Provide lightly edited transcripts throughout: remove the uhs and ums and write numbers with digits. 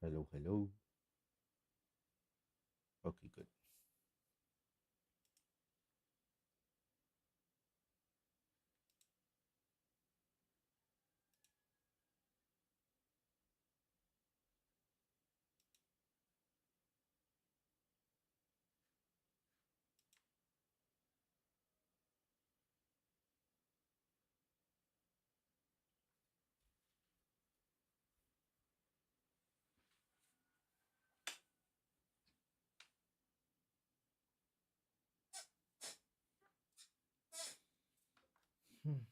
Hello, hello. Okay, good. Hmm.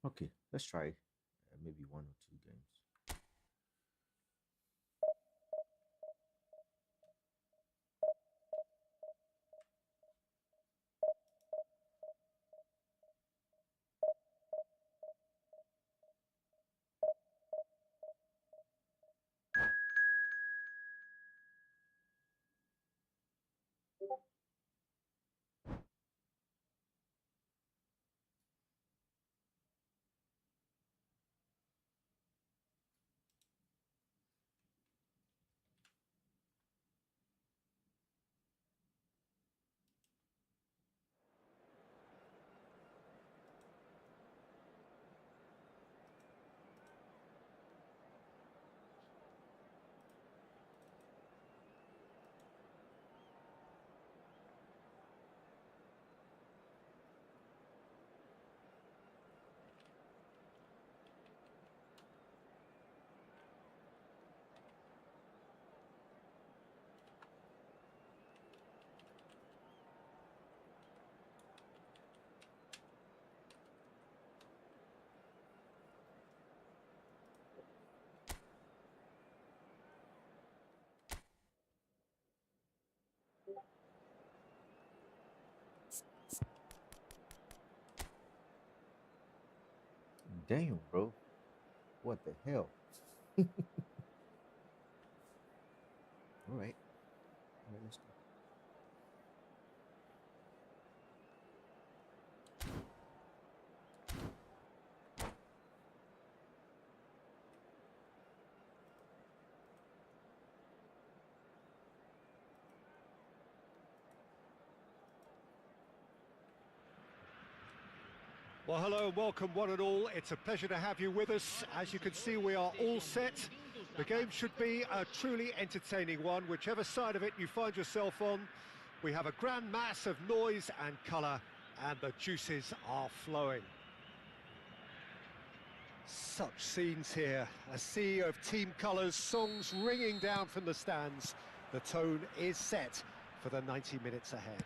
Okay, let's try maybe one or two games. Damn, bro. What the hell? All right. All right, let's go. Well, hello and welcome one and all. It's a pleasure to have you with us. As you can see, we are all set. The game should be a truly entertaining one, whichever side of it you find yourself on. We have a grand mass of noise and colour, and the juices are flowing. Such scenes here, a sea of team colours, songs ringing down from the stands. The tone is set for the 90 minutes ahead.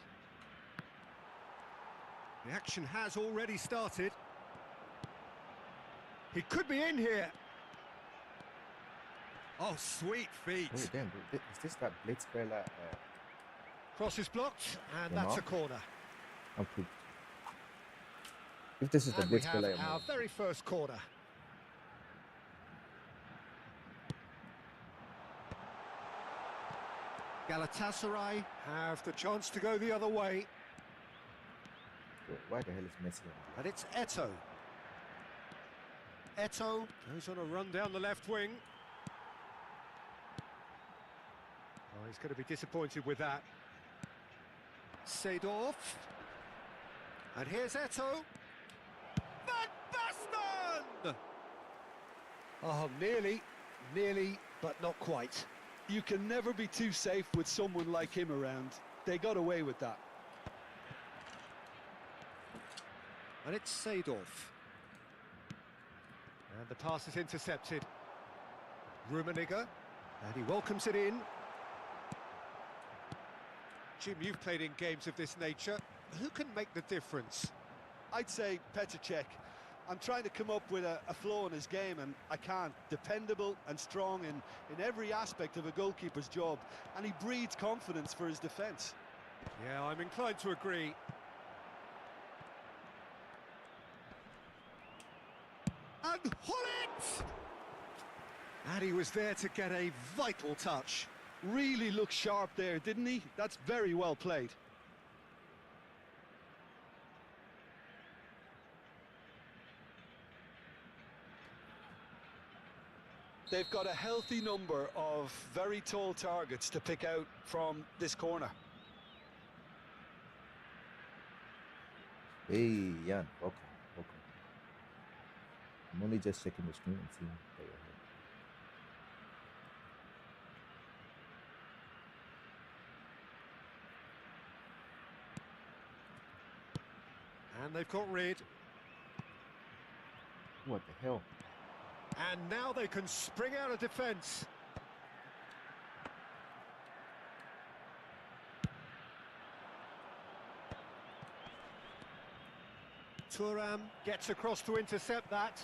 The action has already started. He could be in here. Oh, sweet feet. Oh, damn, is this that Blitzbella? Cross is blocked, and Yeah, that's no. a corner. I'm cooked. If this is the And we have Blitzbella, our very first corner. Galatasaray have the chance to go the other way. why the hell is Messi on And it's Eto'o. Eto'o goes on a run down the left wing. Oh, he's going to be disappointed with that. Seedorf. And here's Eto'o. Van Basten! Oh, nearly, but not quite. You can never be too safe with someone like him around. They got away with that. And it's Seedorf. And the pass is intercepted. Rummenigge. And he welcomes it in. Jim, you've played in games of this nature. Who can make the difference? I'd say Petr Cech. I'm trying to come up with a flaw in his game, and I can't. Dependable and strong in every aspect of a goalkeeper's job, and he breeds confidence for his defence. Yeah, I'm inclined to agree. And Hullet! And he was there to get a vital touch. Really looked sharp there, didn't he? That's very well played. They've got a healthy number of very tall targets to pick out from this corner. Hey, Jan, welcome. I'm only just checking the screen and seeing that you're here. And they've got rid. What the hell? And now they can spring out of defence. Thuram gets across to intercept that.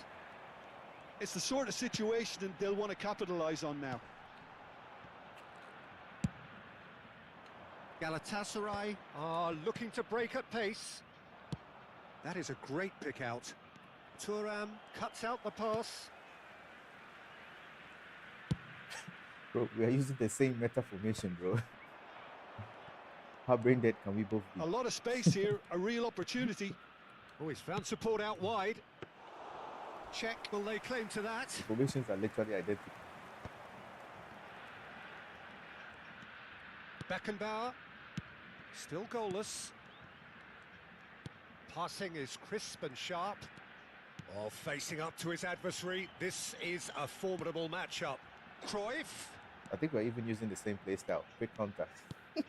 It's the sort of situation that they'll want to capitalise on now. Galatasaray are looking to break at pace. That is a great pick out. Thuram cuts out the pass. Bro, we are using the same meta formation, bro. How brain dead can we both be? A lot of space here, a real opportunity. Oh, he's found support out wide. Check, will they claim to that? The formations are literally identical. Beckenbauer, still goalless. Passing is crisp and sharp. Oh, facing up to his adversary, this is a formidable matchup. Cruyff. I think we're even using the same play style. Quick contact. And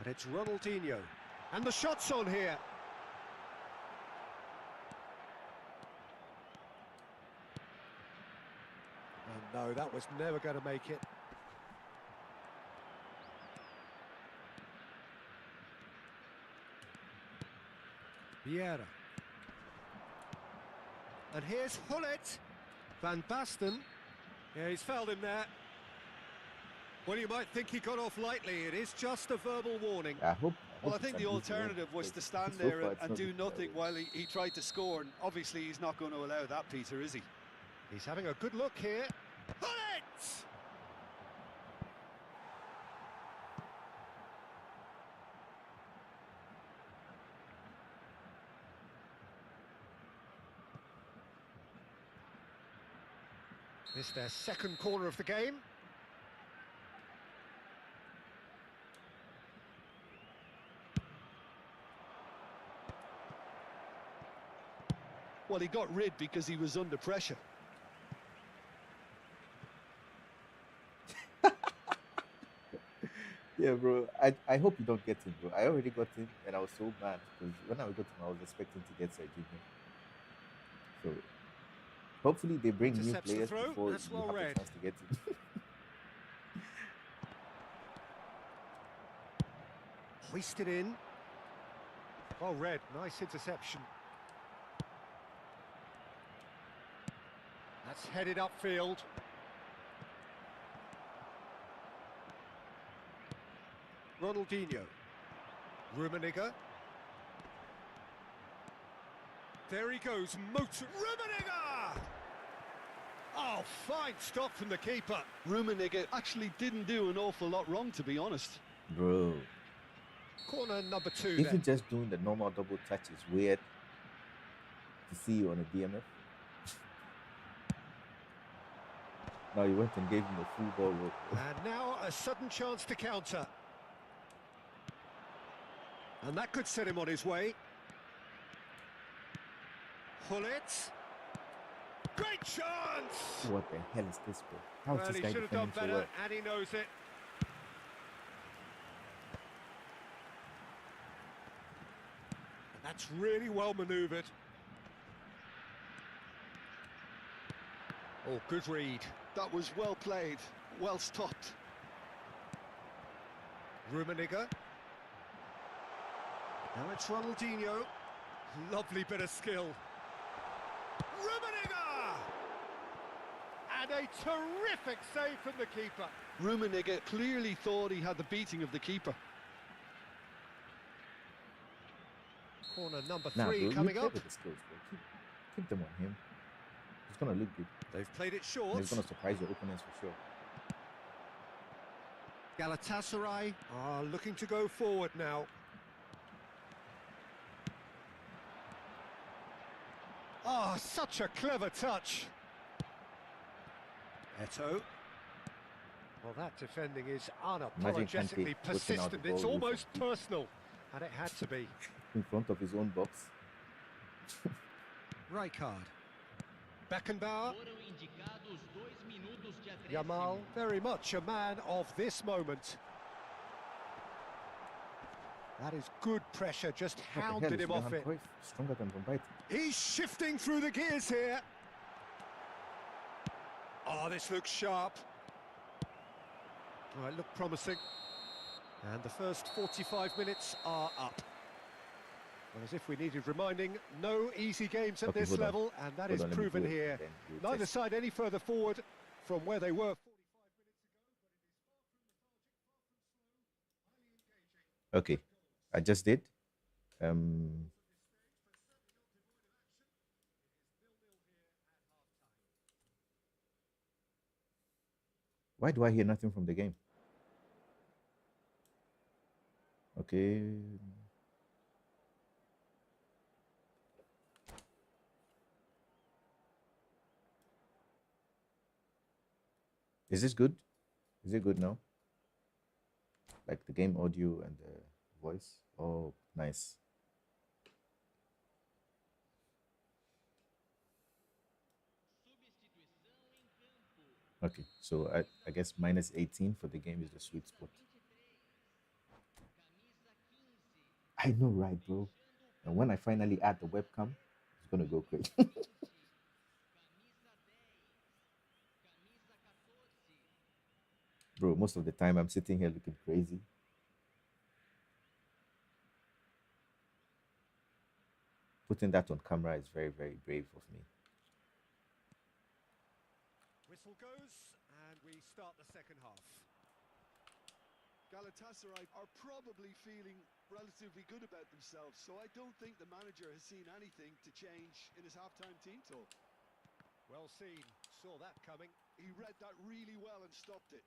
it's Ronaldinho. And the shot's on here. Oh no, that was never going to make it. Vieira. And here's Hullet. Van Basten. Yeah, he's fouled him there. Well, you might think he got off lightly. It is just a verbal warning. Well, I think the alternative was to stand there and do nothing while he tried to score. And obviously, he's not going to allow that, Peter, is he? He's having a good look here. Hullet! This is their second corner of the game. Well, he got rid because he was under pressure. Yeah, bro. I hope you don't get him, bro. I already got him, and I was so mad because when I got him, I was expecting to get Serginho. So hopefully they bring new Intercepts the players throw. before That's you well have the read. chance to get him. Hoisted in. Well read. Nice interception. That's headed upfield. Ronaldinho. Rummenigge. There he goes. Motor. Rummenigge! Oh, fine stop from the keeper. Rummenigge actually didn't do an awful lot wrong, to be honest. Bro, Corner number 2 even then. just doing the normal double touch is weird to see you on a DMF. Now you went and gave him a full ball work, bro. And now a sudden chance to counter. And that could set him on his way. Hullet. Great chance! What the hell is this, bro? How is Well, this he guy should have done defending so better, well? and he knows it. And that's really well manoeuvred. Oh, good read. That was well played, well stopped. Rummenigge. Now it's Ronaldinho. Lovely bit of skill. Rummenigge! And a terrific save from the keeper. Rummenigge clearly thought he had the beating of the keeper. Corner number Nah, 3 bro, you coming play up. with the skills, bro. Keep them on him. He's gonna look good. They've played it And short. he's gonna surprise your opponents for sure. Galatasaray are looking to go forward now. Oh, such a clever touch. Eto'o. Well, that defending is Imagine unapologetically Kante whipping out the persistent. ball It's away almost from deep personal, and it had to be. in front of his own box. Rijkaard. Beckenbauer. Foram indicados 2 minutos de acréscimo. Yamal, very much a man of this moment. That is good pressure, just What the hell hounded is him off Johan it. Cruyff stronger than Van Basten? He's shifting through the gears here. Oh, this looks sharp. Oh, it looked promising. And the first 45 minutes are up. Well, as if we needed reminding, no easy games at Okay, this hold on. level, and that Hold is on, let me proven do it, here. and then we'll Neither test. side any further forward from where they were 45 minutes ago, but it is far from lethargic, far from slow, highly engaging. Okay, I just did. Um, why do I hear nothing from the game? Okay. Is this good? Is it good now? Like the game audio and the voice? Oh, nice. Okay, so I guess minus 18 for the game is the sweet spot. I know, right, bro? And when I finally add the webcam, it's gonna go crazy. Bro, most of the time I'm sitting here looking crazy. Putting that on camera is very, very brave of me. Whistle goes, and we start the second half. Galatasaray are probably feeling relatively good about themselves, so I don't think the manager has seen anything to change in his half-time team talk. Well seen, saw that coming. He read that really well and stopped it.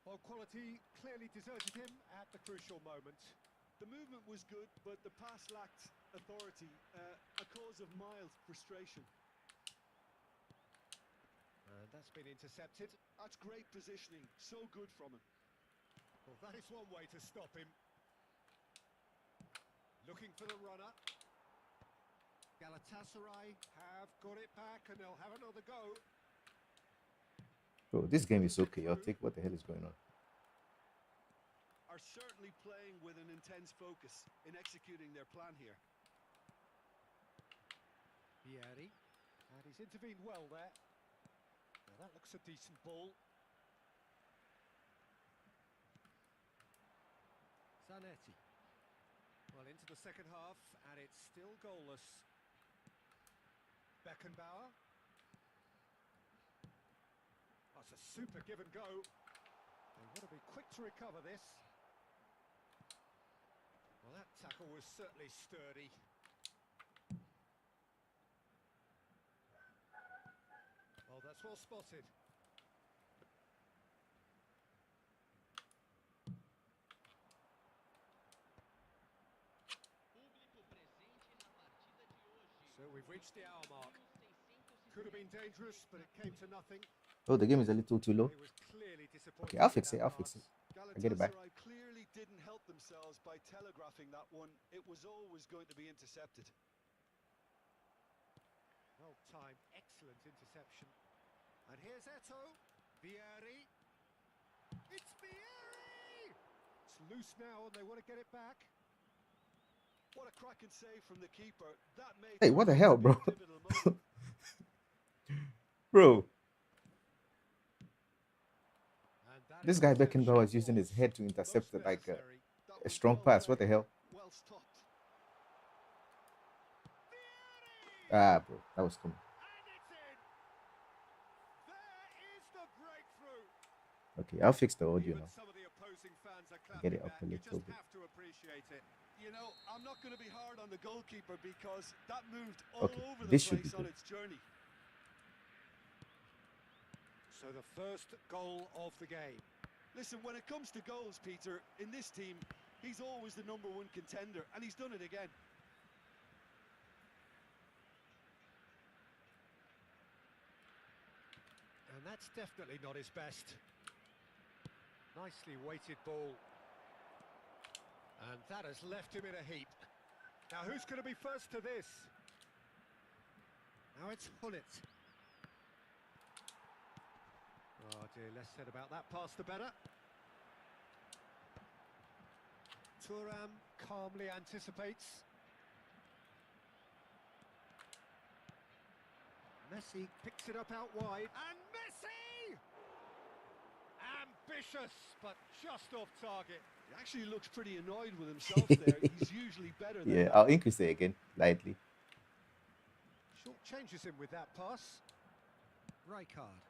Well, quality clearly deserted him at the crucial moment. The movement was good, but the pass lacked authority, a cause of mild frustration. And that's been intercepted. That's great positioning, so good from him. Well, that is one way to stop him. Looking for the runner. Galatasaray have got it back, and they'll have another go. Bro, this game is so chaotic. What the hell is going on? are certainly playing with an intense focus in executing their plan here. Vieri. And he's intervened well there. Now that looks a decent ball. Zanetti. Well, into the second half, and it's still goalless. Beckenbauer. That's a super give and go. They want to be quick to recover this. Well, that tackle was certainly sturdy. Oh, that's well spotted. Público presente na partida de hoje. So we've reached the hour mark. Could have been dangerous, but it came to nothing. Oh, the game is a little too low. It was clearly disappointing. Okay, I'll in fix that it. I'll fix it. pass. I get it back. Galatasaray clearly didn't help themselves by telegraphing that one. It was always going to be intercepted. Well timed, excellent interception. And here's Eto'o. Vieri. It's Vieri! It's loose now and they want to get it back. What a cracking save from the keeper. That made Hey, what the hell, bro? a pivotal moment. Bro, And that this is guy the finish Beckenbauer it is using his was. head to intercept Most like necessary. That a was strong well pass. What the played, hell? well stopped. Ah, bro, that was coming. And it's in. There is the breakthrough. Okay, I'll fix the audio Even now. some of the opposing fans are Get clapping it up that. a You little just bit. have to appreciate it. You know, I'm not going to be hard on the goalkeeper because that moved all Okay, over the this should be place on good. its journey. So the first goal of the game. Listen, when it comes to goals, Peter, in this team, he's always the #1 contender, and he's done it again. And that's definitely not his best. Nicely weighted ball. And that has left him in a heap. Now who's going to be first to this? Now it's Hullet. Oh dear, less said about that pass the better. Thuram calmly anticipates. Messi picks it up out wide. And Messi! Ambitious, but just off target. He actually looks pretty annoyed with himself there. He's usually better than Yeah, that. I'll increase it again, lightly. Short changes him with that pass. Rijkaard.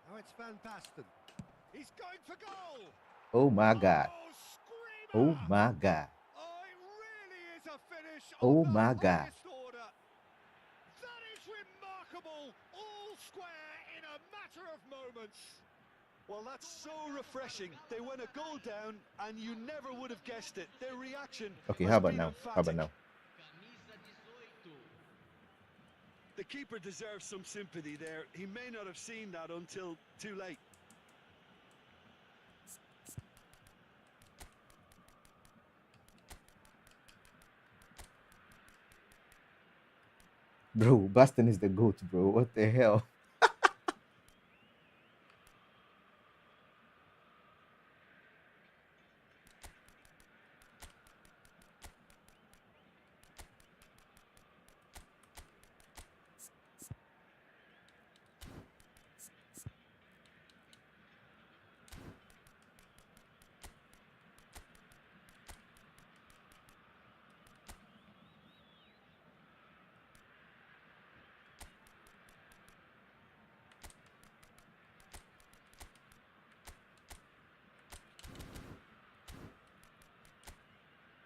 Now it's Van Basten. He's going for goal! Oh my God. Oh, Oh screamer! my God. Oh, it really is a finish Oh of the my God. highest order. That is remarkable. All square in a matter of moments. Well, that's so refreshing. They went a goal down, and you never would have guessed it. Their reaction Okay, has how about been now? How about emphatic. now? Camisa 18. The keeper deserves some sympathy there. He may not have seen that until too late. Bro, Baston is the GOAT, bro. What the hell?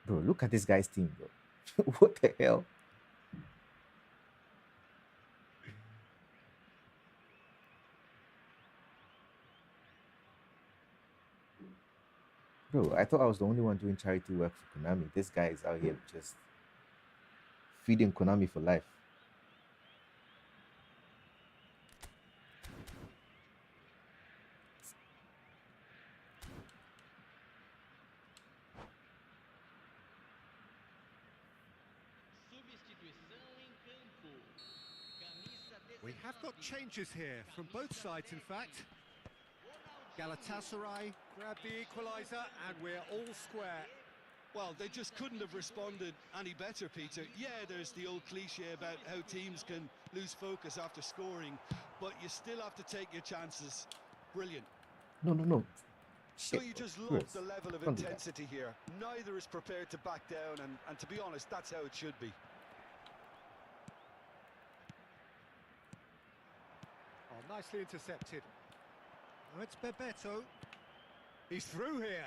Bro, look at this guy's team, bro. What the hell? Bro, I thought I was the only one doing charity work for Konami. This guy is out here just feeding Konami for life. Substituição em campo. Camisa 19. We have got changes here from both sides, in fact. Galatasaray grab the equaliser, and we're all square. Well, they just couldn't have responded any better, Peter. Yeah, there's the old cliche about how teams can lose focus after scoring, but you still have to take your chances. Brilliant. No, no, no. Shit, Don't you bro. just love Chris, the level of don't do that. intensity here? Neither is prepared to back down, and to be honest, that's how it should be. Oh, nicely intercepted. Oh, it's Bebeto. He's through here.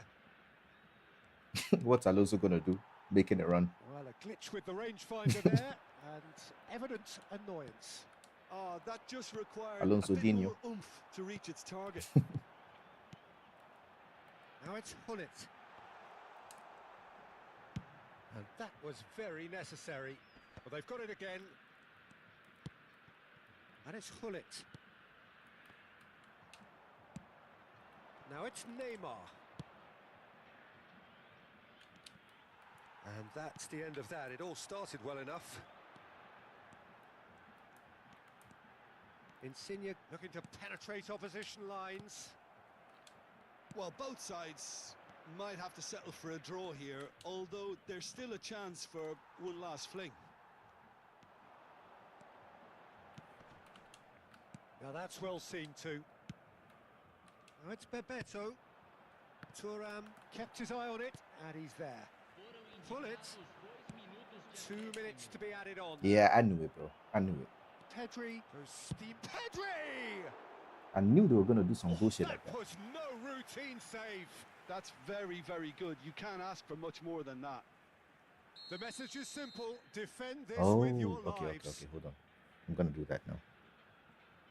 What's Alonso gonna do? Making it run. Well, a glitch with the rangefinder there, and evident annoyance. Oh, that just required Alonso a bit Dino. more oomph to reach its target. Now it's Hullet. And that was very necessary. Well, they've got it again. And it's Hullet. Now it's Neymar. And that's the end of that. It all started well enough. Insigne looking to penetrate opposition lines. Well, both sides might have to settle for a draw here, although there's still a chance for one last fling. Now that's well seen too. Now it's Bebeto. Thuram kept his eye on it, and he's there. Foram Hullet. indicados 2 minutos de 2 minutes to be added on. Yeah, I knew it, bro. I knew it. Pedri goes steam. Pedri! I knew they were gonna do some bullshit That like that. was no routine save. That's very, very good. You can't ask for much more than that. The message is simple: defend this Oh, with your okay, lives. okay, okay. Hold on. I'm gonna do that now.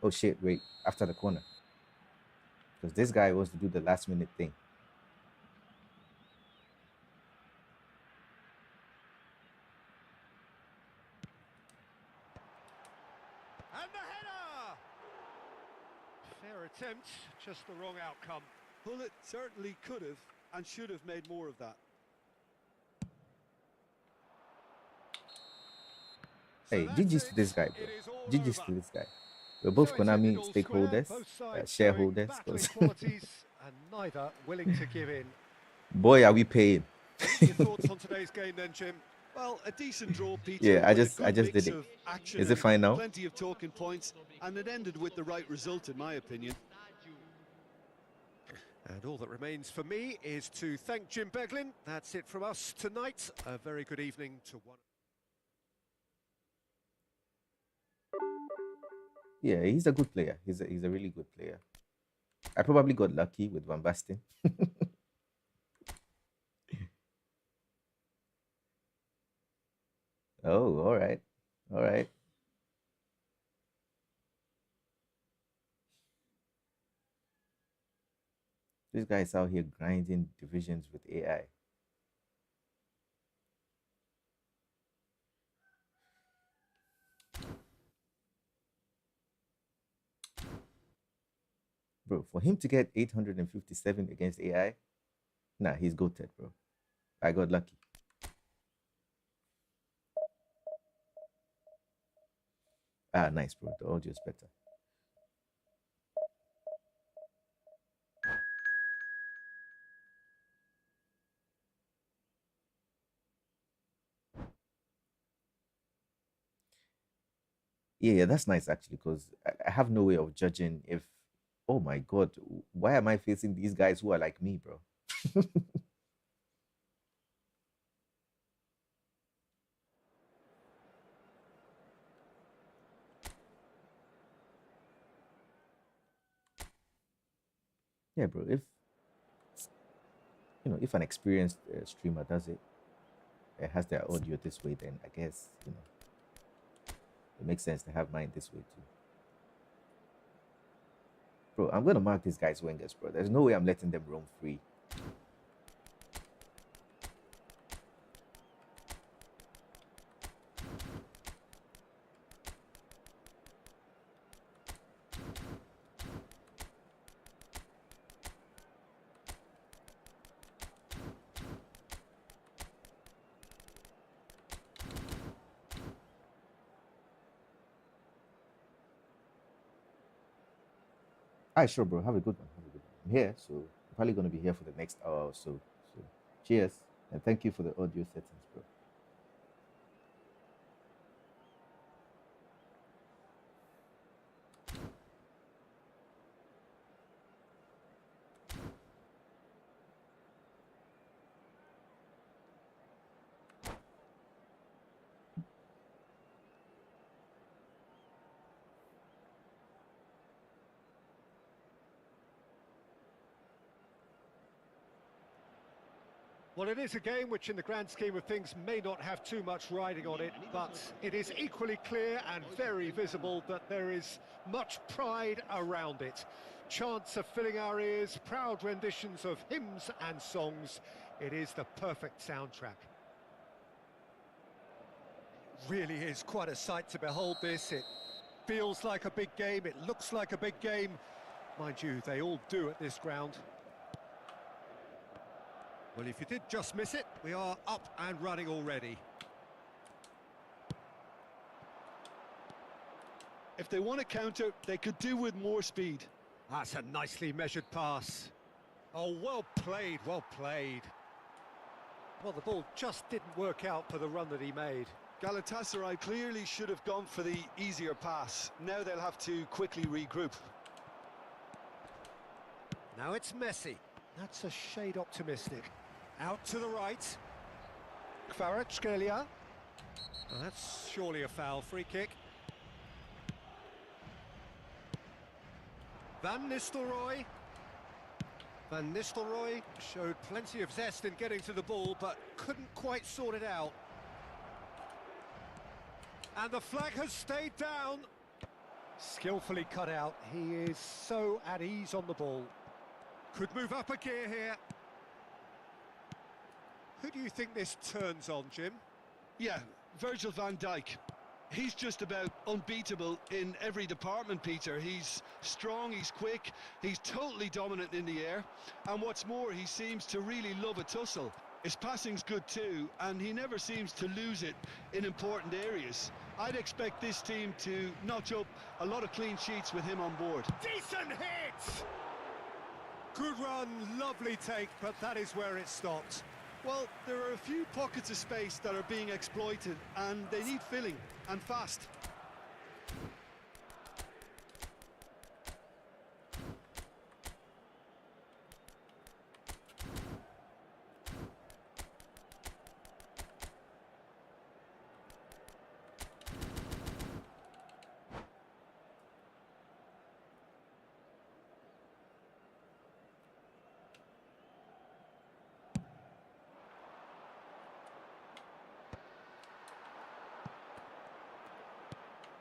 Oh shit! Wait, after the corner, because this guy wants to do the last minute thing. And the header! Fair attempt, just the wrong outcome. Hullet certainly could have and should have made more of that. So Hey, that's GG's to it. this guy, bro. It is all GG's over. to this guy. We're both So it's Konami ended all square, stakeholders, both sides shareholders. showing battling 'cause qualities and neither willing to give in. boy, are we paying? Your thoughts on today's game then, Jim? Well, a decent draw, Peter. Yeah, I with a just good did mix it. of action Is it and fine now? plenty of talking points, and it ended with the right result, in my opinion. And all that remains for me is to thank Jim Beglin. That's it from us tonight. A very good evening to one. Yeah, he's a good player. He's a really good player. I probably got lucky with Van Basten. Oh, all right. All right. This guy's out here grinding divisions with AI. Bro, for him to get 857 against AI, nah, he's goated, bro. I got lucky. Ah, nice, bro. The audio is better. Yeah, that's nice actually, because I have no way of judging if, oh my God, why am I facing these guys who are like me, bro? Yeah, bro. If if an experienced streamer does it, it has their audio this way, then I guess it makes sense to have mine this way too. Bro, I'm gonna mark these guys wingers, bro. There's no way I'm letting them roam free. Alright, sure, bro. Have a good one. Have a good one. I'm here, so I'm probably going to be here for the next hour or so. So, cheers, and thank you for the audio settings, bro. Well, it is a game which, in the grand scheme of things, may not have too much riding on it, but it is equally clear and very visible that there is much pride around it. Chants are filling our ears, proud renditions of hymns and songs. It is the perfect soundtrack. Really is quite a sight to behold this. It feels like a big game, it looks like a big game. Mind you, they all do at this ground. Well, if you did just miss it, we are up and running already. If they want to counter, they could do with more speed. That's a nicely measured pass. Oh, well played, well played. Well, the ball just didn't work out for the run that he made. Galatasaray clearly should have gone for the easier pass. Now they'll have to quickly regroup. Now it's Messi. That's a shade optimistic. Out to the right. Kvaratskhelia. Oh, that's surely a foul. Free kick. Van Nistelrooy. Van Nistelrooy showed plenty of zest in getting to the ball, but couldn't quite sort it out. And the flag has stayed down. Skillfully cut out. He is so at ease on the ball. Could move up a gear here. Who do you think this turns on, Jim? Yeah, Virgil van Dijk. He's just about unbeatable in every department, Peter. He's strong, he's quick, he's totally dominant in the air. And what's more, he seems to really love a tussle. His passing's good too, and he never seems to lose it in important areas. I'd expect this team to notch up a lot of clean sheets with him on board. Decent hit! Good run, lovely take, but that is where it stopped. Well, there are a few pockets of space that are being exploited, and they need filling, and fast.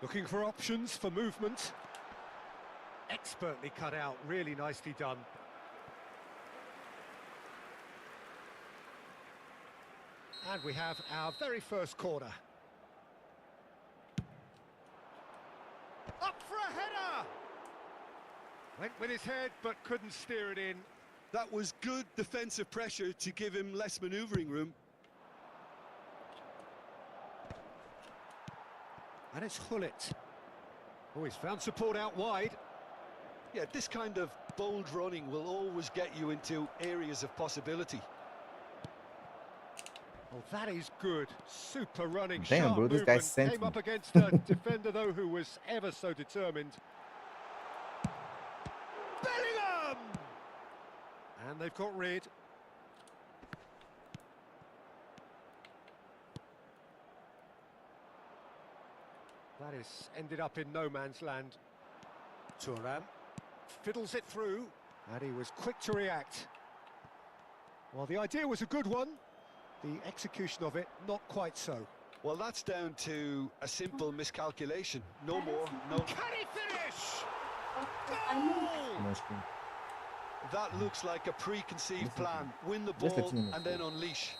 Looking for options for movement. Expertly cut out, really nicely done. And we have our very first corner. Up for a header! Went with his head, but couldn't steer it in. That was good defensive pressure to give him less manoeuvring room. And it's Hullet. Oh, he's found support out wide. Yeah, this kind of bold running will always get you into areas of possibility. Oh, that is good. Super running, Damn, sharp bro, this guy movement. sent Came me. up against a defender, though, who was ever so determined. Bellingham! And they've got rid. That is ended up in no man's land. Thuram fiddles it through, and he was quick to react. Well, the idea was a good one. The execution of it, not quite so. Well, that's down to a simple miscalculation. No more, no... Can he finish? Goal! No screen. That looks like a preconceived plan. Win the Just ball 13 minutes. and then unleash.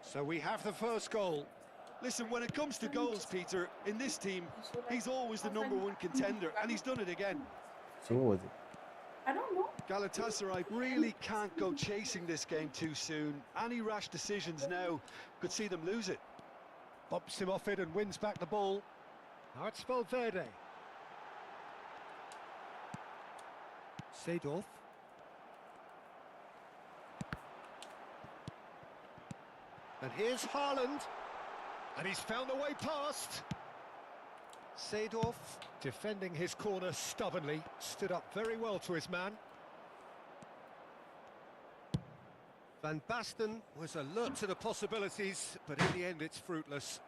So we have the first goal. Listen, when it comes to goals, Peter, in this team, he's always the #1 contender, and he's done it again. So what was it? I don't know. Galatasaray really can't go chasing this game too soon. Any rash decisions now could see them lose it. Bumps him off it and wins back the ball. Now it's Valverde. Seedorf. And here's Haaland. And he's found a way past. Seedorf defending his corner stubbornly, stood up very well to his man. Van Basten was alert to the possibilities, but in the end it's fruitless.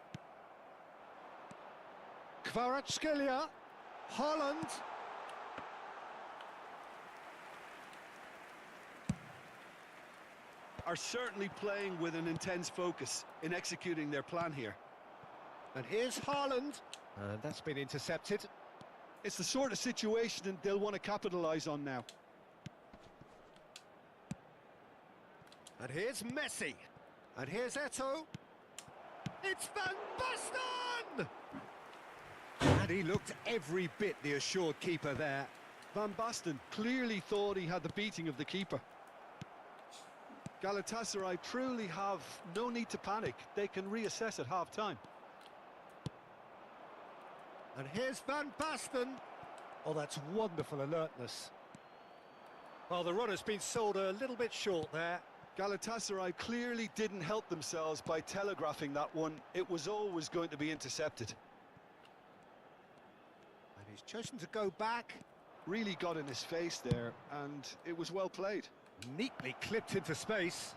Kvaratskhelia, Haaland. Are certainly playing with an intense focus in executing their plan here. And here's Haaland. And that's been intercepted. It's the sort of situation that they'll want to capitalise on now. And here's Messi. And here's Eto'o. It's Van Basten! And he looked every bit the assured keeper there. Van Basten clearly thought he had the beating of the keeper. Galatasaray truly have no need to panic. They can reassess at half-time. And here's Van Basten. Oh, that's wonderful alertness. Well, the run has been sold a little bit short there. Galatasaray clearly didn't help themselves by telegraphing that one. It was always going to be intercepted. And he's chosen to go back. Really got in his face there, and it was well played. Neatly clipped into space.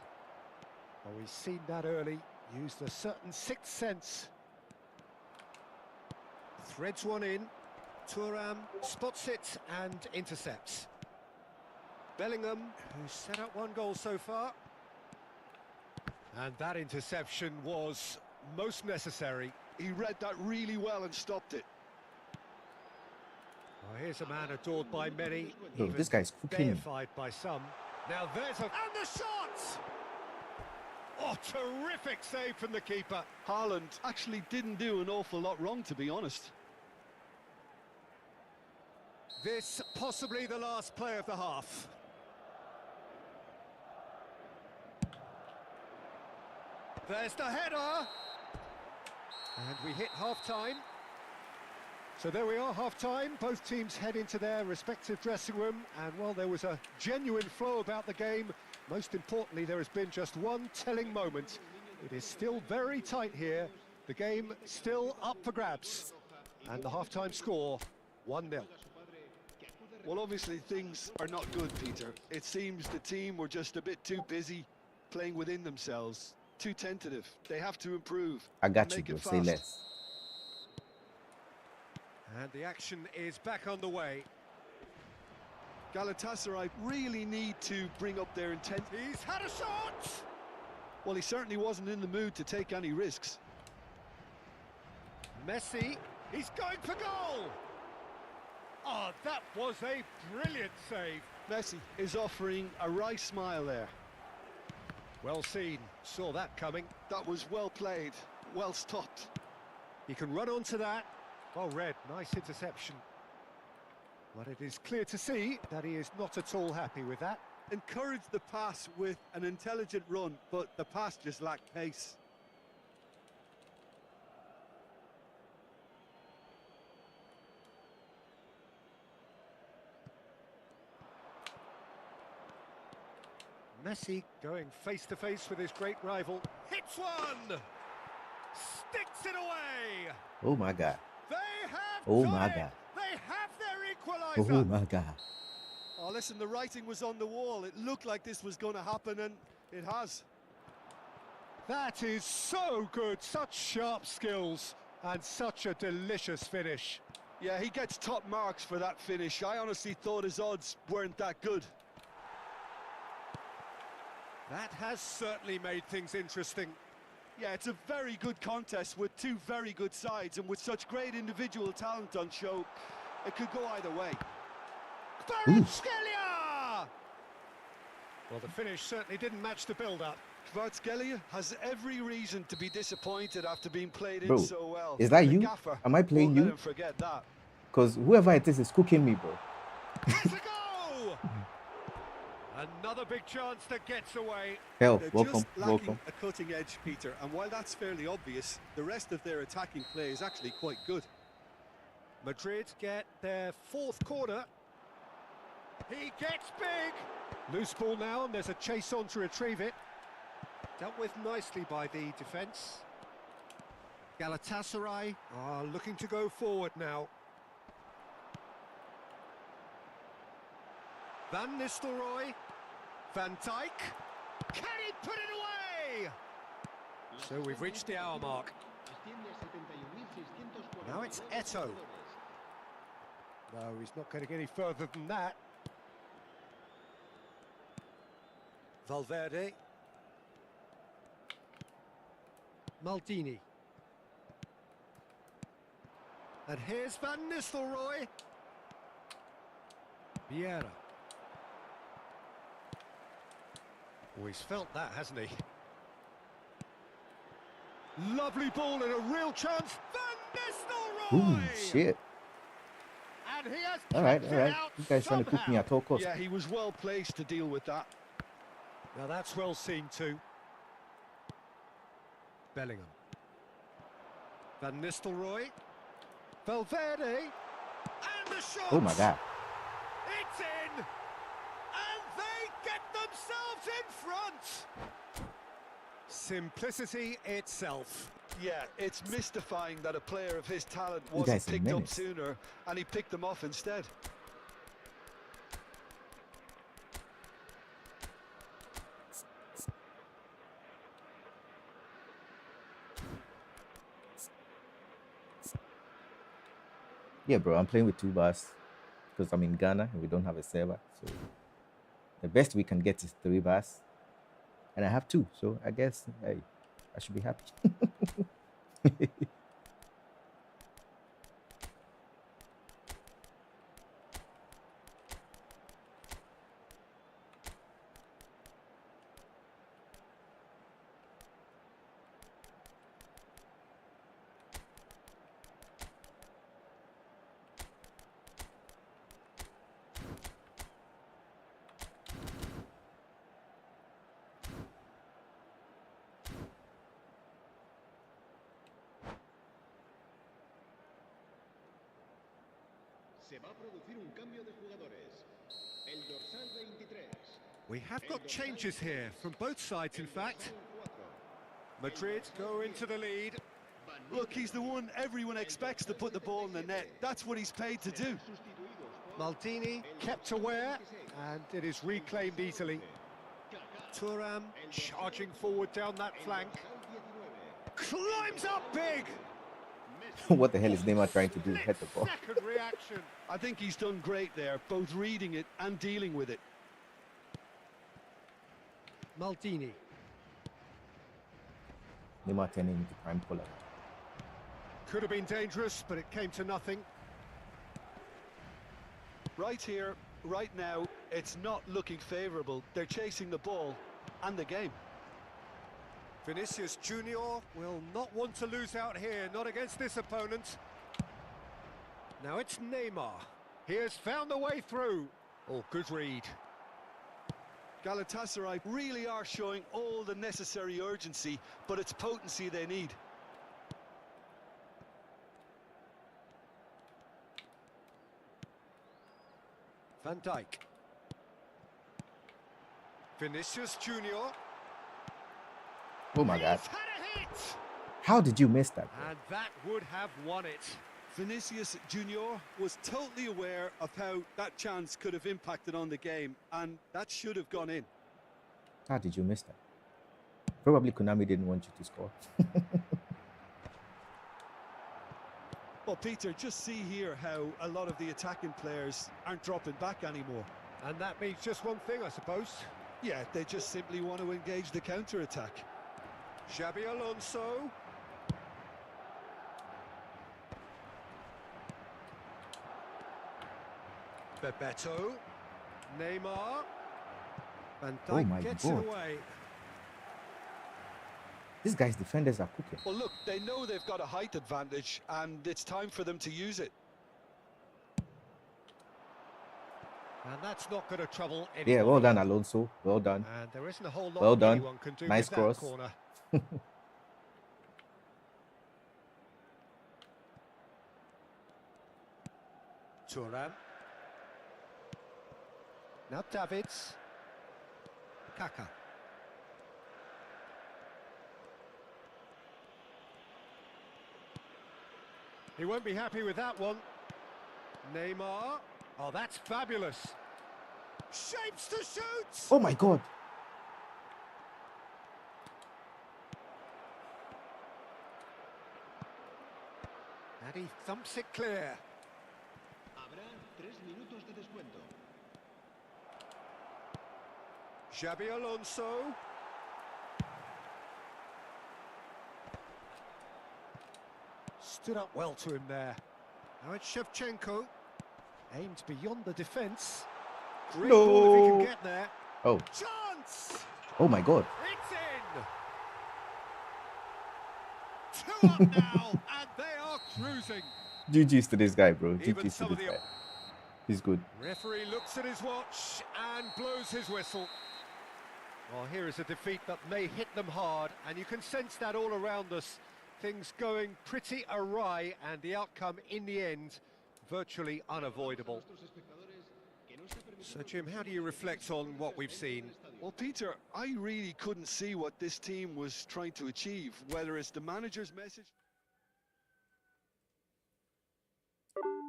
Oh, we've seen that early. Used a certain sixth sense. Threads one in. Thuram spots it and intercepts. Bellingham, who's set up one goal so far. And that interception was most necessary. He read that really well and stopped it. Well, here's a man adored by many, Bro, even this guy's cooking. deified by some. Now there's a... And the shot! Oh, terrific save from the keeper. Haaland actually didn't do an awful lot wrong, to be honest. This possibly the last play of the half. There's the header! And we hit half-time. So there we are, half-time. Both teams head into their respective dressing room. And while there was a genuine flow about the game, most importantly, there has been just one telling moment. It is still very tight here. The game still up for grabs. And the half-time score, 1-0. Well, obviously things are not good, Peter. It seems the team were just a bit too busy playing within themselves. Too tentative. They have to improve. I got you, Make bro. it Say fast. less. And the action is back on the way. Galatasaray really need to bring up their intent. He's had a shot! Well, he certainly wasn't in the mood to take any risks. Messi, he's going for goal! Oh, that was a brilliant save. Messi is offering a wry smile there. Well seen, saw that coming. That was well played, well stopped. He can run onto that. Well read, nice interception. But it is clear to see that he is not at all happy with that. Encouraged the pass with an intelligent run, but the pass just lacked pace. Messi going face-to-face with his great rival. Hits one! Sticks it away! Oh my God. They have Oh done my it! God. They have their equaliser! Oh my God. Oh, listen, the writing was on the wall. It looked like this was going to happen, and it has. That is so good, such sharp skills, and such a delicious finish. Yeah, he gets top marks for that finish. I honestly thought his odds weren't that good. That has certainly made things interesting. Yeah, it's a very good contest with two very good sides, and with such great individual talent on show, it could go either way. Kvaratskhelia! Well, the finish certainly didn't match the build-up. Kvaratskhelia has every reason to be disappointed after being played Bro, in so well. is that The you? gaffer Am I playing won't let you? him forget that. Because whoever it is cooking me, bro. There's a go! Another big chance that gets away. Hell, They're welcome, just lacking welcome. a cutting edge, Peter, and while that's fairly obvious, the rest of their attacking play is actually quite good. Madrid get their fourth corner. He gets big. Loose ball now, and there's a chase on to retrieve it. Dealt with nicely by the defence. Galatasaray are looking to go forward now. Van Nistelrooy. Van Dijk. Can he put it away? So we've reached the hour mark. Now it's Eto'o. No, he's not going to get any further than that. Valverde. Maldini. And here's Van Nistelrooy. Vieira. Oh, he's felt that, hasn't he? Lovely ball and a real chance. Van Nistelrooy! Ooh, shit. And he has All right, kept all it right. out You guys trying to cook me somehow. at all costs. Yeah, he was well placed to deal with that. Now that's well seen too. Bellingham. Van Nistelrooy. Valverde. And the shot! Oh my God. It's in! And they get themselves in front! Simplicity itself. Yeah, it's mystifying that a player of his talent You wasn't guys are picked up menace. sooner, and he picked them off instead. Yeah, bro, I'm playing with 2 bars because I'm in Ghana and we don't have a server. So the best we can get is 3 bars. And I have 2. So I guess, hey, I should be happy. Se va a producir un cambio de jugadores. El dorsal 23. We have got changes here from both sides, in fact. Madrid go into the lead. Look, he's the one everyone expects to put the ball in the net. That's what he's paid to do. Maldini kept aware, and it is reclaimed easily. Thuram charging forward down that flank. Climbs up big! What the hell is Neymar trying to do? Hit the ball. Second reaction. I think he's done great there, both reading it and dealing with it. Maldini. Neymar turning into prime puller. Could have been dangerous, but it came to nothing. Right here, right now, it's not looking favourable. They're chasing the ball and the game. Vinicius Junior will not want to lose out here, not against this opponent. Now it's Neymar. He has found the way through. Oh, good read. Galatasaray really are showing all the necessary urgency, but it's potency they need. Van Dijk. Vinicius Junior. Oh my God. He's had a hit! How did you miss that, bro? And that would have won it. Vinicius Junior was totally aware of how that chance could have impacted on the game, and that should have gone in. How did you miss that? Probably Konami didn't want you to score. Well, Peter, just see here how a lot of the attacking players aren't dropping back anymore. And that means just one thing, I suppose. Yeah, they just simply want to engage the counter-attack. Xabi Alonso. Bebeto. Neymar. Van Oh Dijk my gets God. it away. These guys' defenders are cooking. Well, look, they know they've got a height advantage, and it's time for them to use it. And that's not going to trouble anyone. Yeah, well done, Alonso. Well done. And there isn't a whole lot Well done. anyone can do Nice with cross. that corner. Thuram. Now Davids. Kaka. He won't be happy with that one. Neymar. Oh, that's fabulous. Shapes to shoot! Oh my God. And he thumps it clear. Habrá 3 minutos de descuento. Xabi Alonso. Stood up well to him there. Now it's Shevchenko. Aimed beyond the defence. Great ball if he can No. get there. Oh. Chance! Oh my God. It's in! 2 up now, and they are cruising. GG's to this guy, bro. Even GG's to some of this the guy. He's good. referee looks at his watch and blows his whistle. Well, here is a defeat that may hit them hard, and you can sense that all around us. Things going pretty awry, and the outcome in the end virtually unavoidable. So, Jim, how do you reflect on what we've seen? Well, Peter, I really couldn't see what this team was trying to achieve, whether it's the manager's message.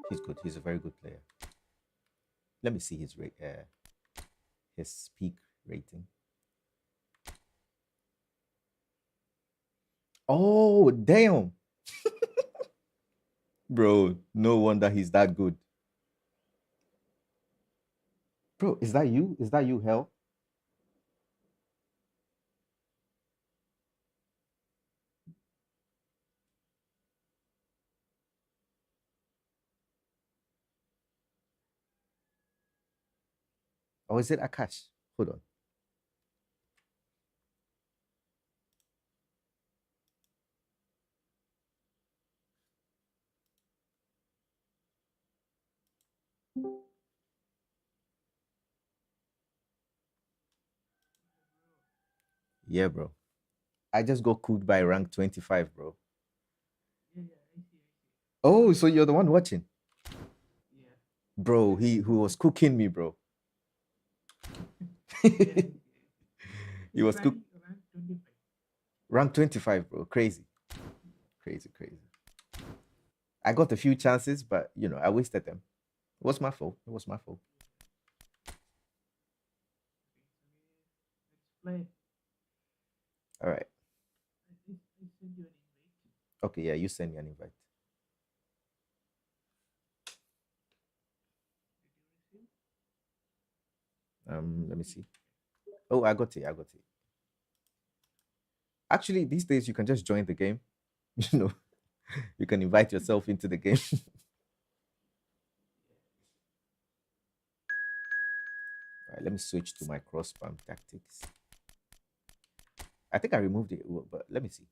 He's good. He's a very good player. Let me see his peak rating. Oh, damn. Bro, no wonder he's that good. Bro, is that you? Is that you, Hell? Or is it Akash? Hold on. Yeah, bro. I just got cooked by rank 25, bro. Oh, so you're the one watching? Bro, he who was cooking me, bro. He was cook rank 25, bro. Crazy. Crazy, crazy. I got a few chances, but you know, I wasted them. It was my fault. It was my fault. All right. Okay, yeah, you send me an invite. Let me see. Oh, I got it. I got it. Actually, these days you can just join the game. You know, you can invite yourself into the game. All right, let me switch to my cross spam tactics. I think I removed it, but let me see.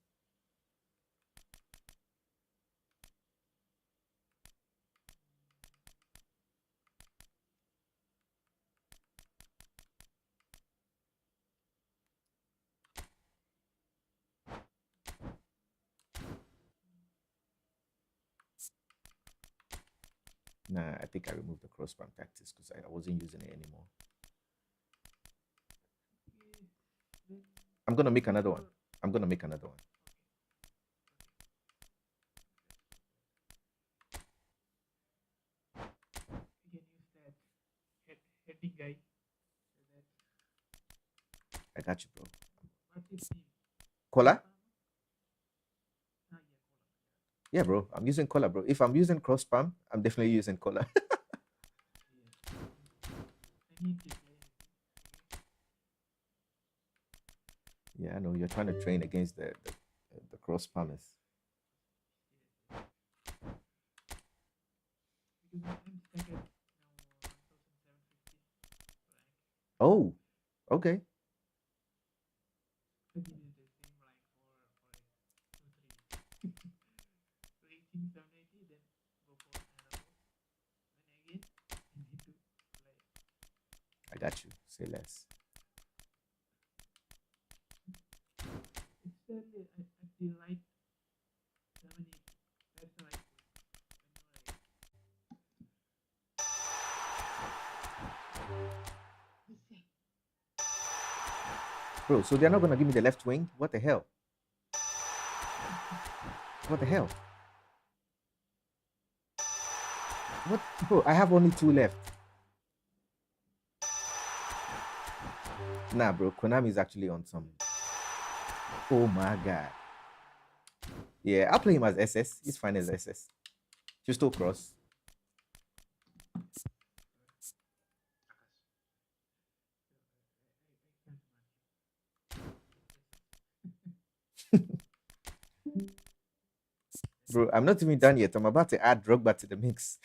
Nah, I think I removed the cross spam tactics because I wasn't using it anymore. I'm gonna make another one. I'm gonna make another one. I got you, bro. Cola? Yeah, bro. I'm using cola, bro. If I'm using cross spam, I'm definitely using cola. Yeah, I know you're trying to train against the cross spammers. Oh, okay. I got you. Say less. Bro, so they're not gonna give me the left wing? What the hell? What the hell? What, bro? I have only 2 left. Nah, bro. Konami is actually on some. Oh my god. Yeah, I'll play him as SS. He's fine as SS. Just still cross. Bro, I'm not even done yet. I'm about to add Drogba to the mix.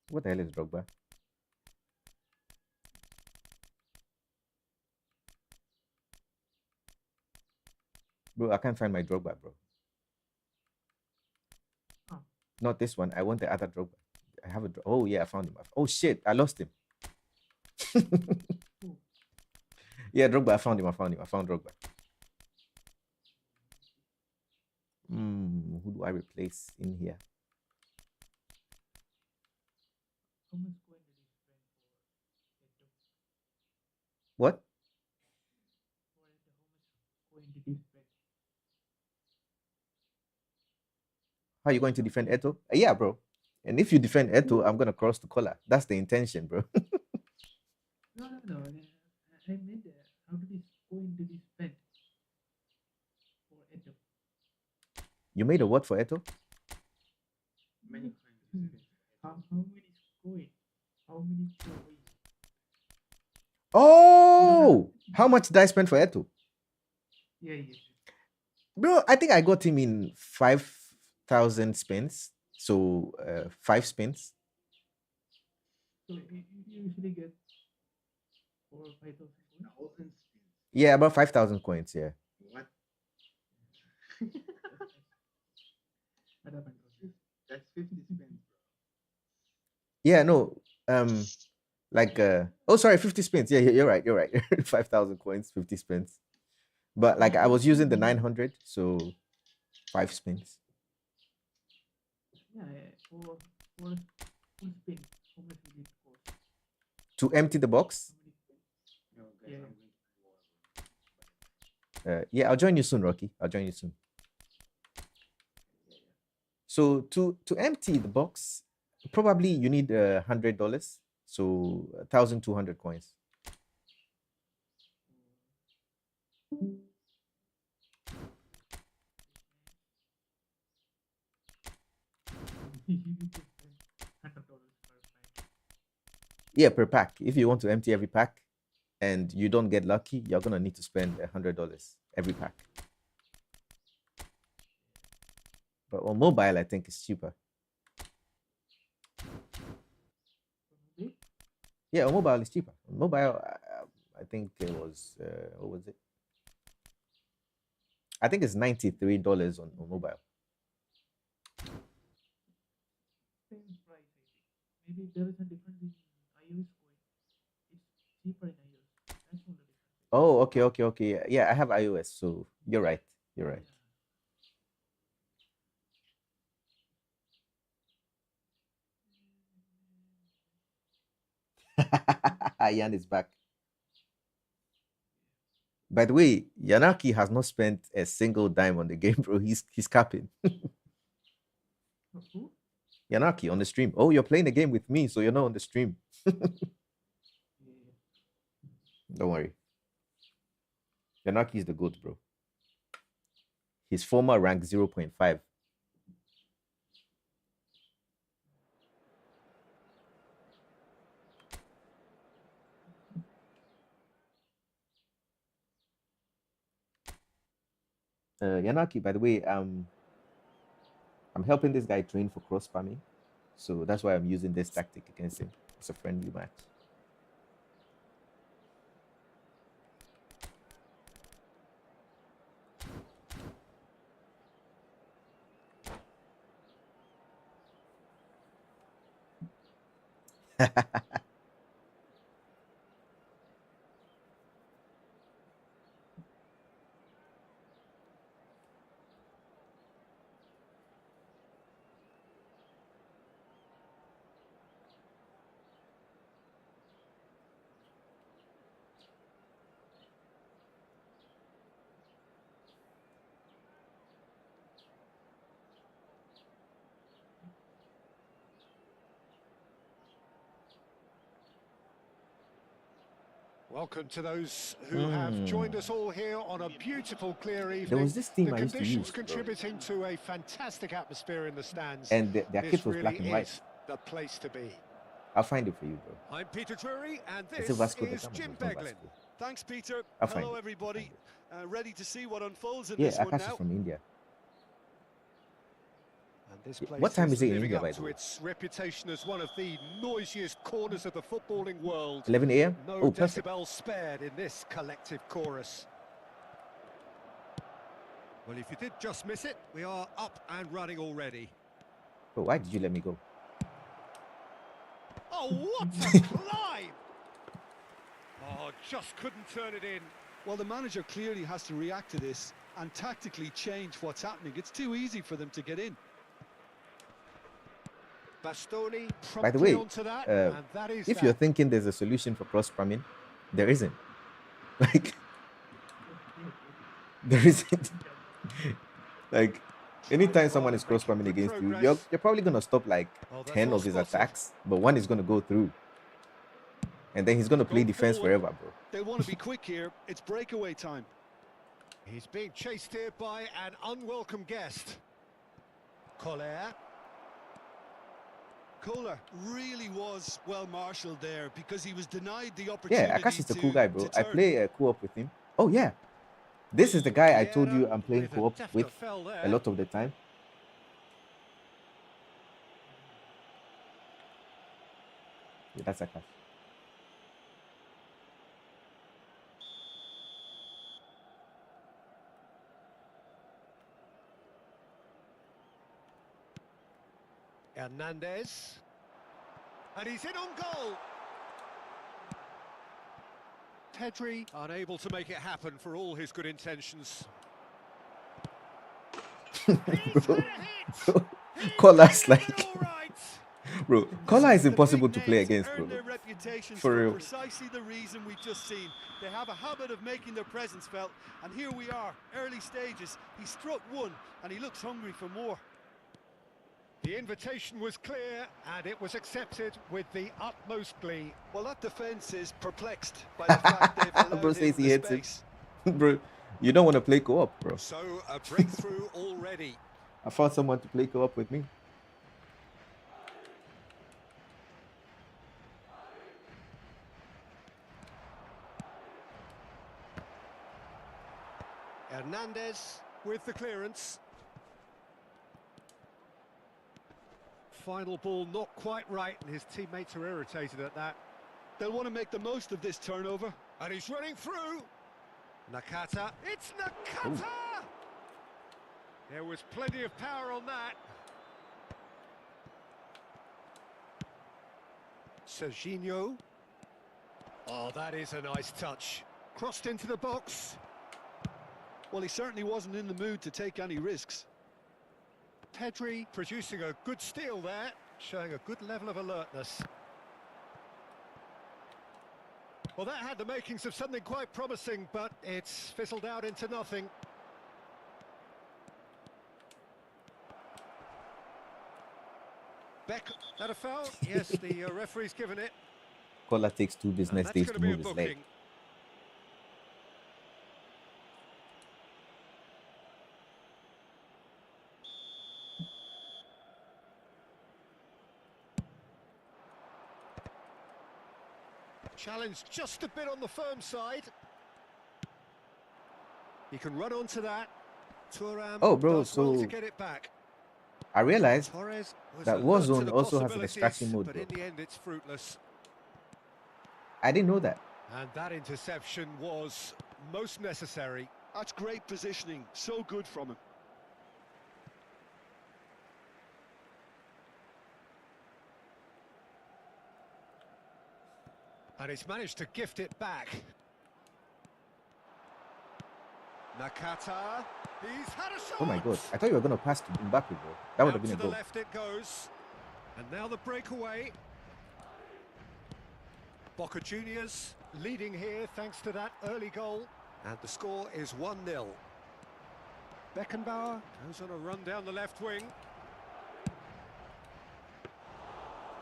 What the hell is Drogba? Bro, I can't find my Drogba, bro. Not this one. I want the other Drogba. I have a. Oh yeah, I found him. Oh shit, I lost him. Yeah, Drogba. I found him. I found Drogba. Who do I replace in here? What? How are you going to defend Eto? Yeah, bro. And if you defend Eto, I'm gonna cross the collar. That's the intention, bro. No. I meant how do this go into this bed for Edo? You made a what for Eto? How many coin? How many coins? Oh, how much did I spend for Eto? Yeah. Bro, I think I got him in 5,000 spins. So 5 spins. So you usually get 4 or 5,000 coins. Yeah, about 5,000 coins. Yeah. What? What happened? That's 50 spins, bro. Yeah, no. Like oh sorry, 50 spins. Yeah, you're right. You're right. 5,000 coins, 50 spins. But like I was using the 900, so 5 spins. Yeah, for spin, how much will it cost? To empty the box. No, guys, Yeah, I'll join you soon, Rocky. I'll join you soon. So to empty the box, probably you need $100. So 1,200 coins. Yeah, per pack. If you want to empty every pack and you don't get lucky, you're gonna need to spend $100 every pack. But on mobile, I think it's cheaper. Yeah, on mobile is cheaper. On mobile, I think it was what was it? I think it's $93 on mobile. Same price, I think. Maybe there is a difference in iOS coin. It's cheaper in iOS. That's all the difference. Oh, okay. Yeah, I have iOS, so you're right. You're right. Yan is back. By the way, Yanaki has not spent a single dime on the game, bro. He's capping. Who? Yanaki on the stream. Oh, you're playing the game with me, so you're not on the stream. Don't worry. Yanaki is the goat, bro. His former rank 0.5. Yanaki, by the way, I'm helping this guy train for cross spamming. So that's why I'm using this tactic against him. It's a friendly match. Welcome to those who have joined us all here on a beautiful, clear evening. There was this team the I used to conditions use, bro. contributing to a fantastic atmosphere in the stands. And their this kit was really black and white. is the place to be. I'll find it for you, bro. I'm Peter Drury, and Is it this Vasco da is Gama? Jim It's not Beglin. Vasco. Thanks, Peter. I'll find Hello, it. everybody. Ready to see what unfolds in Yeah, this one Akash is now. from India. And this Yeah, place what time is it in living India, up by the to way? its reputation as one of the noisiest corners of the footballing world. 11 a.m.? No Oh, perfect. decibels spared in this collective chorus. Well, if you did just miss it, we are up and running already. Bro, why did you let me go? Oh, what a climb! Oh, just couldn't turn it in. Well, the manager clearly has to react to this and tactically change what's happening. It's too easy for them to get in. Bastoni By the promptly way, onto that, and that is if that. you're thinking there's a solution for cross spamming, there isn't. Like, there isn't. Like, anytime someone is cross spamming against you, you're probably gonna stop like 10 of his attacks, but one is gonna go through. And then he's gonna play defense forever, bro. They want to be quick here. It's breakaway time. He's being chased here by an unwelcome guest. Collier. Kohler really was well marshalled there because he was denied the opportunity. Yeah, Akash is a cool guy, bro. I turn. play a co-op with him. Oh yeah, this is the guy I told you I'm playing co-op with a lot of the time. Yeah, that's Akash. Hernandez. And he's in on goal. Pedri unable to make it happen for all his good intentions. Bro, Kolar's like, bro, Kolar is impossible to play against, bro. For real. Precisely the reason we've just seen. They have a habit of making their presence felt, and here we are, early stages. He struck one, and he looks hungry for more. The invitation was clear, and it was accepted with the utmost glee. Well, that defence is perplexed by the fact they've allowed Bro him says he the hates it. space. Bro, you don't want to play co-op, bro. So, a breakthrough already. I found someone to play co-op with me. Hernandez with the clearance. Final ball not quite right, and his teammates are irritated at that. They'll want to make the most of this turnover. And he's running through. Nakata. It's Nakata! Ooh. There was plenty of power on that. Serginho. Oh, that is a nice touch. Crossed into the box. Well, he certainly wasn't in the mood to take any risks. Pedri producing a good steal there, showing a good level of alertness. Well, that had the makings of something quite promising, but it's fizzled out into nothing. Beck, that a foul? Yes, the referee's given it. Kolar takes 2 business days to be a move his leg. booking. Challenge just a bit on the firm side. He can run onto that. Thuram Oh, bro, does well so to get it back. I realized Torres was that alert to Warzone the also has an possibilities, extraction mode, but bro. in the end it's fruitless. I didn't know that. And that interception was most necessary. That's great positioning. So good from him. And he's managed to gift it back. Nakata. He's had a shot. Oh my god, I thought you were gonna pass to Mbappe, bro. That would have been a Out to goal. the left it goes. And now the breakaway. Boca Juniors leading here thanks to that early goal. And the score is 1-0. Beckenbauer goes on a run down the left wing.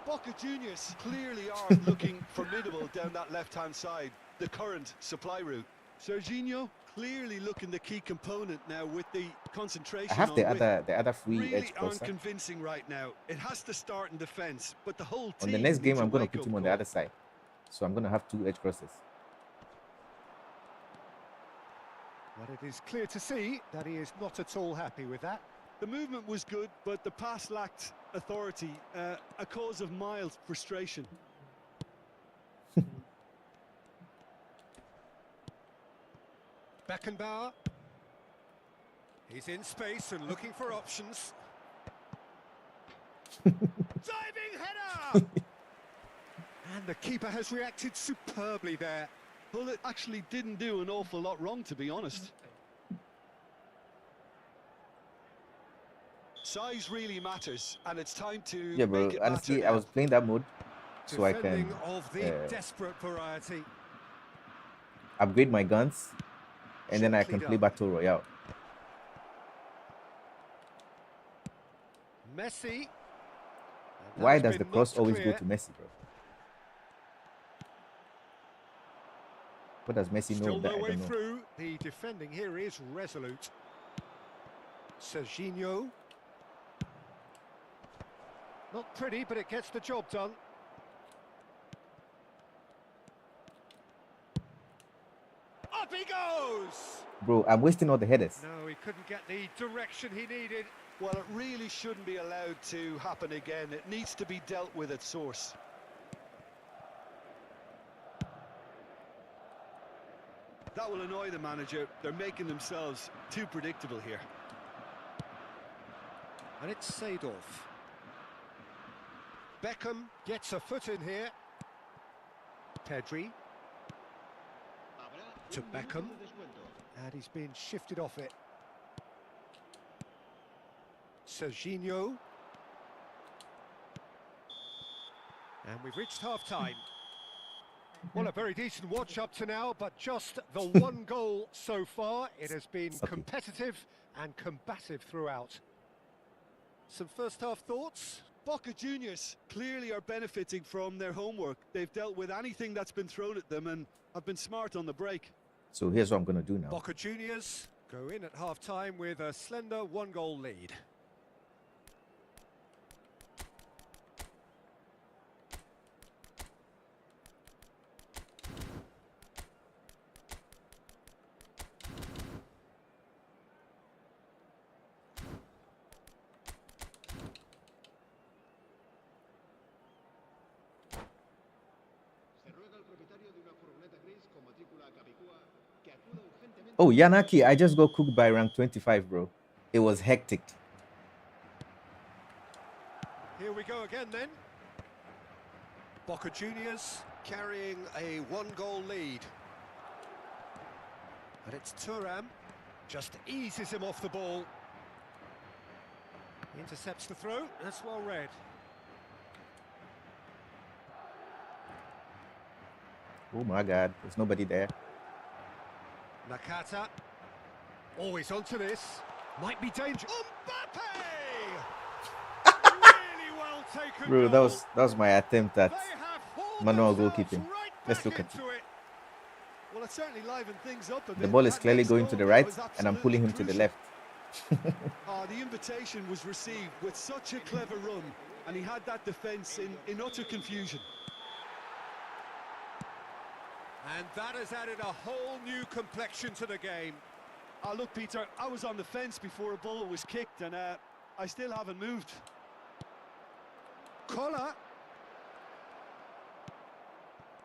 Boca Juniors clearly are looking formidable down that left-hand side. the current supply route. Serginho clearly looking the key component now with the concentration I have on the width. other free Really edge aren't crosser. convincing right now. It has to start in defence, but the whole On team the next game, needs a I'm gonna put wake-up him on the call. other side, so I'm gonna have 2 edge crosses. But it is clear to see that he is not at all happy with that. The movement was good, but the pass lacked authority, a cause of mild frustration. Beckenbauer. He's in space and looking for options. Diving header! And the keeper has reacted superbly there. Well, it actually didn't do an awful lot wrong, to be honest. Size really matters, and it's time to Yeah, bro. make it matter Honestly, I now. was playing that mode so I Defending can of the desperate variety. upgrade my guns, and then I Gently can play done. Battle Royale. Messi. And that Why has does the been cross knocked always go clear. to Messi, bro? What does Messi know Still of that? no I way don't know. through. The defending here is resolute. Serginho. Not pretty, but it gets the job done. Up he goes! Bro, I'm wasting all the headers. No, he couldn't get the direction he needed. Well, it really shouldn't be allowed to happen again. It needs to be dealt with at source. That will annoy the manager. They're making themselves too predictable here. And it's Seedorf. Beckham gets a foot in here. Pedri Habrá to un minuto Beckham. de descuento. And he's been shifted off it. Serginho. And we've reached half-time. Well, a very decent watch up to now, but just the one goal so far. It has been competitive and combative throughout. Some first-half thoughts? Boca Juniors clearly are benefiting from their homework. They've dealt with anything that's been thrown at them and have been smart on the break. So here's what I'm gonna do now. Boca Juniors go in at half-time with a slender 1-goal lead. Se ruega al propietario de una furgoneta gris con matrícula Capicúa que acuda urgentemente. Oh, Yanaki, I just got cooked by rank 25, bro. It was hectic. Here we go again then. Boca Juniors carrying a 1-goal lead. And it's Thuram, just eases him off the ball. Intercepts the throw, that's well read. Oh my God, there's nobody there. Nakata, always onto this, might be dangerous. Mbappe! Really well taken Bro, goal. that was my attempt at They have hauled manual themselves goalkeeping. right Let's back look at into it. Well, it certainly livened things up a bit. the ball is That clearly next going goal, to the that right, was and I'm pulling him to the absolutely left. crucial. The invitation was received with such a clever run, and he had that defence in utter confusion. And that has added a whole new complexion to the game. Look, Peter, I was on the fence before a ball was kicked, and I still haven't moved. Collar.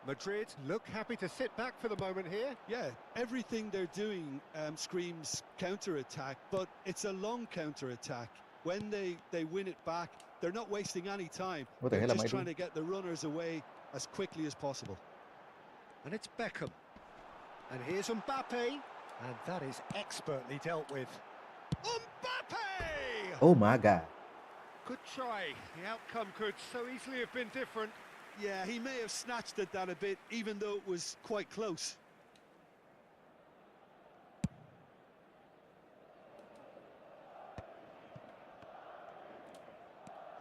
Madrid look happy to sit back for the moment here. Yeah, everything they're doing screams counter-attack, but it's a long counter-attack. When they win it back, they're not wasting any time. What the They're hell am just I trying doing? to get the runners away as quickly as possible. And it's Beckham. And here's Mbappe. And that is expertly dealt with. Mbappe! Oh my God. Good try. The outcome could so easily have been different. Yeah, he may have snatched at that a bit, even though it was quite close.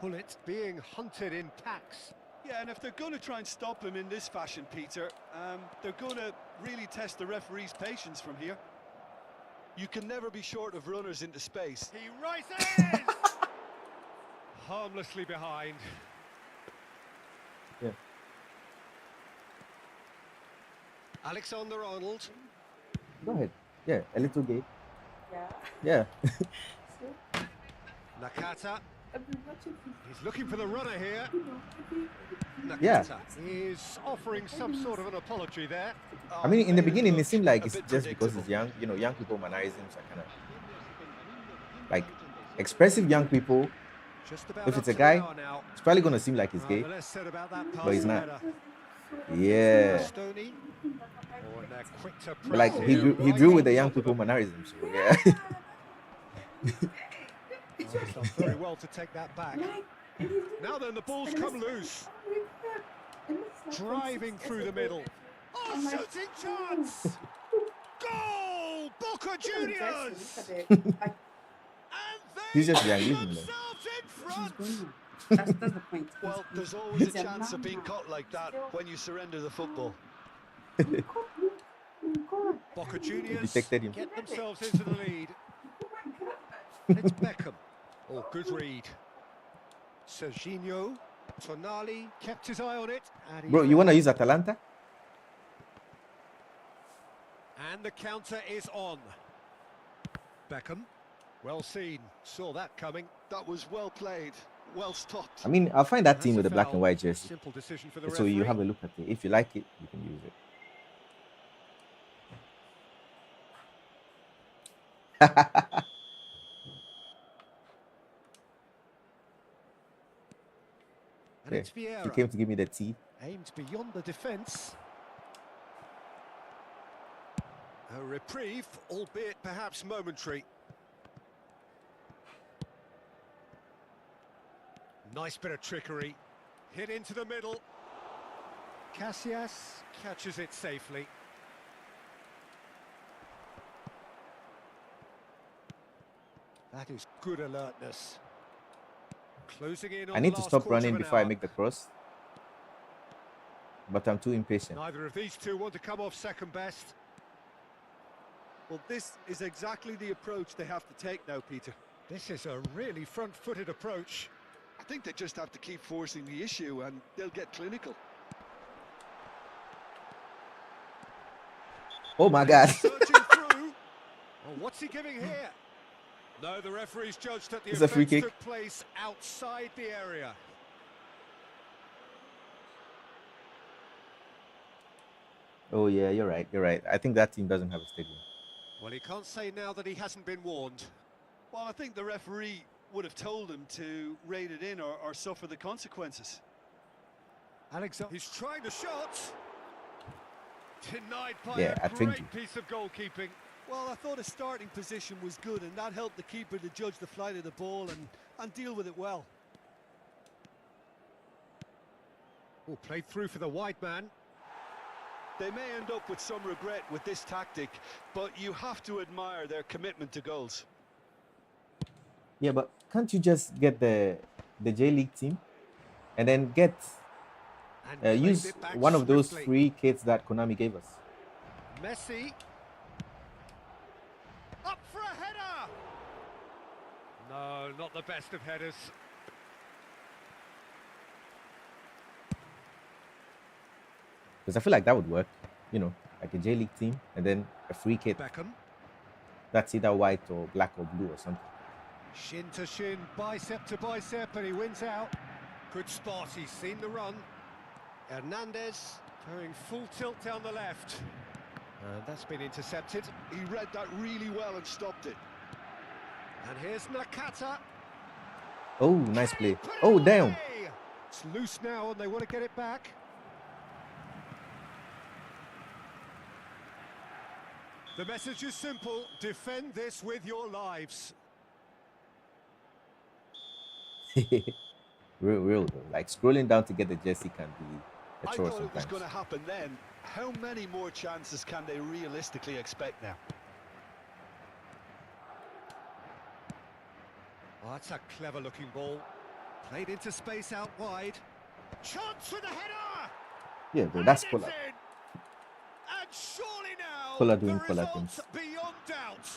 Bullet being hunted in packs. Yeah, and if they're going to try and stop him in this fashion, Peter, they're going to really test the referee's patience from here. You can never be short of runners into space. He rises! Harmlessly behind. Yeah. Alexander-Arnold. Go ahead. Yeah, a little gay. Yeah. Yeah. So Nakata. I've been watching He's looking for the runner here. Nakata Yeah. is offering some sort of an apology there. Oh, I mean, in the made it beginning, it look seemed like a it's bit just because predictable. he's young. You know, young people mannerisms are kind of like expressive young people. Just about If up it's a to guy, the hour now. it's probably gonna seem like he's Right, gay, the less said about that pass, but he's the not. better. Yeah. Stoney. Oh, and they're quick to But like press he here, grew right with the on young top of people them. mannerisms. So yeah. Oh, he's done very well to take that back. Now then, the ball's come loose. Driving through the middle. Oh, shooting chance! Goal! Boca Juniors! And He's they just young, get leave him alone. themselves in front! That's the point. Well, there's always a He's a chance of man being now. caught like that when you surrender the football. Boca Juniors detected him. get themselves into the lead. And it's Beckham. Oh, good read. Serginho. Tonali kept his eye on it. And he Bro, you wanna fell. use Atalanta? And the counter is on. Beckham. Well seen. Saw that coming. That was well played, well stopped. I mean, I'll find that That's team a with the black foul. and white jersey, Simple decision for the so referee. you have a look at it. If you like it, you can use it. And Yeah, it's he Vieira. came to give me the tea. Aimed beyond the defence. A reprieve, albeit perhaps momentary. Nice bit of trickery. Hit into the middle. Casillas catches it safely. That is good alertness. Closing in on I need the to last stop quarter running of an before I hour. make the cross, but I'm too impatient. Neither of these two want to come off second best. Well, this is exactly the approach they have to take now, Peter. This is a really front-footed approach. I think they just have to keep forcing the issue and they'll get clinical. Oh my God! Surging through. Oh, what's he giving here? No, the referee's judged that the It's a free offence kick. took place outside the area. Oh yeah, you're right. You're right. I think that team doesn't have a stadium. Well, he can't say now that he hasn't been warned. Well, I think the referee would have told him to rein it in or suffer the consequences. Alexander, he's trying the shot. Denied by Yeah, I a tricked great piece of goalkeeping. Well, I thought his starting position was good and that helped the keeper to judge the flight of the ball and deal with it well. Oh, played through for the wide man. They may end up with some regret with this tactic, but you have to admire their commitment to goals. Yeah, but can't you just get the J League team and then get And claimed use it back one of those swiftly. free kits that Konami gave us? Messi. Up for a header. No, not the best of headers. Because I feel like that would work. You know, like a J League team and then a free kit Beckham. that's either white or black or blue or something. Shin to shin, bicep to bicep, and he wins out. Good spot, he's seen the run. Hernandez going full tilt down the left. And that's been intercepted. He read that really well and stopped it. And here's Nakata. Oh, nice Can he play. put it Oh, damn. away? It's loose now and they want to get it back. The message is simple, defend this with your lives. Real though. Like scrolling down to get the jersey can be a I chore thought it was sometimes. going to happen then. How many more chances can they realistically expect now? Oh, that's a clever looking ball. Played into space out wide. Chance for the header! Yeah, bro, And that's it's pull up. in! And And surely now, Kola the doing Kola results things. beyond doubt.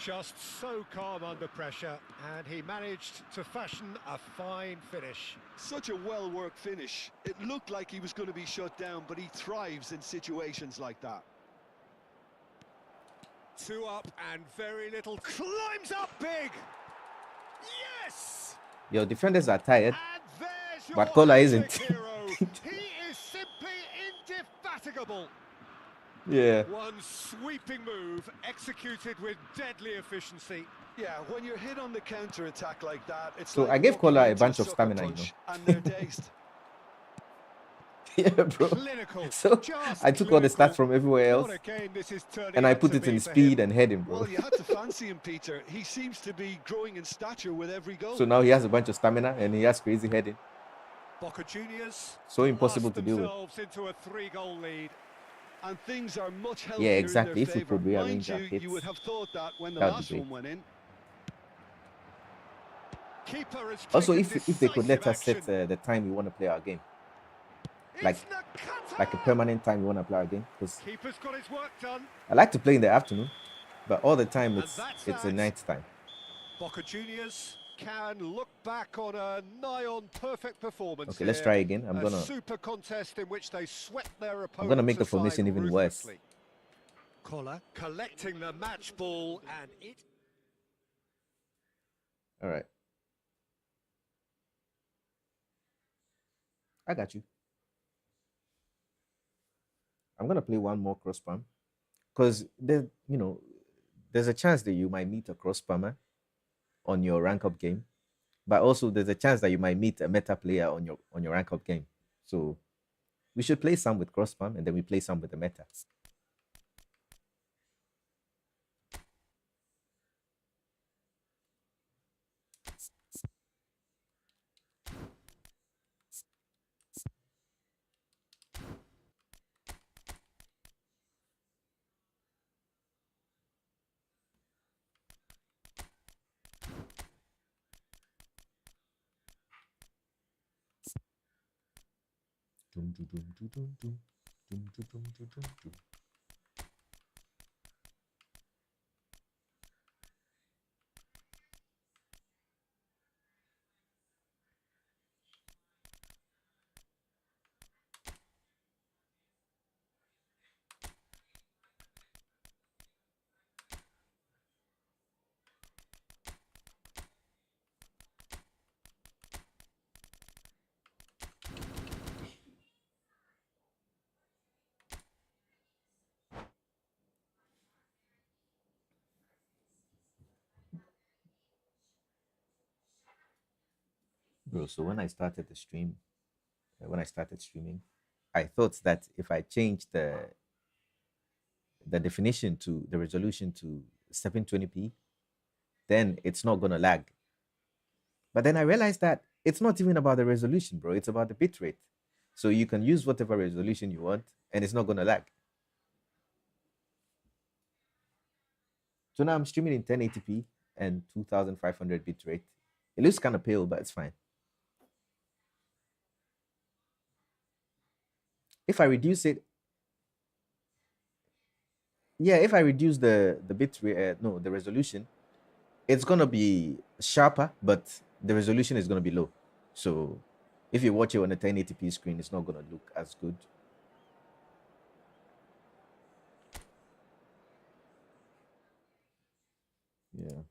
Just so calm under pressure, and he managed to fashion a fine finish. Such a well-worked finish. It looked like he was going to be shut down, but he thrives in situations like that. 2 up and very little. Climbs up big. Yes! Your defenders are tired, And there's your but Kola hat-trick isn't. hero. He is simply indefatigable. Yeah. One sweeping move executed with deadly efficiency. Yeah, when you're hit on the counter-attack like that, it's So like I gave walking Kola a into bunch of sucker stamina, punch, and they're dazed. Yeah, bro. Clinical. So Just I took all the clinical. stats from everywhere else What a game this is turning and I out put to it be in for speed him. and heading, bro. Well, you had to fancy him, Peter. He seems to be growing in stature with every goal. So now he has a bunch of stamina and he has crazy heading. Boca Juniors So impossible to deal with. themselves into a 3-goal lead. And things are much healthier Yeah, in exactly. their If we favour. could Mind rearrange our you, kits, you would have thought that when the that would be last great. one went in. Keeper has Also, taken if they could let us decisive set action. the time we want to play our game, It's like a Nakata! permanent time we want to play our game, because Keeper's got his work done. I like to play in the afternoon, but all the time And it's that's a that. night time. Boca Juniors can look back on a nigh-on perfect performance. Okay, let's here. try again. A super contest in which they swept their opponents I'm gonna make the aside formation even worse. ruthlessly. Kola collecting the match ball, and it. All right, I got you. I'm gonna play one more cross spam because there's a chance that you might meet a cross spammer on your rank up game, but also there's a chance that you might meet a meta player on your rank up game. So we should play some with cross spam and then we play some with the meta. Dum, dum, dum, dum, dum, dum. Dum, dum, dum, dum, dum, dum. Bro, so when I started the stream, when I started streaming, I thought that if I changed the definition to the resolution to 720p, then it's not gonna lag. But then I realized that it's not even about the resolution, bro. It's about the bitrate. So you can use whatever resolution you want, and it's not gonna lag. So now I'm streaming in 1080p and 2500 bitrate. It looks kind of pale, but it's fine. If I reduce it, yeah, if I reduce the bit rate, no, the resolution, it's gonna be sharper, but the resolution is gonna be low. So if you watch it on a 1080p screen, it's not gonna look as good. Yeah.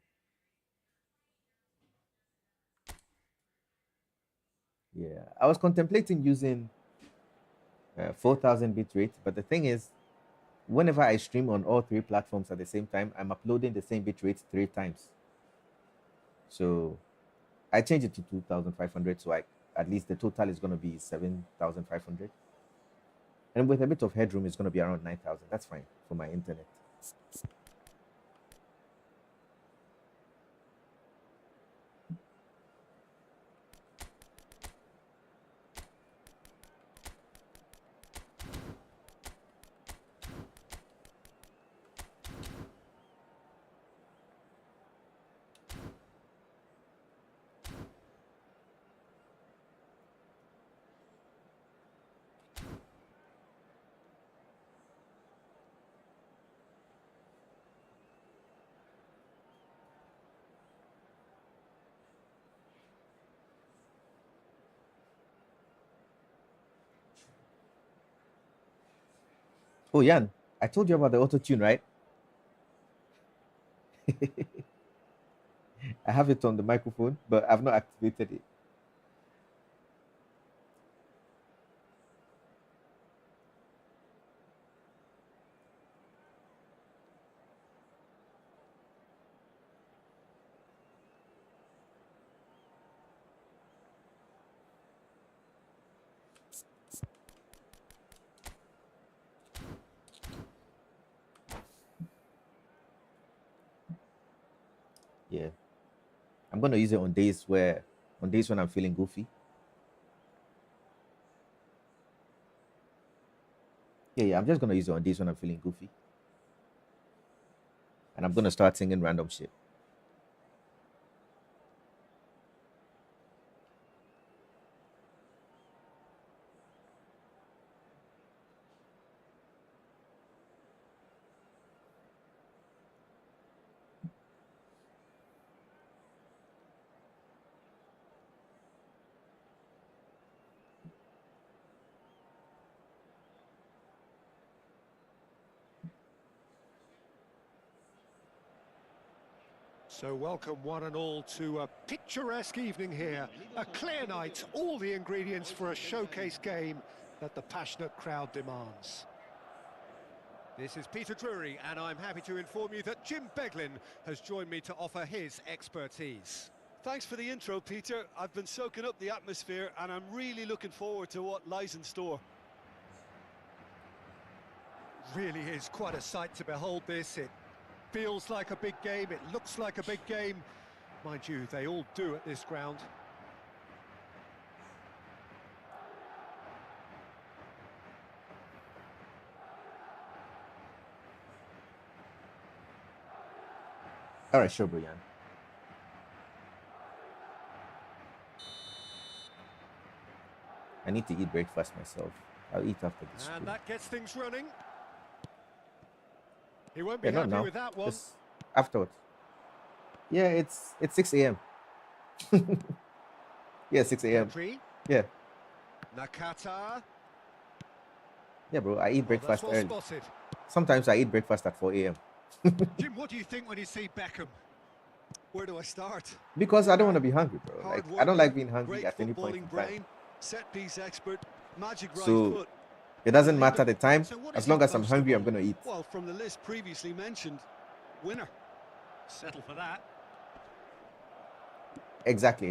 Yeah. I was contemplating using 4000 bit rate, but the thing is, whenever I stream on all three platforms at the same time, I'm uploading the same bit rate 3 times. So I changed it to 2500, so at least the total is gonna be 7500. And with a bit of headroom, it's gonna be around 9000. That's fine for my internet. Oh, Jan, I told you about the auto tune, right? I have it on the microphone, but I've not activated it. Yeah, I'm gonna use it on days when I'm feeling goofy. Yeah, I'm just gonna use it on days when I'm feeling goofy, and I'm gonna start singing random shit. So welcome one and all to a picturesque evening here. A clear night, all the ingredients for a showcase game that the passionate crowd demands. This is Peter Drury, and I'm happy to inform you that Jim Beglin has joined me to offer his expertise. Thanks for the intro, Peter. I've been soaking up the atmosphere and I'm really looking forward to what lies in store. Really is quite a sight to behold this. It feels like a big game, it looks like a big game. Mind you, they all do at this ground. All right, sure, Brian. I need to eat breakfast myself. I'll eat after this. And Stream. that gets things running. He won't be Yeah, not happy now. with that one. Just afterwards. Yeah, it's 6 a.m. Yeah, 6 a.m. Pedri, Yeah, Nakata. yeah, bro. I eat Oh, that's breakfast well early. spotted. Sometimes I eat breakfast at 4 a.m. Jim, what do you think when you see Beckham? Where do I start? because I don't want to be hungry, bro. Hard Like I don't like worker, being hungry great at any point in footballing time. brain, set piece expert, magic right So foot. it doesn't matter the time. So what is As he long as I'm boastful hungry, I'm of? gonna eat. Well, from the list previously mentioned, winner. Settle for that. Exactly.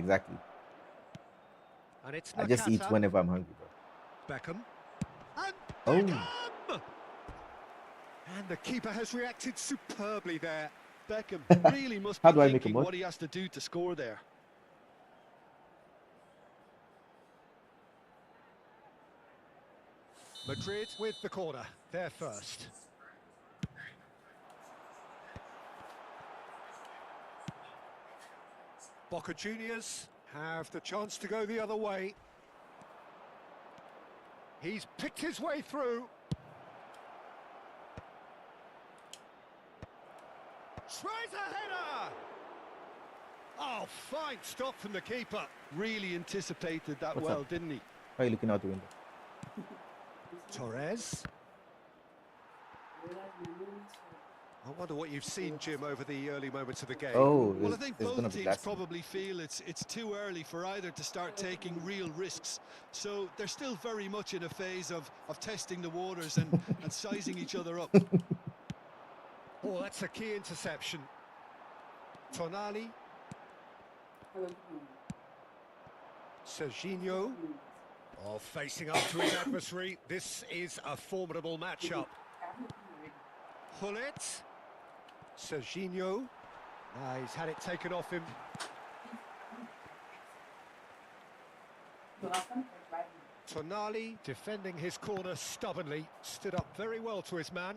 And it's I just eat Nakata. whenever I'm hungry, bro. Beckham. And Oh. Beckham! And the keeper has reacted superbly there. Beckham really must How be do I make a thinking mod? what he has to do to score there. Madrid with the corner. They're first. Boca Juniors have the chance to go the other way. He's picked his way through. Tries a header! Oh, fine stop from the keeper. Really anticipated that What's well, up? didn't he? Why are you looking out the window? Torres. I wonder what you've seen, Jim, over the early moments of the game. Oh, Well, I think there's gonna both be teams glass. probably feel it's too early for either to start taking real risks. So they're still very much in a phase of testing the waters and sizing each other up. Oh, that's a key interception. Tonali. Serginho. Oh, facing up to his adversary. This is a formidable matchup. Hullet. Serginho. He's had it taken off him. Tonali defending his corner stubbornly. Stood up very well to his man.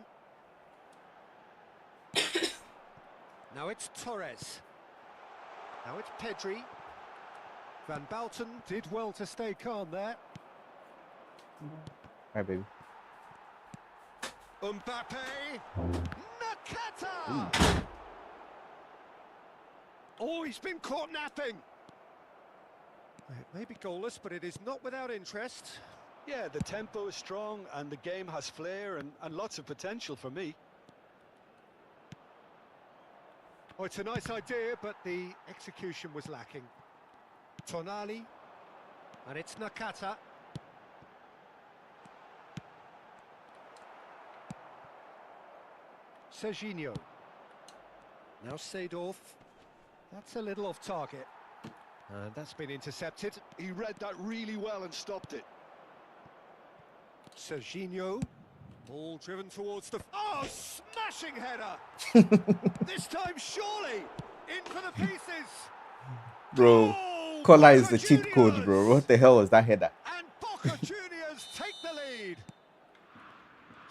Now it's Torres. Now it's Pedri. Van Balten did well to stay calm there. Hi, baby. Mbappe. Nakata! Oh, he's been caught napping. It may be goalless, but it is not without interest. Yeah, the tempo is strong and the game has flair and lots of potential for me. Oh, it's a nice idea, but the execution was lacking. Tonali, and it's Nakata. Serginho. Now Seedorf. That's a little off target. And that's been intercepted. He read that really well and stopped it. Serginho. Ball driven towards the... Oh, smashing header! This time, surely! In for the pieces! Bro, Goal! Collar is Boca the cheat code, bro. Juniors! What the hell was that header? And Boca Juniors take the lead!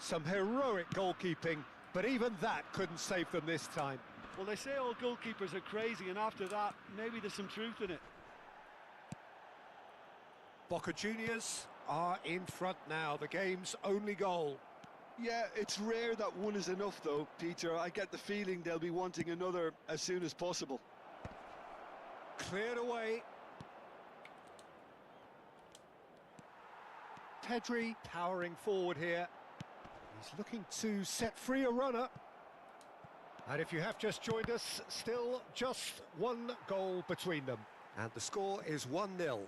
Some heroic goalkeeping, but even that couldn't save them this time. Well, they say all goalkeepers are crazy, and after that, maybe there's some truth in it. Boca Juniors are in front now, the game's only goal. Yeah, it's rare that one is enough, though, Peter. I get the feeling they'll be wanting another as soon as possible. Cleared away. Pedri powering forward here. He's looking to set free a runner. And if you have just joined us, still just one goal between them. And the score is 1-0.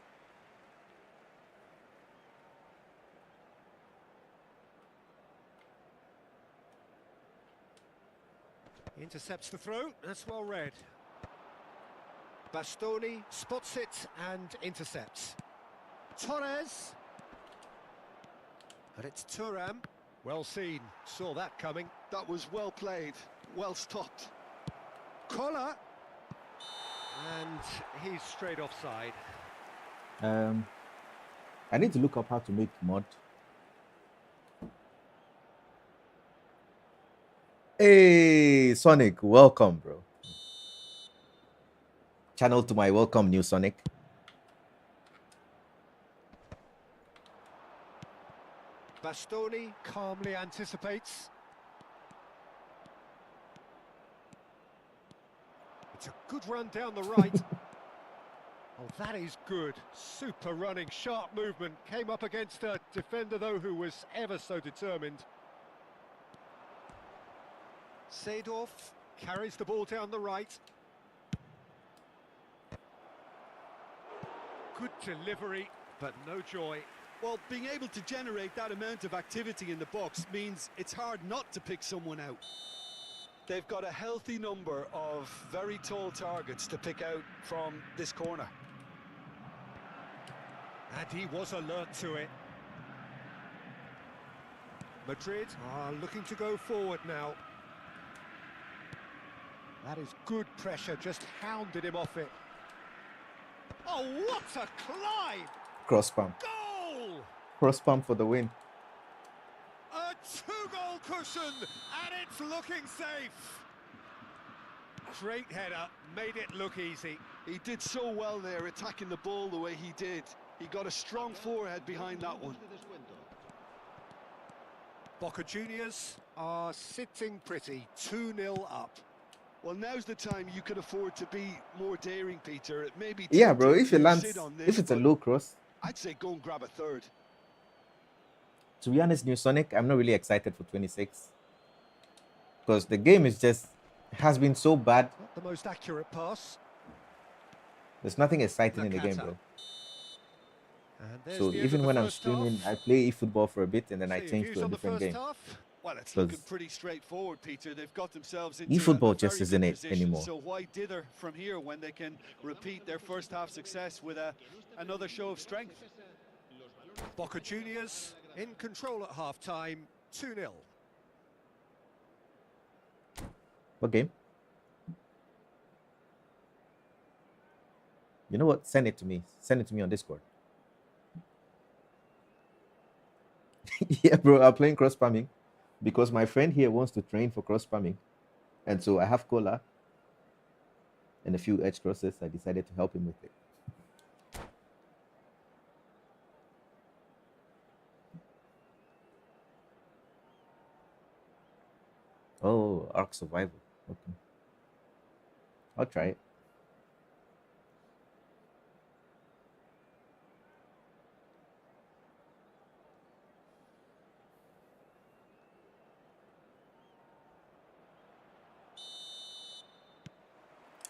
Intercepts the throw, that's well read. Bastoni spots it and intercepts. Torres. And it's Thuram. Well seen, saw that coming. That was well played, well stopped. Collar. And he's straight offside. I need to look up how to make mod. Hey, Sonic, welcome, bro. Channel to my welcome, new Sonic. Bastoni calmly anticipates. It's a good run down the right. Oh, that is good. Super running, sharp movement. Came up against a defender, though, who was ever so determined. Seedorf carries the ball down the right. Good delivery, but no joy. Well, being able to generate that amount of activity in the box means it's hard not to pick someone out. They've got a healthy number of very tall targets to pick out from this corner. And he was alert to it. Madrid are looking to go forward now. That is good pressure, just hounded him off it. Oh, what a climb! Cross pump. Goal! Cross pump for the win. A two-goal cushion, and it's looking safe. Great header, made it look easy. He did so well there, attacking the ball the way he did. He got a strong forehead behind that one. Boca Juniors are sitting pretty, 2-0 up. Well, now's the time you can afford to be more daring, Peter. It may be Yeah, bro. tempting If it to lands, sit on if this, it's a but low cross, I'd say go and grab a third. to be honest, new Sonic, I'm not really excited for 26 because the game is just has been so bad. Not the most accurate pass. There's nothing exciting in the game, Nakata. bro. And there's So the end even of when the I'm first streaming, half. I play eFootball for a bit and then I So your change views to a on the different first game. half? Well, it's 'Cause looking pretty straightforward, Peter. They've got themselves into eFootball a just very isn't good it position, anymore. So why dither from here when they can repeat their first half success with another show of strength? Boca Juniors in control at half-time, 2-0. What game? You know what? Send it to me. Send it to me on Discord. Yeah, bro. I'm playing cross spamming because my friend here wants to train for cross spamming, and so I have cola and a few edge crosses. I decided to help him with it. Oh, Ark Survival. Okay, I'll try it.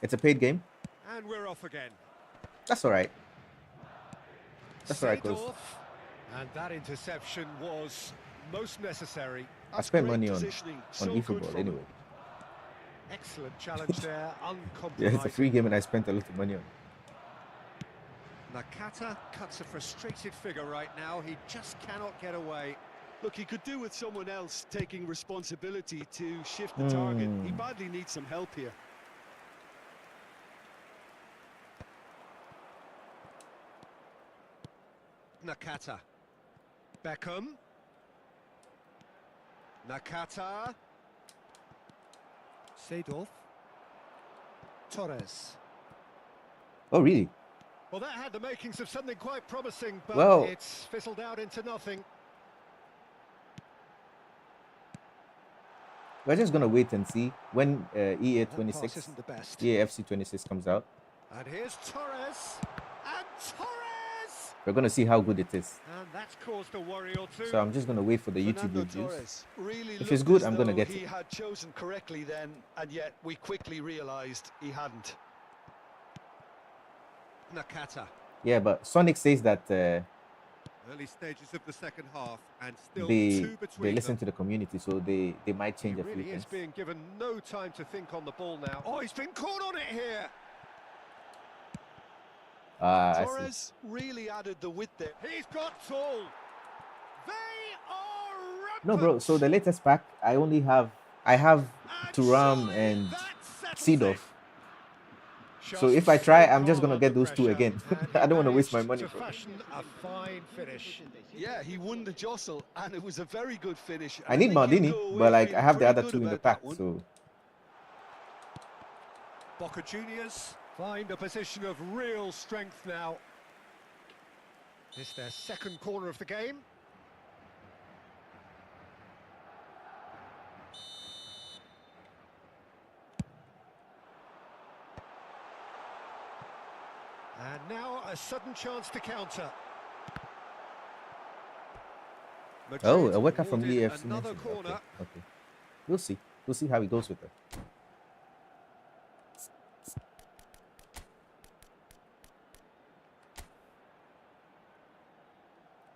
It's a paid game. And we're off again. That's all right. That's all right, cause Seedorf. And that interception was most necessary. I That's spent great money positioning. on So good eFootball from him. anyway. Excellent challenge there, Yeah, it's a free uncompromising. game, and I spent a lot of money on it. Nakata cuts a frustrated figure right now. He just cannot get away. Look, he could do with someone else taking responsibility to shift the target. He badly needs some help here. Nakata. Beckham. Nakata. Seedorf. Torres. Oh, really? Well, that had the makings of something quite promising, but Well- it's fizzled out into nothing. We're just gonna wait and see when EA That 26, pass isn't the best. EAFC 26 comes out. And here's Torres. And Torres! We're gonna see how good it is. And that's caused a worry or two. So I'm just gonna wait for the YouTube Fernando reviews. Torres really If it's looked good, as I'm gonna though get he it. had chosen correctly then, and yet we quickly realised he hadn't. Nakata. Yeah, but Sonic says that Early stages of the second half, and still they two between they listen them. to the community, so they might He change a few really is things. being given no time to think on the ball now. Oh, he's been caught on it here. I see. Torres really added the width there. He's got tall. They are rampant. No, bro. So the latest pack, I have Turam surely and that settles Seedorf. it. So Just if I try, so I'm just calm gonna get under those two pressure, again. and he I don't want to waste my managed money, to bro. fashion a fine finish. Yeah, he won the jostle, and it was a very good finish. I need think he'll Maldini, go away but like I feeling have the pretty other good two in the about pack, that one. so Boca Juniors find a position of real strength now. It's their second corner of the game. And now a sudden chance to counter. oh, Madrid a worker from awarded EFC another mentioned. corner. Okay, okay. We'll see. We'll see how he goes with it.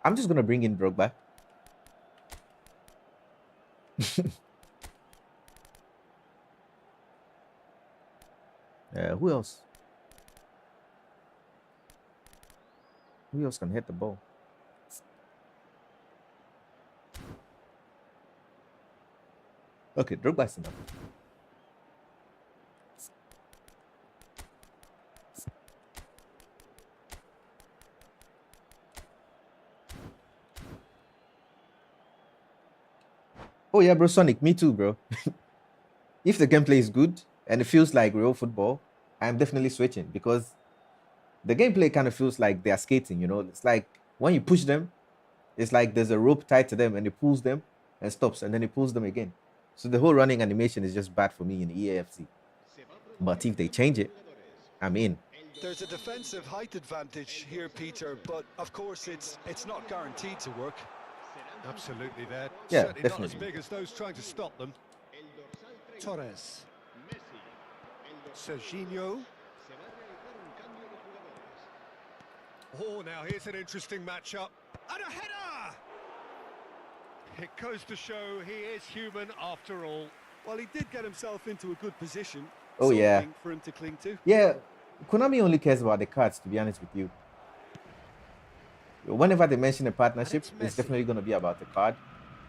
I'm just gonna bring in Drogba. Who else? Who else can hit the ball? Okay, Drogba's enough. Oh yeah, bro, Sonic, me too, bro. If the gameplay is good and it feels like real football, I'm definitely switching because the gameplay kind of feels like they're skating, you know? It's like when you push them, it's like there's a rope tied to them and it pulls them and stops and then it pulls them again. So the whole running animation is just bad for me in EAFC. But if they change it, I'm in. There's a defensive height advantage here, Peter, but of course it's not guaranteed to work. Absolutely there. Yeah, Certainly not as definitely. big as those trying to stop them. Torres. Serginho. Oh, now here's an interesting matchup. And a header! It goes to show he is human after all. Well, he did get himself into a good position. Oh, yeah. Something for him to cling to. Yeah, Konami only cares about the cards, to be honest with you. Whenever they mention a partnership, it's it's Messi. definitely going to be about a card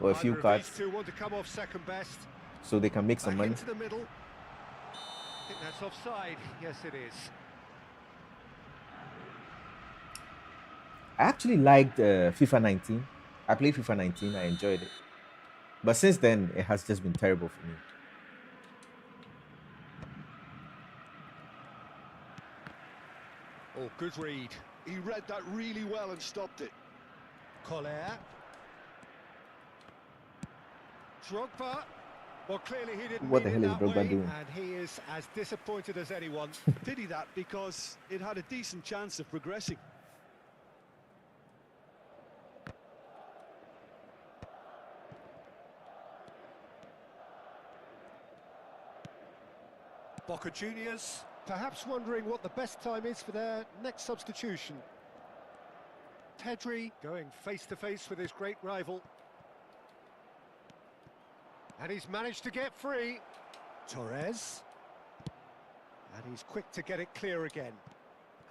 or a few Either of cards these two want to come off second best. so they can make some Back money. into the middle. I think that's offside. Yes, it is. I actually liked FIFA 19. I played FIFA 19. I enjoyed it. But since then, it has just been terrible for me. Oh, good read. He read that really well and stopped it. Collier. Drogba. Well, clearly he didn't What the mean hell it is that Drogba way, doing? and he is as disappointed as anyone. Pity that because it had a decent chance of progressing. Boca Juniors Perhaps wondering what the best time is for their next substitution. Pedri going face-to-face with his great rival. And he's managed to get free. Torres. And he's quick to get it clear again.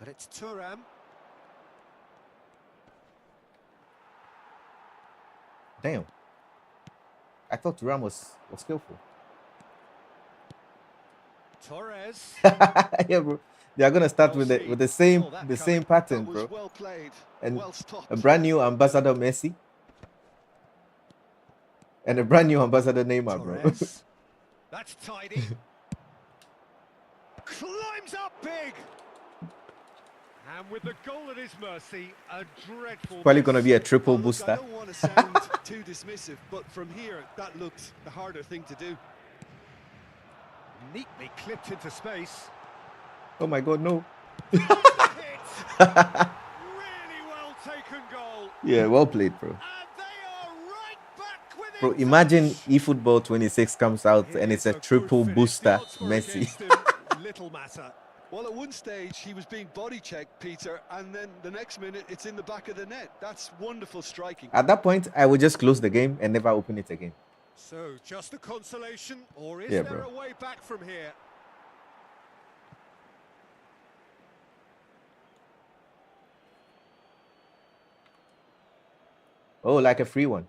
And it's Thuram. Damn. I thought Thuram was skillful. Torres. Yeah, bro. They are gonna start Well with the seen. same Saw that the coming. same pattern, That was bro. well played, And well stopped. a brand new ambassador Messi and a brand new ambassador Neymar, bro. Torres. That's tidy. Climbs up big. And with the goal at his mercy, a dreadful Probably miss. gonna be a triple Well, look, I booster. don't want to sound too dismissive, but from here, that looked the harder thing to do. Neatly clipped into space. Oh my god, no. Hit. Really well taken goal. Yeah, well played, bro. And they are right back within Bro, imagine touch. eFootball 26 comes out and it's a Here's triple good finish. booster The odds were Messi. against him. Little matter. Well, at one stage, he was being body checked, Peter, and then the next minute, it's in the back of the net. That's wonderful striking. At that point, I would just close the game and never open it again. So, just a consolation, or is Yeah, there bro. a way back from here? Oh, like a free one.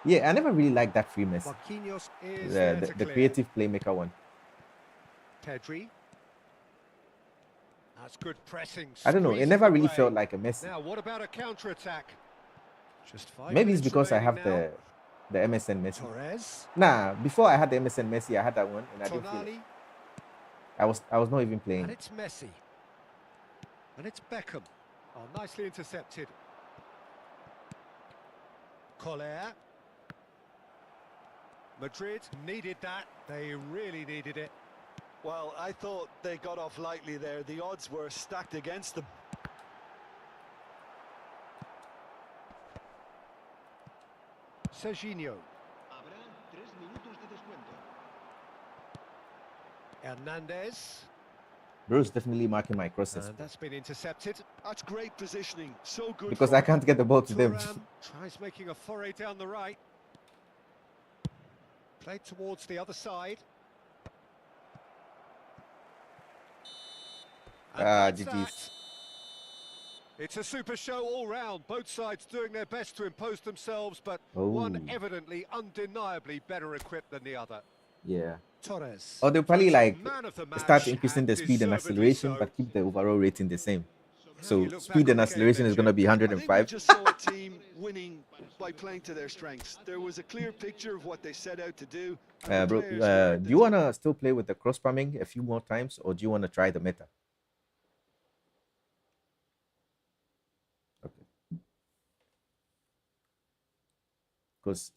Yeah, I never really liked that free Messi. Marquinhos is there The to the clear. creative playmaker one. Pedri. That's good pressing. I don't know. It squeezing never the really play. felt like a Messi. Now, what about a counter-attack? Just 5 Maybe it's minutes because I remaining have now. the MSN Messi. Torres. Nah, before I had the MSN Messi, I had that one and I didn't feel it. Tonali. I was not even playing. And it's Messi. And it's Beckham. Oh, nicely intercepted. Collier. Madrid needed that. They really needed it. Well, I thought they got off lightly there. The odds were stacked against them. Serginho. Habrá 3 minutos de descuento. Hernandez. Bro's definitely marking my crosses And that's been intercepted. That's great positioning. So good. because for I him. can't get the ball to them. Thuram tries making a foray down the right. Played towards the other side. And that's GG's. that. It's a super show all round. Both sides doing their best to impose themselves, but one Oh. evidently, undeniably better equipped than the other. Yeah. Torres. Or they'll probably voted like man of the match, start increasing the and speed and deservedly acceleration, so. but keep the overall rating the same. How do So you look back speed on and the game acceleration then, is going to Jake? be I think we 105. just saw a team winning by playing to their strengths. There was a clear picture of what they set out to do. and the Bro, players were do you want to still play with the cross spamming a few more times, or do you want to try the meta? Okay. Because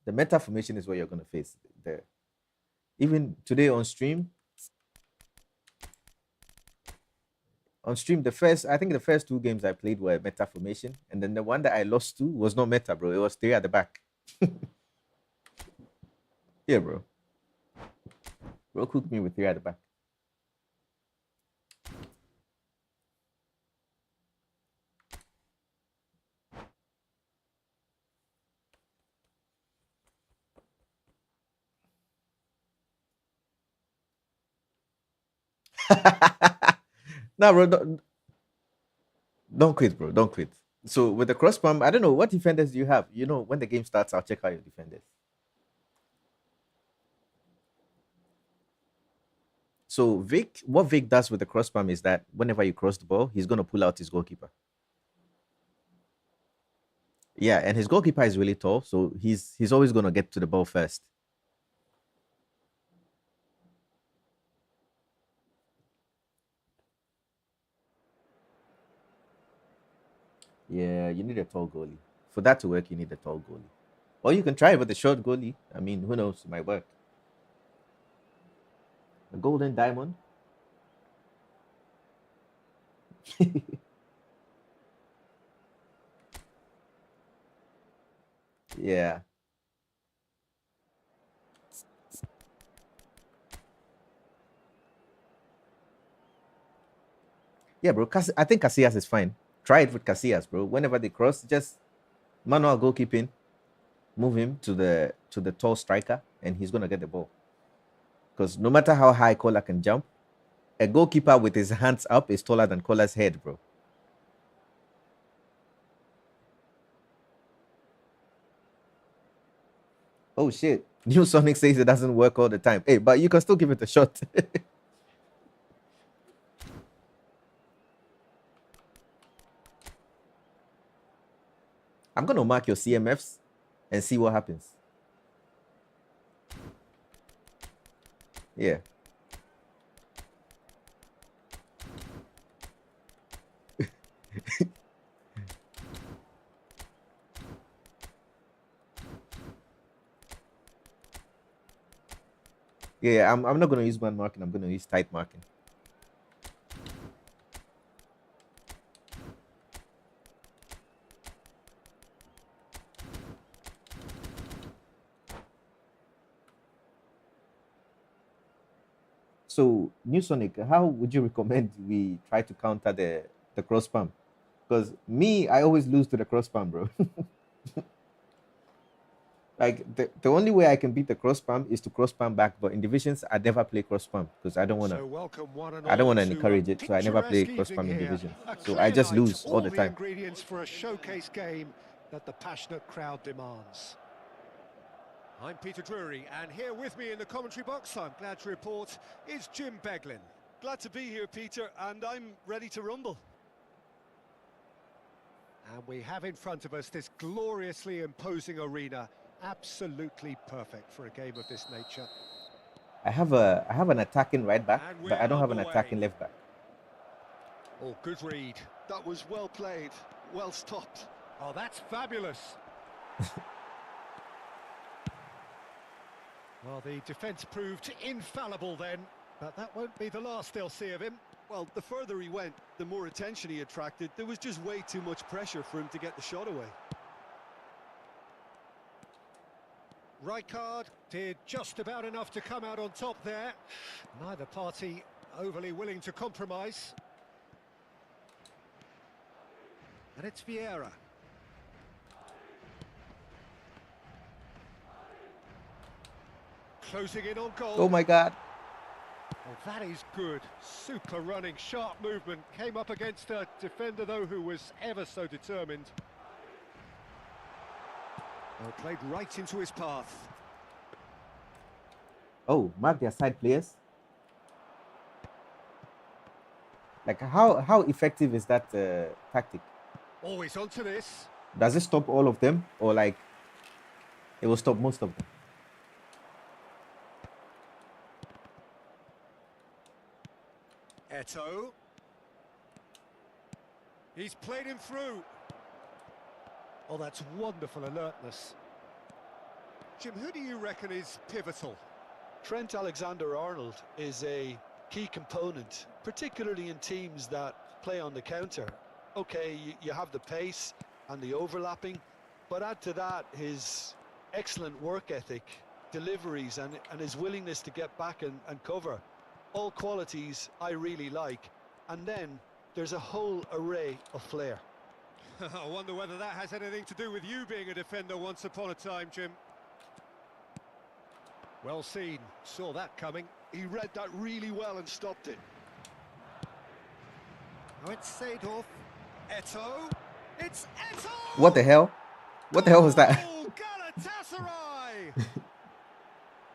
the meta formation is what you're going to face. Even today on stream, I think the first 2 games I played were meta formation, and then the one that I lost to was not meta, bro. It was 3 at the back. Yeah, bro. Bro cooked me with 3 at the back. No, bro, don't quit, bro. Don't quit. So with the cross pump, I don't know what defenders do you have. You know, when the game starts, I'll check out your defenders. So what Vic does with the cross pump is that whenever you cross the ball, he's gonna pull out his goalkeeper. Yeah, and his goalkeeper is really tall, so he's always gonna get to the ball first. Yeah, you need a tall goalie. For that to work, you need a tall goalie. Or you can try it with a short goalie. I mean, who knows? It might work. A golden diamond. Yeah. Yeah, bro. I think Casillas is fine. Try it with Casillas, bro. Whenever they cross, just manual goalkeeping, move him to the tall striker, and he's gonna get the ball. Because no matter how high Kola can jump, a goalkeeper with his hands up is taller than Kola's head, bro. Oh shit. New Sonic says it doesn't work all the time. Hey, but you can still give it a shot. I'm gonna mark your CMFs and see what happens. Yeah. Yeah, I'm not gonna use man marking, I'm gonna use tight marking. So, New Sonic, how would you recommend we try to counter the cross spam? Because me, I always lose to the cross spam, bro. Like the only way I can beat the cross spam is to cross spam back, but in divisions I never play cross spam because So welcome one and I don't all wanna to a encourage it, so I never play picturesque cross evening spam in here. divisions. A So I clear just night, lose all the the time. ingredients for a showcase game that the passionate crowd demands. I'm Peter Drury, and here with me in the commentary box, I'm glad to report, is Jim Beglin. Glad to be here, Peter, and I'm ready to rumble. And we have in front of us this gloriously imposing arena, absolutely perfect for a game of this nature. I have an attacking right back, And but I we're don't have an underway. attacking left back. Oh, good read. That was well played, well stopped. Oh, that's fabulous. Well, the defence proved infallible then, but that won't be the last they'll see of him. Well, the further he went, the more attention he attracted. There was just way too much pressure for him to get the shot away. Rijkaard did just about enough to come out on top there. Neither party overly willing to compromise. And it's Vieira. Closing in on goal. Oh my god. Oh, that is good. Super running, sharp movement. Came up against a defender, though, who was ever so determined. Well, played right into his path. Oh, mark their side players. Like how effective is that tactic? Always onto this. Does it stop all of them, or like it will stop most of them? Eto'o. He's played him through. Oh, that's wonderful alertness. Jim, who do you reckon is pivotal? Trent Alexander-Arnold is a key component, particularly in teams that play on the counter. Okay, you have the pace and the overlapping, but add to that his excellent work ethic, deliveries, and his willingness to get back and cover. All qualities I really like. And then there's a whole array of flair. I wonder whether that has anything to do with you being a defender once upon a time, Jim. Well seen, saw that coming. He read that really well and stopped it. Oh, it's Seedorf. Eto'o. It's Eto'o! What the hell? What the hell was that? Oh, Galatasaray!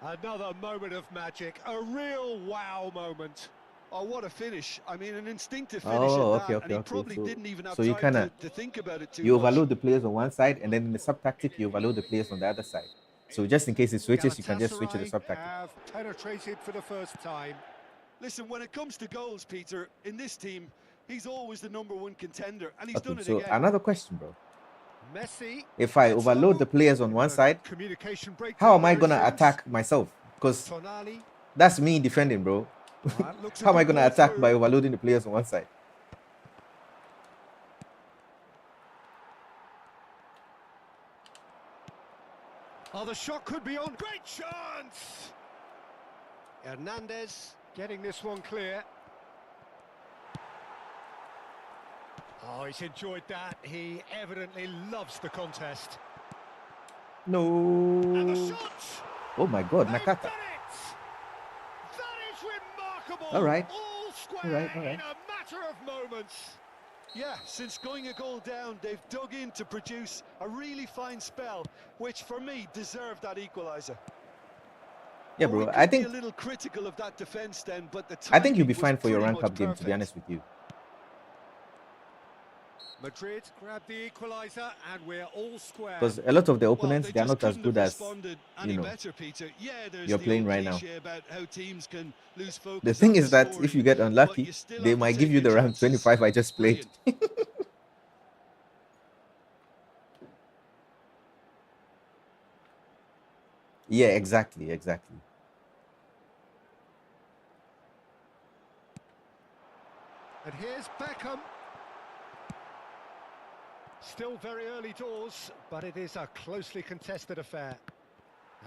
Another moment of magic, a real wow moment. Oh, what a finish. I mean, an instinctive finish Oh, at that, okay, and he okay. probably So, didn't even have so you time kinda to think about it too you much. overload the players on one side, and then in the sub tactic you overload the players on the other side. So just in case it switches, you can just switch to the Galatasaray sub tactic. have penetrated for the first time. Listen, when it comes to goals, Peter, in this team, he's always the #1 contender, and he's done Okay, it so again. another question, bro. Messi. If I Eto'o. overload the players on one side, Communication breakdown how am I there, it gonna seems. attack myself? Because Tonali. that's me defending, bro. That looks a How am I good gonna ball attack through. by overloading the players on one side? Oh, the shot could be on. Great chance! Hernandez getting this one clear. Oh, he's enjoyed that. He evidently loves the contest. And the No. shot! Oh my God, They've Nakata. done it! That is remarkable! All right. All All square right. All in right. a matter of moments. Yeah, since going a goal down, they've dug in to produce a really fine spell, which for me deserved that equaliser. Yeah, We bro. I could be a think little critical of that defence then, but the I think you'll timing be was fine for your pretty rank much up game, to be perfect. honest with you. Madrid grabbed the equaliser and we're all square. Because a lot of the Well, opponents, they they are just not as couldn't good have as, responded you any know, better, Peter. Yeah, there's you're the playing old right now. cliche about how teams can lose The focus thing on the is that if scoring, you get but unlucky, you still they have to might give take you your the rank chances. 25 I just played. Brilliant. Yeah, exactly. Exactly. And here's Beckham. Still very early doors, but it is a closely contested affair.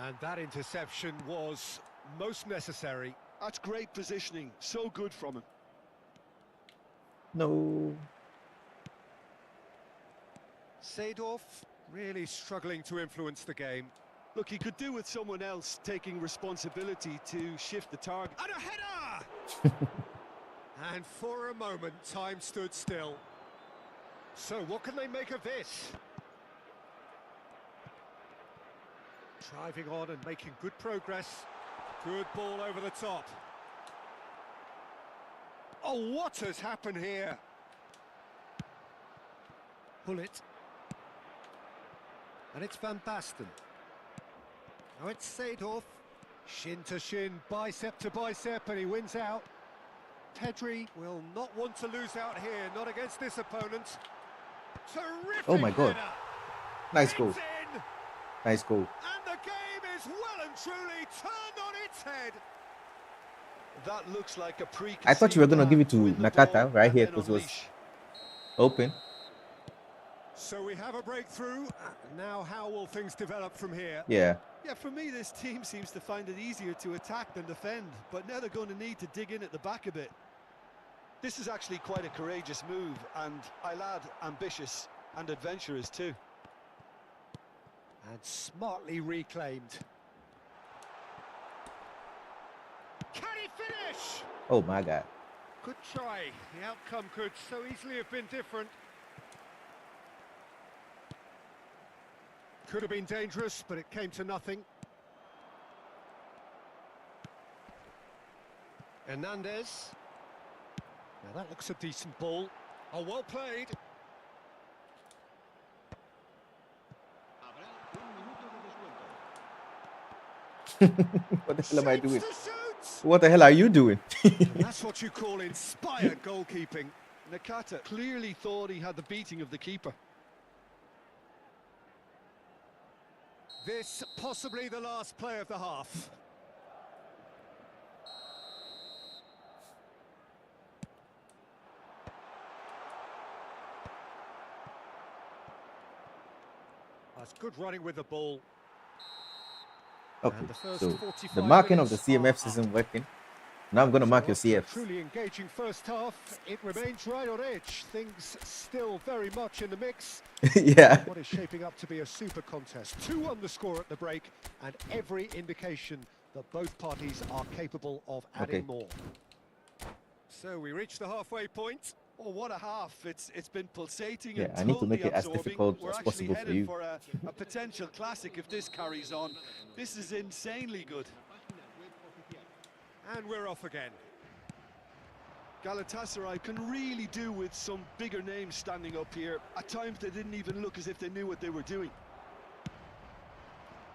And that interception was most necessary. That's great positioning. So good from him. No. Seedorf really struggling to influence the game. Look, he could do with someone else taking responsibility to shift the target. And a header! And for a moment, time stood still. So what can they make of this? Driving on and making good progress. Good ball over the top. Oh, what has happened here? Bullet. And it's Van Basten. Now it's Seedorf. Shin to shin, bicep to bicep, and he wins out. Pedri will not want to lose out here, not against this opponent. Terrific Oh my God. header. Nice It's goal. in, Nice goal. and the game is well and truly turned on its head. That looks like a I thought you were going to give it to win the Nakata ball right and here then because it was unleash. open. So we have a breakthrough. Now how will things develop from here? Yeah. Yeah, for me, this team seems to find it easier to attack than defend, but now they're going to need to dig in at the back a bit. This is actually quite a courageous move, and I'll add ambitious and adventurous too. And smartly reclaimed. Can he finish? Oh my God. Good try. The outcome could so easily have been different. Could have been dangerous, but it came to nothing. Hernandez. Now that looks a decent ball. Oh, well played. Habrá un minuto de descuento. What the hell am I Shoots doing? to shoot! What the hell are you doing? And that's what you call inspired goalkeeping. Nakata clearly thought he had the beating of the keeper. This possibly the last play of the half. That's good running with the ball. Okay. And the first So 45 the marking of the minutes are CMFs up. isn't working. Now I'm going to So mark your after a CFs. truly engaging first half, it remains right on edge. Things still very much in the mix. Yeah. What is shaping up to be a super contest. 2-1 the score at the break, and every indication that both parties are capable of adding Okay. more. So we reach the halfway point. Oh, what a half. It's been pulsating Yeah, and I need to totally make it as absorbing. difficult We're as actually possible for headed you. for a potential classic if this carries on. This is insanely good. Página web oficial. And we're off again. Galatasaray can really do with some bigger names standing up here. At times they didn't even look as if they knew what they were doing.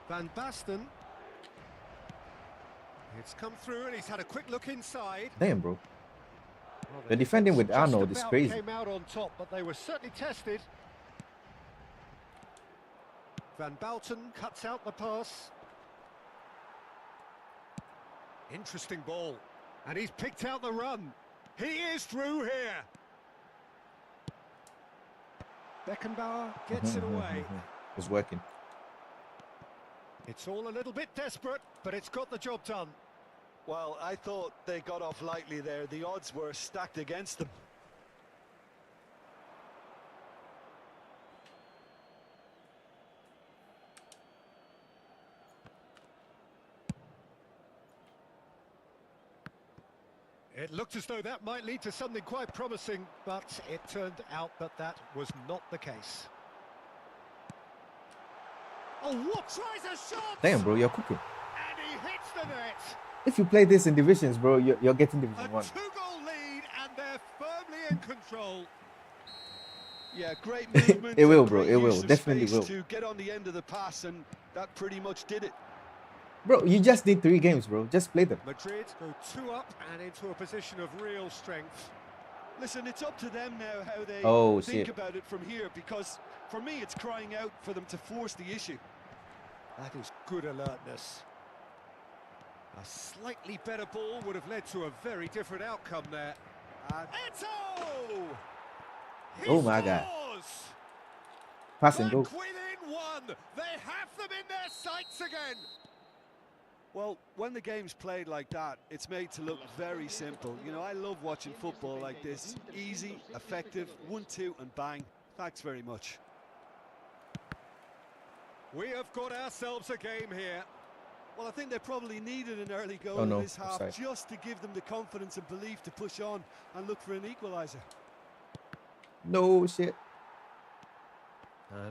Van Basten. It's come through and he's had a quick look inside. Damn, bro. Well, The defending with just Arnold is about crazy. Came out on top, but they were certainly tested. Van Bouten cuts out the pass. Interesting ball. And he's picked out the run. He is through here. Beckenbauer gets it away. It's working. It's all a little bit desperate, but it's got the job done. Well, I thought they got off lightly there. The odds were stacked against them. It looked as though that might lead to something quite promising, but it turned out that that was not the case. Oh, what? Tries a shot! Damn, bro, you're cooking. And he hits the net! If you play this in divisions, bro, you're getting A Division 1. two-goal lead, and they're firmly in control. Yeah, great movement. It will, and bro, great it will, use of definitely space will. to get on the end of the pass, and that pretty much did it. Bro, you just need 3 games, bro. Just play them. Madrid go 2 up and into a position of real strength. Listen, it's up to them now how they Oh, think shit. about it from here, because for me it's crying out for them to force the issue. That is good alertness. A slightly better ball would have led to a very different outcome there. And Eto'o! He Oh my God. scores! Pass and Back go. within 1. They have them in their sights again. Well, when the game's played like that, it's made to look very simple. You know, I love watching football like this. Easy, effective, 1-2 and bang. Thanks very much. We have got ourselves a game here. Well, I think they probably needed an early goal Oh, in no, this half offside. just to give them the confidence and belief to push on and look for an equaliser. No shit.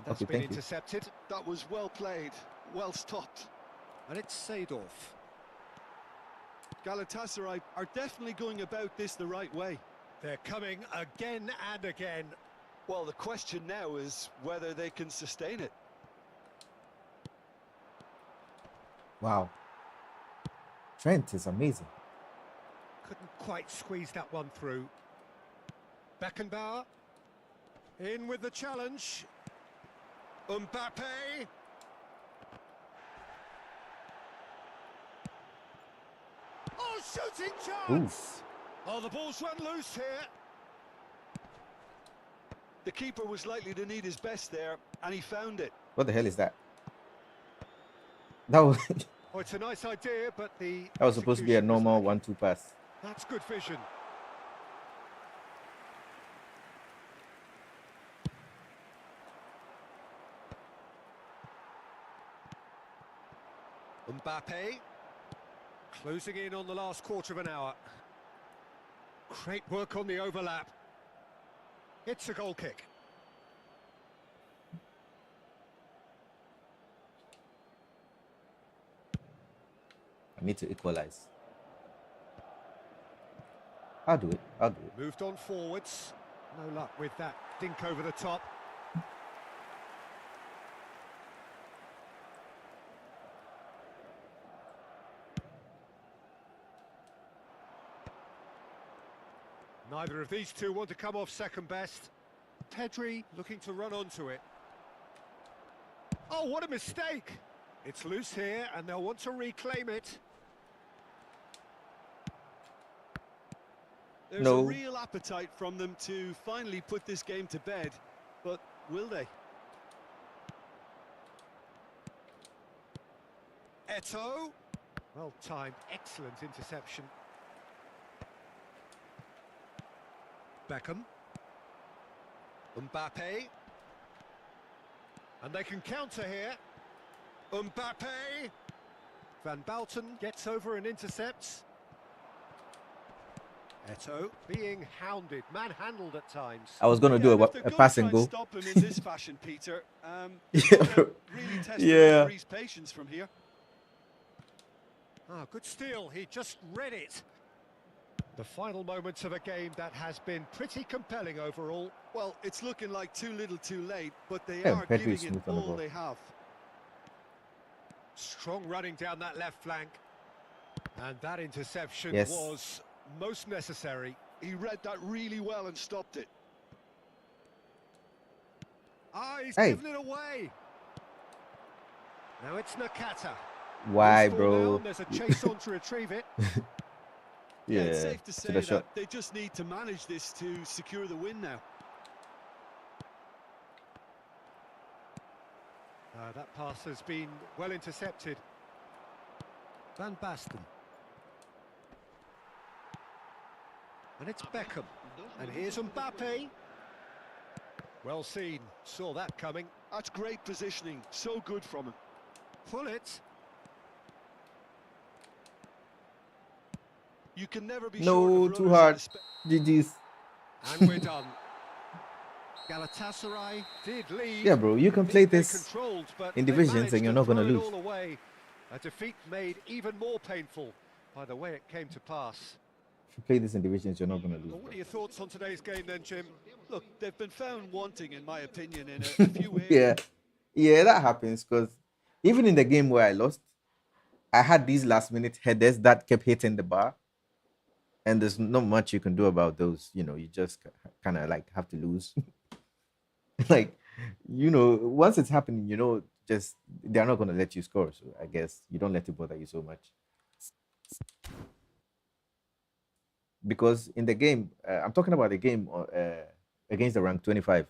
That's Okay, been thank you. intercepted. That was well played, well stopped. And it's Seedorf. Galatasaray are definitely going about this the right way. They're coming again and again. Well, the question now is whether they can sustain it. Wow. Trent is amazing. Couldn't quite squeeze that one through. Beckenbauer. In with the challenge. Mbappe. Oh, shooting chance! Oh, the ball's run loose here. The keeper was likely to need his best there, and he found it. What the hell is that? That was Oh, it's a nice idea, but the that was supposed to be a execution was normal lacking. 1-2 pass. That's good vision. Mbappe closing in on the last quarter of an hour. Great work on the overlap. It's a goal kick. I need to equalize. I'll do it. I'll do it. Moved on forwards. No luck with that dink over the top. Neither of these two want to come off second best. Pedri looking to run onto it. Oh, what a mistake! It's loose here, and they'll want to reclaim it. There's No. a real appetite from them to finally put this game to bed, but will they? Eto'o. Well timed, excellent interception. Beckham. Mbappe. And they can counter here. Mbappe. Van Balten gets over and intercepts. Eto'o being hounded, manhandled at times. I was gonna do and if they're a gonna pass try and go. stop him in this fashion, Peter. Yeah, They've got to bro. really test Yeah. the referee's patience from here. Ah, good steal, he just read it. The final moments of a game that has been pretty compelling overall. Well, it's looking like too little too late, but they Yeah, are Pedri giving is it smooth on the all ball. they have. Strong running down that left flank. And that interception Yes. was most necessary. He read that really well and stopped it. Ah, he's Hey. given it away. Now it's Nakata. Why, Loose ball now, bro? and there's a chase on to retrieve it. Yeah, Yeah, it's safe to should say have shot. that they just need to manage this to secure the win now. That pass has been well intercepted. Van Basten. And it's Beckham. And here's Mbappe. Well seen. Saw that coming. That's great positioning. So good from him. Pull it. You can never be short No, of too runners hard. in GG's. And we're done. Galatasaray did lead. Yeah, bro, you can Think play they this controlled, but in they divisions managed and you're to not gonna throw it lose. all away. A defeat made even more painful by the way it came to pass. If you play this in divisions, you're not gonna lose. Well, what Bro. are your thoughts on today's game then, Jim? Look, they've been found wanting, in my opinion, in a few areas. Yeah, yeah, that happens because even in the game where I lost, I had these last minute headers that kept hitting the bar, and there's not much you can do about those. You know, you just kind of like have to lose. Like, once it's happening, just they're not gonna let you score. So I guess you don't let it bother you so much. Because in the game, I'm talking about the game against the rank 25.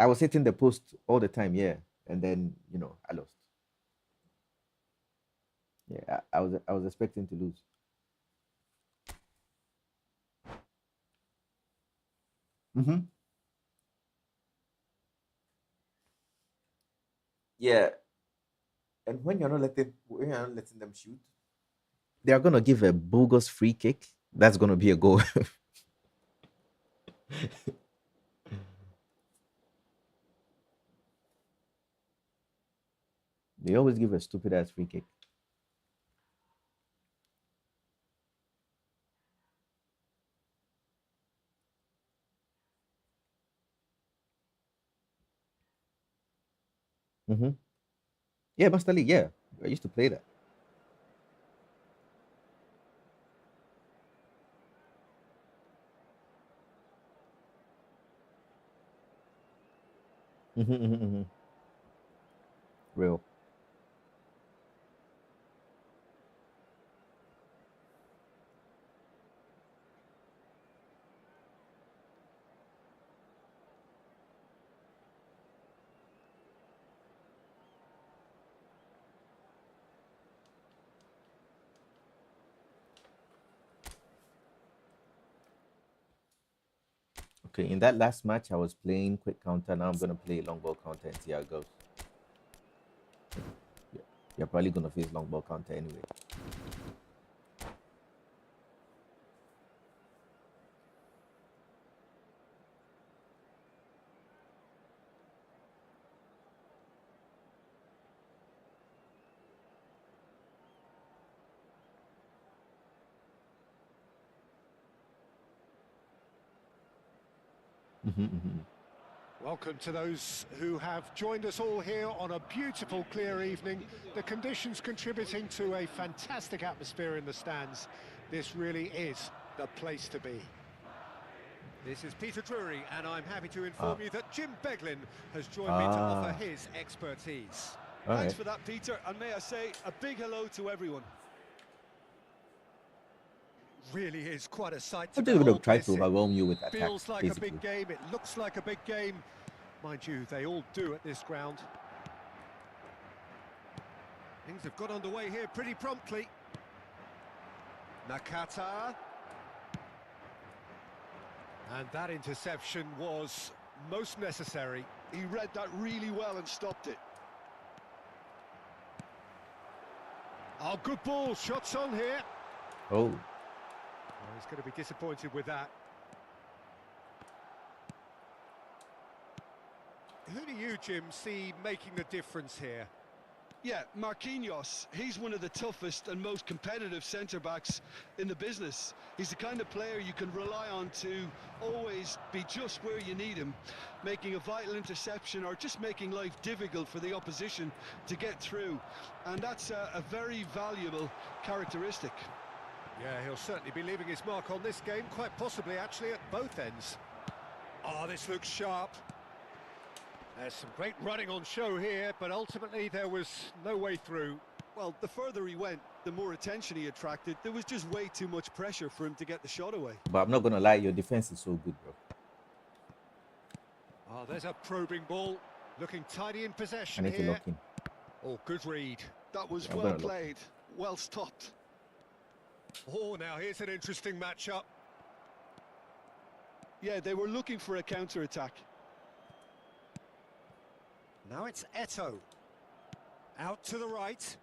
I was hitting the post all the time, yeah, and then I lost. Yeah, I was expecting to lose. Mm-hmm. Yeah, and when you're not letting them shoot, they are gonna give a bogus free kick. That's gonna be a goal. They always give a stupid ass free kick. Mm-hmm. Yeah, Master League. Yeah, I used to play that. Mm-hmm, mm-hmm, mm-hmm. Real. Okay, in that last match, I was playing quick counter. Now I'm gonna play long ball counter and see how it goes. Yeah, you're probably gonna face long ball counter anyway. Mm-hmm, mm-hmm. Welcome to those who have joined us all here on a beautiful, clear evening. The conditions contributing to a fantastic atmosphere in the stands. This really is the place to be. This is Peter Drury, and I'm happy to inform you that Jim Beglin has joined me to offer his expertise. All Thanks right. for that, Peter, and may I say a big hello to everyone. Really is quite a sight to I'm just gonna behold. try to This. It overwhelm you with attacks, feels like basically. a big game, it looks like a big game. Mind you, they all do at this ground. Things have got underway here pretty promptly. Nakata. And that interception was most necessary. He read that really well and stopped it. Oh, good ball, shots on here. Oh, Oh, he's going to be disappointed with that. Who do you, Jim, see making the difference here? Yeah, Marquinhos, he's one of the toughest and most competitive centre-backs in the business. He's the kind of player you can rely on to always be just where you need him, making a vital interception or just making life difficult for the opposition to get through. And that's a very valuable characteristic. Yeah, he'll certainly be leaving his mark on this game, quite possibly actually at both ends. Oh, this looks sharp. There's some great running on show here, but ultimately there was no way through. Well, the further he went, the more attention he attracted. There was just way too much pressure for him to get the shot away. but I'm not gonna lie, your defense is so good, bro. Oh, there's a probing ball, looking tidy in I possession need to here. lock in. Oh, good read. That was I'm well gonna look. played, well stopped. Oh, now here's an interesting matchup. Yeah, they were looking for a counter-attack. Now it's Eto'o. Out to the right.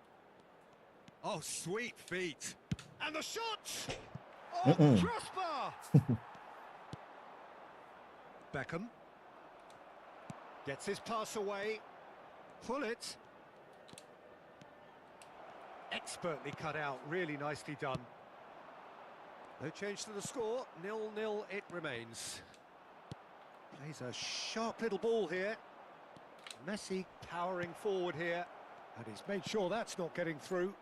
Oh, sweet feet. And the shot! Oh, crossbar! Beckham. Gets his pass away. Pull it. Expertly cut out, really nicely done. No change to the score, 0-0 it remains. Plays a sharp little ball here. Messi powering forward here, and he's made sure that's not getting through.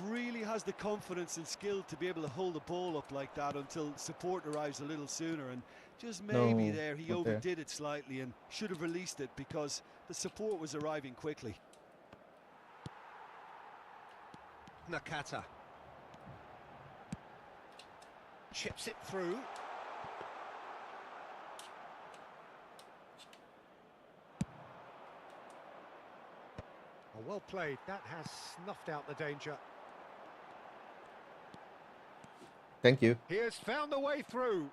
Really has the confidence and skill to be able to hold the ball up like that until support arrives a little sooner, and just maybe No, there he not there. overdid it slightly and should have released it because the support was arriving quickly. Nakata. Chips it through. Oh, well played, that has snuffed out the danger. Thank you. He has found the way through.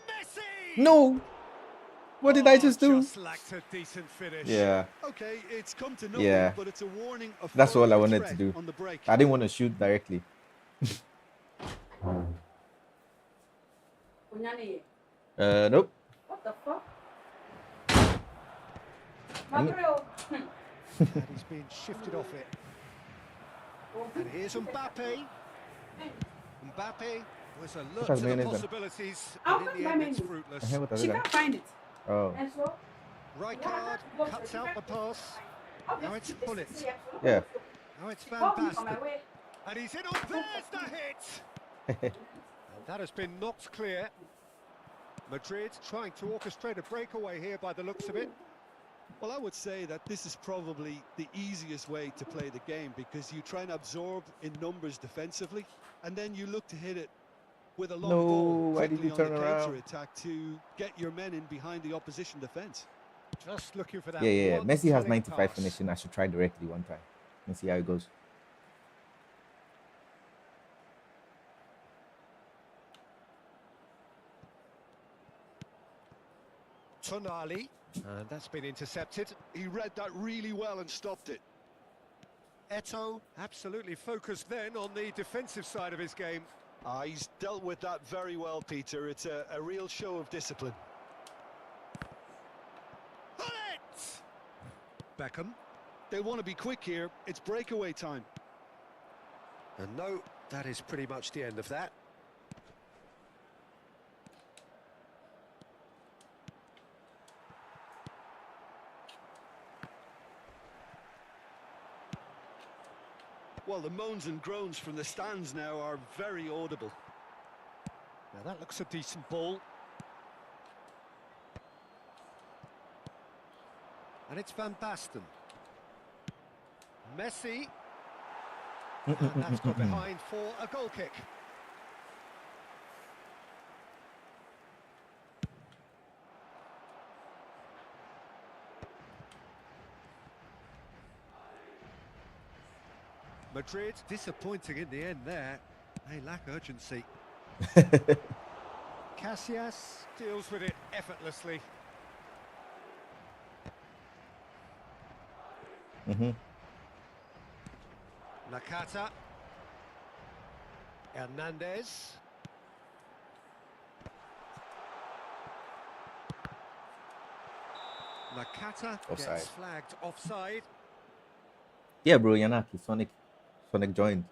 Messi! No! What did I just do? Just lacked a decent finish. Yeah, Okay, it's come to no Yeah. but it's a warning of that's all I further wanted to threat do. on the break. I didn't want to shoot directly. Punyani. Nope. What the fuck? I'm- Gabriel. And he's been shifted off it. And here's Mbappe. Mbappe was alert That's to the mayonnaise then. possibilities, I'll but put in the my end it's mayonnaise. fruitless. What does She it can't find it. Oh, And so, Rijkaard cuts out the pass. Now it's Pullet. yeah. Now it's She Van called me on my Basten. way. And he's in. Oh, there's the hit! And that has been knocked clear. Madrid trying to orchestrate a breakaway here by the looks of it. Well, I would say that this is probably the easiest way to play the game because you try and absorb in numbers defensively, and then you look to hit it with a long No, ball why did quickly you on the turn around? counter-attack to get your men in behind the opposition defence. Just looking for that. Yeah. one Messi has telling 95 pass. finishing. I should try directly one time and see how it goes. Tonali. And that's been intercepted. He read that really well and stopped it. Eto'o absolutely focused then on the defensive side of his game. He's dealt with that very well, Peter. It's a real show of discipline. Bullet! Beckham. They want to be quick here. It's breakaway time. And no, that is pretty much the end of that. Well, the moans and groans from the stands now are very audible. Now that looks a decent ball. And it's Van Basten. Messi. And that's got behind for a goal kick. Madrid disappointing in the end there. They lack urgency. Casillas deals with it effortlessly. Nakata. Hernandez. Nakata Offside. gets flagged offside. Yeah, bro, Yanaki, Sonic joined.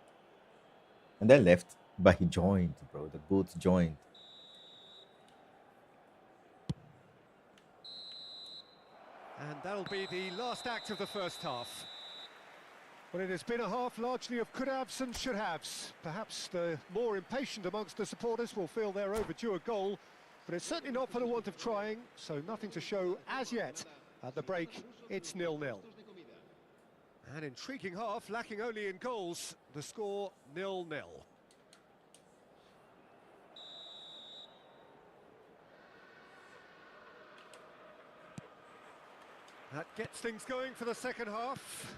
And then left, but he joined, bro. The both joined. And that'll be the last act of the first half. Well, it has been a half largely of could-haves and should-haves. Perhaps the more impatient amongst the supporters will feel they're overdue a goal, but it's certainly not for the want of trying, so nothing to show as yet. At the break, it's 0-0. An intriguing half, lacking only in goals. The score 0-0. That gets things going for the second half.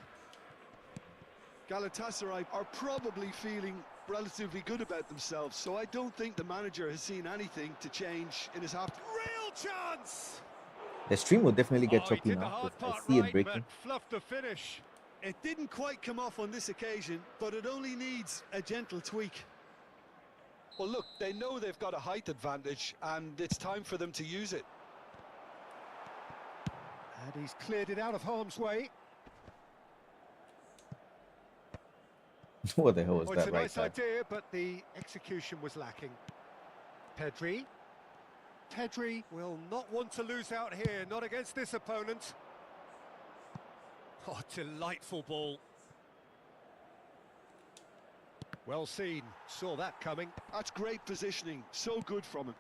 Galatasaray are probably feeling relatively good about themselves, so I don't think the manager has seen anything to change in his half. Real chance! The stream will definitely get He choppy did the now hard because I part see right, it breaking. but fluffed the finish. It didn't quite come off on this occasion, but it only needs a gentle tweak. Well, look, they know they've got a height advantage, and it's time for them to use it. And he's cleared it out of harm's way. What the hell was Oh, it's that a right nice there? idea, but the execution was lacking. Pedri. Pedri will not want to lose out here, not against this opponent. Oh, delightful ball. Well seen, saw that coming. That's great positioning, so good from him.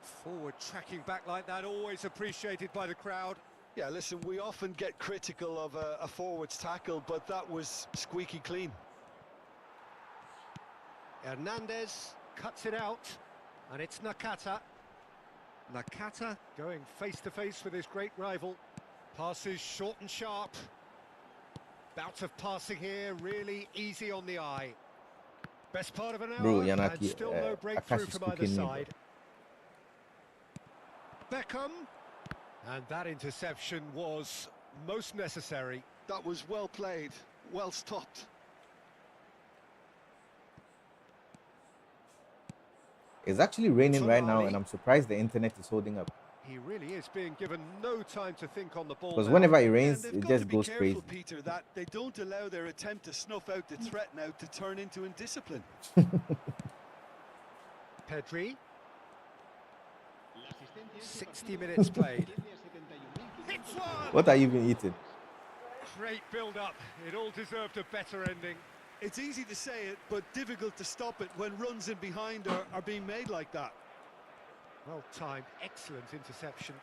Forward tracking back like that, always appreciated by the crowd. Yeah, listen, we often get critical of a forward's tackle, but that was squeaky clean. Hernandez cuts it out, and it's Nakata. Nakata going face-to-face with his great rival. Passes short and sharp. Bout of passing here, really easy on the eye. Best part of an hour, Bro, and Yanaki, still no breakthrough Akash is from either cooking me, bro. side. Beckham, and that interception was most necessary. That was well played, well stopped. It's actually raining right now, Tonali. and I'm surprised the internet is holding up. He really is being given no time to think on the ball. Because now. whenever it And rains, they've it got just to be goes careful, crazy. Peter, that they don't allow their attempt to snuff out the threat now to turn into indiscipline. Pedri, La asistencia es 60 minutes played. asciende a 71.500. Hits one! What are you even eating? Great build-up. It all deserved a better ending. It's easy to say it, but difficult to stop it when runs in behind are being made like that. Well timed, excellent interception.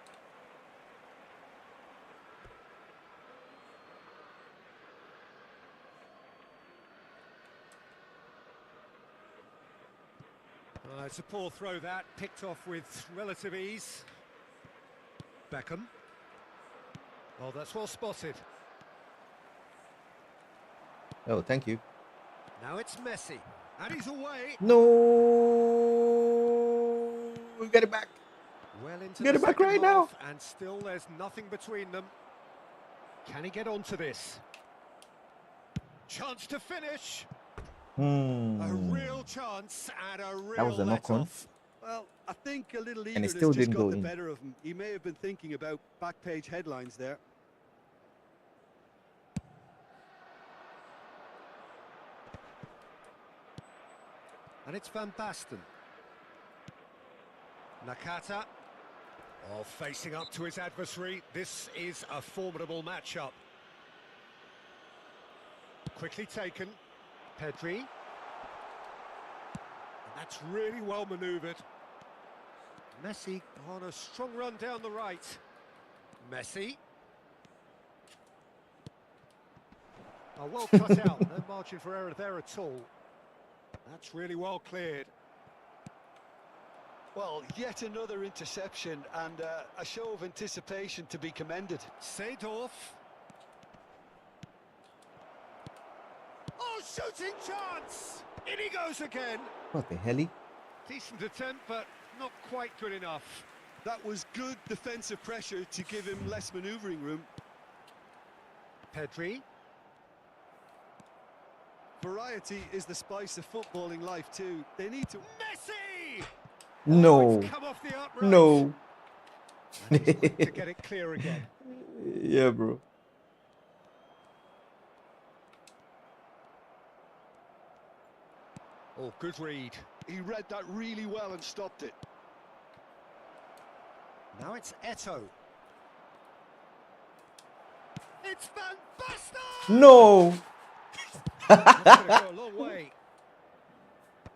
It's a poor throw that, picked off with relative ease. Beckham. Oh, that's well spotted. Oh, thank you. Now it's Messi, and he's away. No, we get it back. Well into Get the it back second right now. half, and still there's nothing between them. Can he get onto this? Chance to finish. A real chance and a real was a knock-on. let-off. Well, I think a little it eagerness still just didn't got go the in. better of him. He may have been thinking about back page headlines there. And it's Van Basten. Nakata. Oh, facing up to his adversary. This is a formidable matchup. Quickly taken. Pedri. And that's really well manoeuvred. Messi on a strong run down the right. Messi. Oh, well cut out. No margin for error there at all. That's really well cleared. Well, yet another interception and a show of anticipation to be commended. Seedorf. Oh, shooting chance! In he goes again. What the hell? Decent attempt, but not quite good enough. That was good defensive pressure to give him less manoeuvring room. Pedri. Variety is the spice of footballing life too. They need to... Messi! No, Oh, it's come off the upright. no. And he's quick to get it clear again. Yeah, bro. Oh, good read. He read that really well and stopped it. Now it's Eto'o. It's Van Basten! No. That's going to go a long way.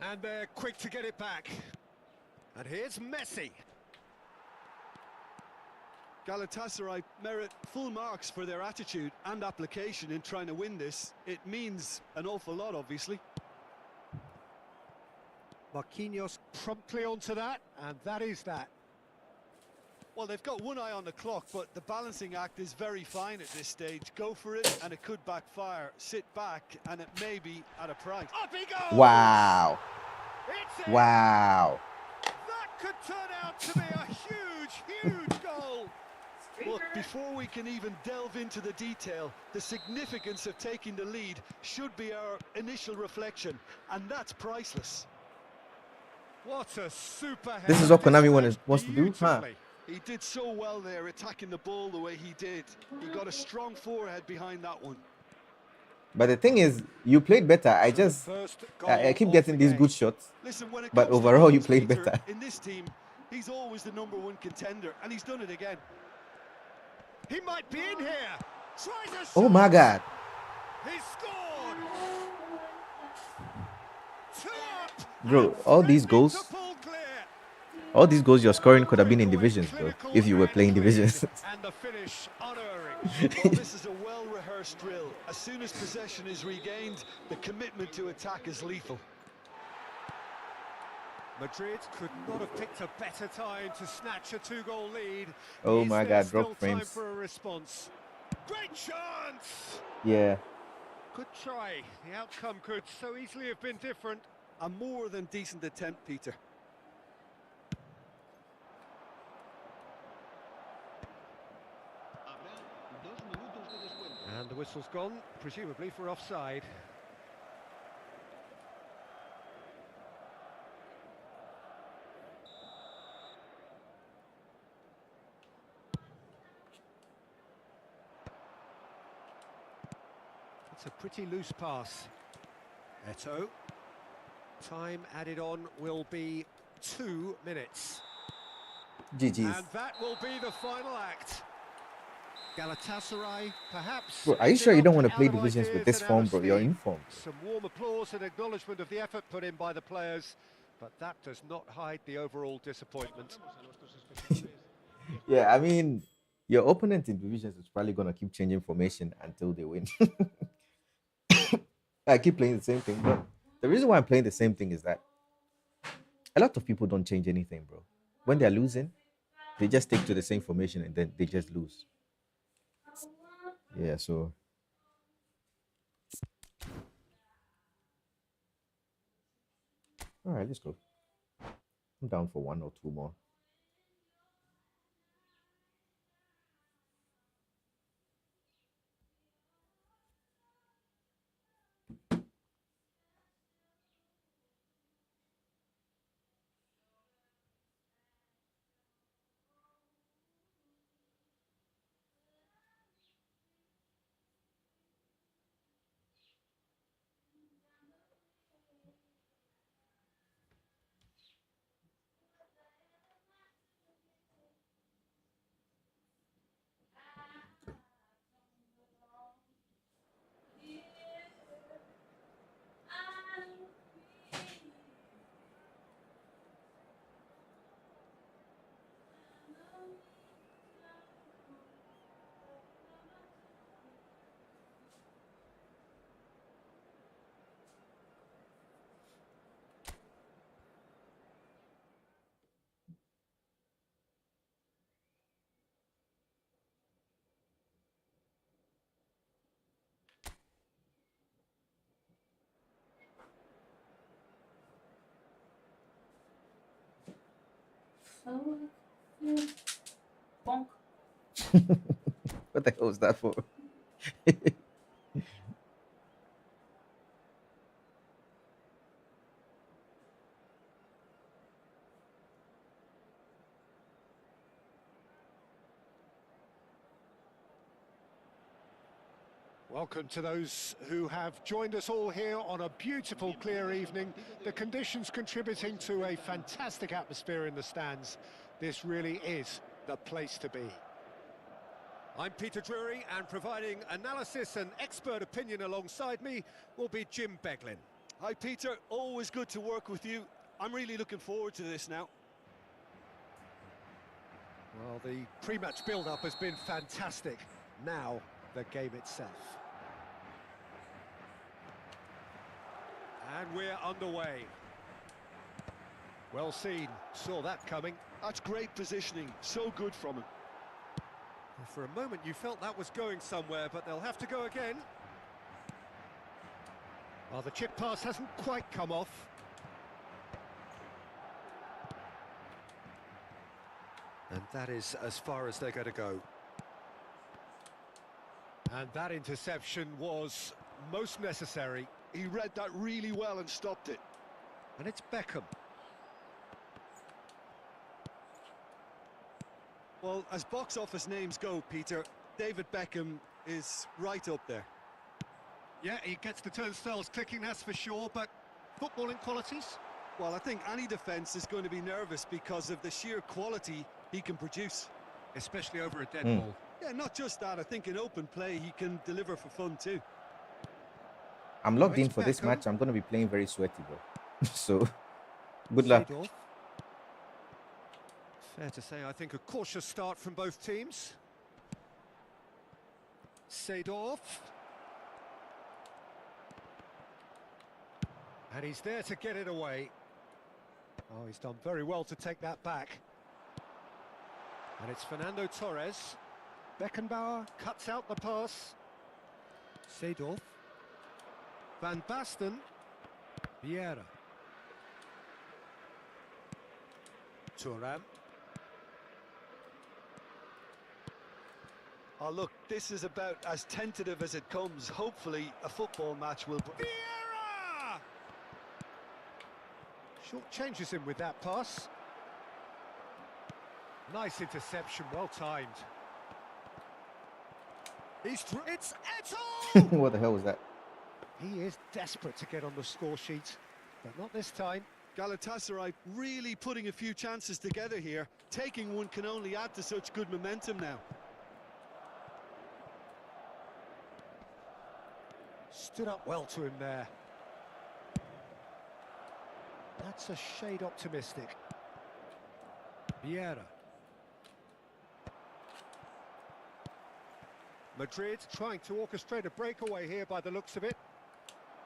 And they're quick to get it back. And here's Messi. Galatasaray merit full marks for their attitude and application in trying to win this. It means an awful lot, obviously. Marquinhos promptly onto that, and that is that. Well, they've got one eye on the clock, but the balancing act is very fine at this stage. Go for it, and it could backfire. Sit back, and it may be at a price. Up he goes! Wow. It's in. Wow. That could turn out to be a huge, huge goal. Look, before we can even delve into the detail, the significance of taking the lead should be our initial reflection, and that's priceless. What a super This is header, what Konami dispatched wants to do, huh? beautifully. He did so well there, attacking the ball the way he did. He got a strong forehead behind that one. But the thing is, you played better. I So the just first I goal keep of getting the these game. good shots, Listen, when it but comes to overall you goals, played Peter, better. in this team, he's always the #1 contender, and he's done it again. He might be in here. Tries a shot. Oh my God, He scored. 2 up. bro! And All these threatening goals, to pull clear. all these goals you're scoring could have been in Quick, divisions, bro. clinical If you were and playing clean. divisions. And the finish unerring. Well, this is a well-rehearsed drill. As soon as possession is regained, the commitment to attack is lethal. Madrid could not have picked a better time to snatch a 2-goal lead. Oh Is my there God, still drop time frames. for a response? Great chance! Yeah. Good try. The outcome could so easily have been different. A more than decent attempt, Peter. Habrá 2 minutos de descuento. And the whistle's gone, presumably for offside. It's a pretty loose pass. Eto. Time added on will be 2 minutes. GG's. And that will be the final act. Galatasaray, perhaps. Bro, are you ending sure you up don't want to out play of divisions with ideas this and out form, of bro? You're steam. in form. Some warm applause and acknowledgement of the effort put in by the players, but that does not hide the overall disappointment. Yeah, I mean, your opponent in divisions is probably gonna keep changing formation until they win. I keep playing the same thing, but the reason why I'm playing the same thing is that a lot of people don't change anything, bro. When they're losing, they just stick to the same formation and then they just lose. Yeah, so all right, let's go. I'm down for 1 or 2 more. So, bonk. What the hell was that for? Welcome to those who have joined us all here on a beautiful, clear evening. The conditions contributing to a fantastic atmosphere in the stands. This really is the place to be. I'm Peter Drury, and providing analysis and expert opinion alongside me will be Jim Beglin. Hi, Peter. Always good to work with you. I'm really looking forward to this now. Well, the pre-match build-up has been fantastic. Now, the game itself. And we're underway. Well seen, saw that coming. That's great positioning. So good from him. For a moment you felt that was going somewhere, but they'll have to go again. Well, the chip pass hasn't quite come off. And that is as far as they're going to go. And that interception was most necessary. He read that really well and stopped it. And it's Beckham. Well, as box office names go, Peter, David Beckham is right up there. Yeah, he gets the turnstiles clicking, that's for sure, but footballing qualities? Well, I think any defence is going to be nervous because of the sheer quality he can produce. Especially over a dead Mm. ball. Yeah, not just that, I think in open play he can deliver for fun too. I'm logged in it's for this Beckham. match. I'm going to be playing very sweaty, bro. So, good luck. Seedorf. Fair to say, I think a cautious start from both teams. Seedorf. And he's there to get it away. Oh, he's done very well to take that back. And it's Fernando Torres. Beckenbauer cuts out the pass. Seedorf. Van Basten. Vieira. Thuram. Oh, look, this is about as tentative as it comes. Hopefully, a football match will... Vieira! Short changes him with that pass. Nice interception, well timed. It's Eto'o! What the hell was that? He is desperate to get on the score sheet, but not this time. Galatasaray really putting a few chances together here. Taking one can only add to such good momentum now. Stood up well to him there. That's a shade optimistic. Vieira. Madrid trying to orchestrate a breakaway here by the looks of it.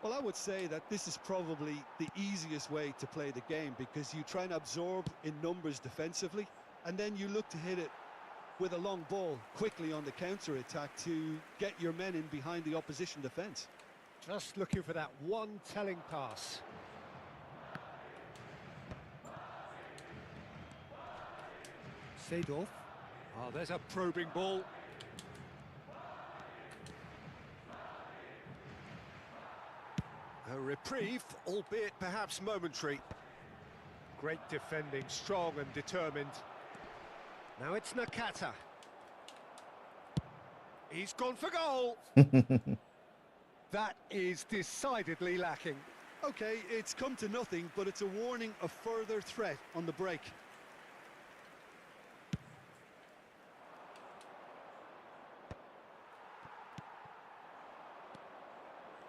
Well, I would say that this is probably the easiest way to play the game because you try and absorb in numbers defensively and then you look to hit it with a long ball quickly on the counter-attack to get your men in behind the opposition defence. Just looking for that one telling pass. Seedorf. Oh, there's a probing ball. A reprieve, albeit perhaps momentary. Great defending, strong and determined. Now it's Nakata. He's gone for goal. That is decidedly lacking. OK, it's come to nothing, but it's a warning of further threat on the break.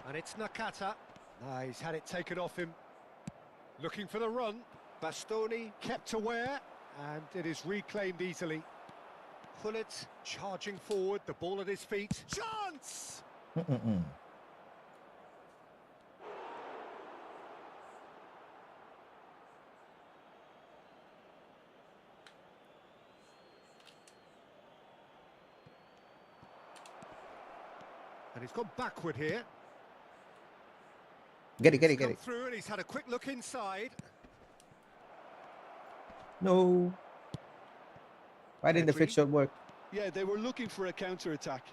And it's Nakata. Ah, he's had it taken off him. Looking for the run. Bastoni kept aware, and it is reclaimed easily. Pullet charging forward, the ball at his feet. Chance! Mm-mm-mm. And he's gone backward here. Get it, get it, He's get come it. through and he's had a quick look inside. No. Why didn't the Pedri. fake shot work? Yeah, they were looking for a counter-attack.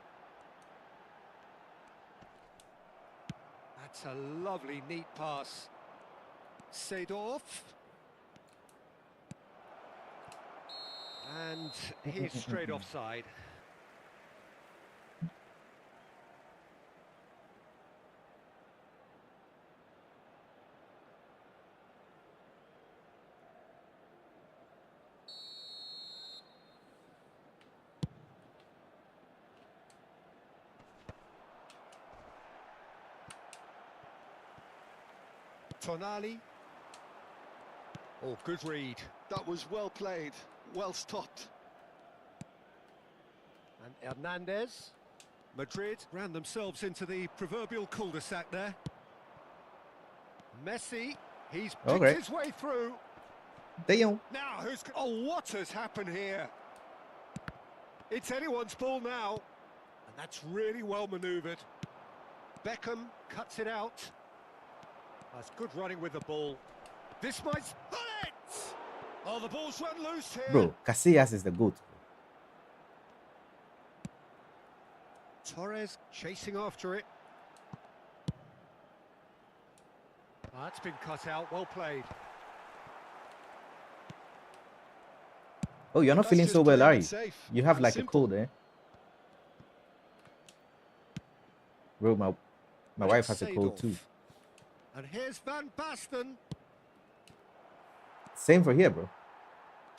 That's a lovely, neat pass. Seedorf. And he's straight offside. Tonali. Oh, good read. That was well played, well stopped. And Hernandez. Madrid ran themselves into the proverbial cul-de-sac there. Messi. He's picked Okay. his way through. Damn. Now, oh, what has happened here? It's anyone's ball now. And that's really well manoeuvred. Beckham cuts it out. That's good running with the ball. This might... Bullet! Oh, the ball's run loose here. Bro, Casillas is the GOAT. Torres chasing after it. That's been cut out, well played. Oh, you're not That's feeling just so well, playing are it you? safe You have and like simple. a cold, eh? Bro, my wife has a cold too. Seedorf. And here's Van Basten. Same for here, bro.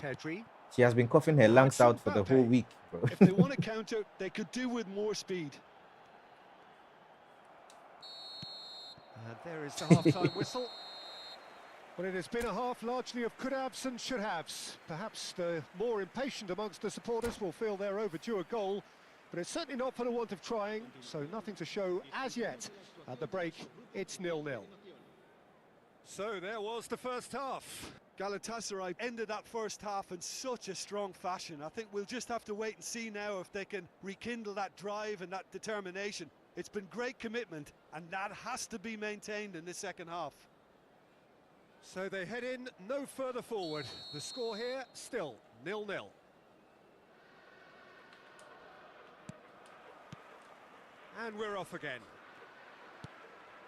Pedri. She has been coughing her lungs out for the whole Mbappe. week, bro. If they want to counter, they could do with more speed. And there is the half-time whistle. Well, it has been a half largely of could-haves and should-haves. Perhaps the more impatient amongst the supporters will feel they're overdue a goal, but it's certainly not for the want of trying, so nothing to show as yet. At the break, it's 0-0. So there was the first half. Galatasaray ended that first half in such a strong fashion. I think we'll just have to wait and see now if they can rekindle that drive and that determination. It's been great commitment, and that has to be maintained in the second half. So they head in no further forward. The score here, still 0-0. And we're off again.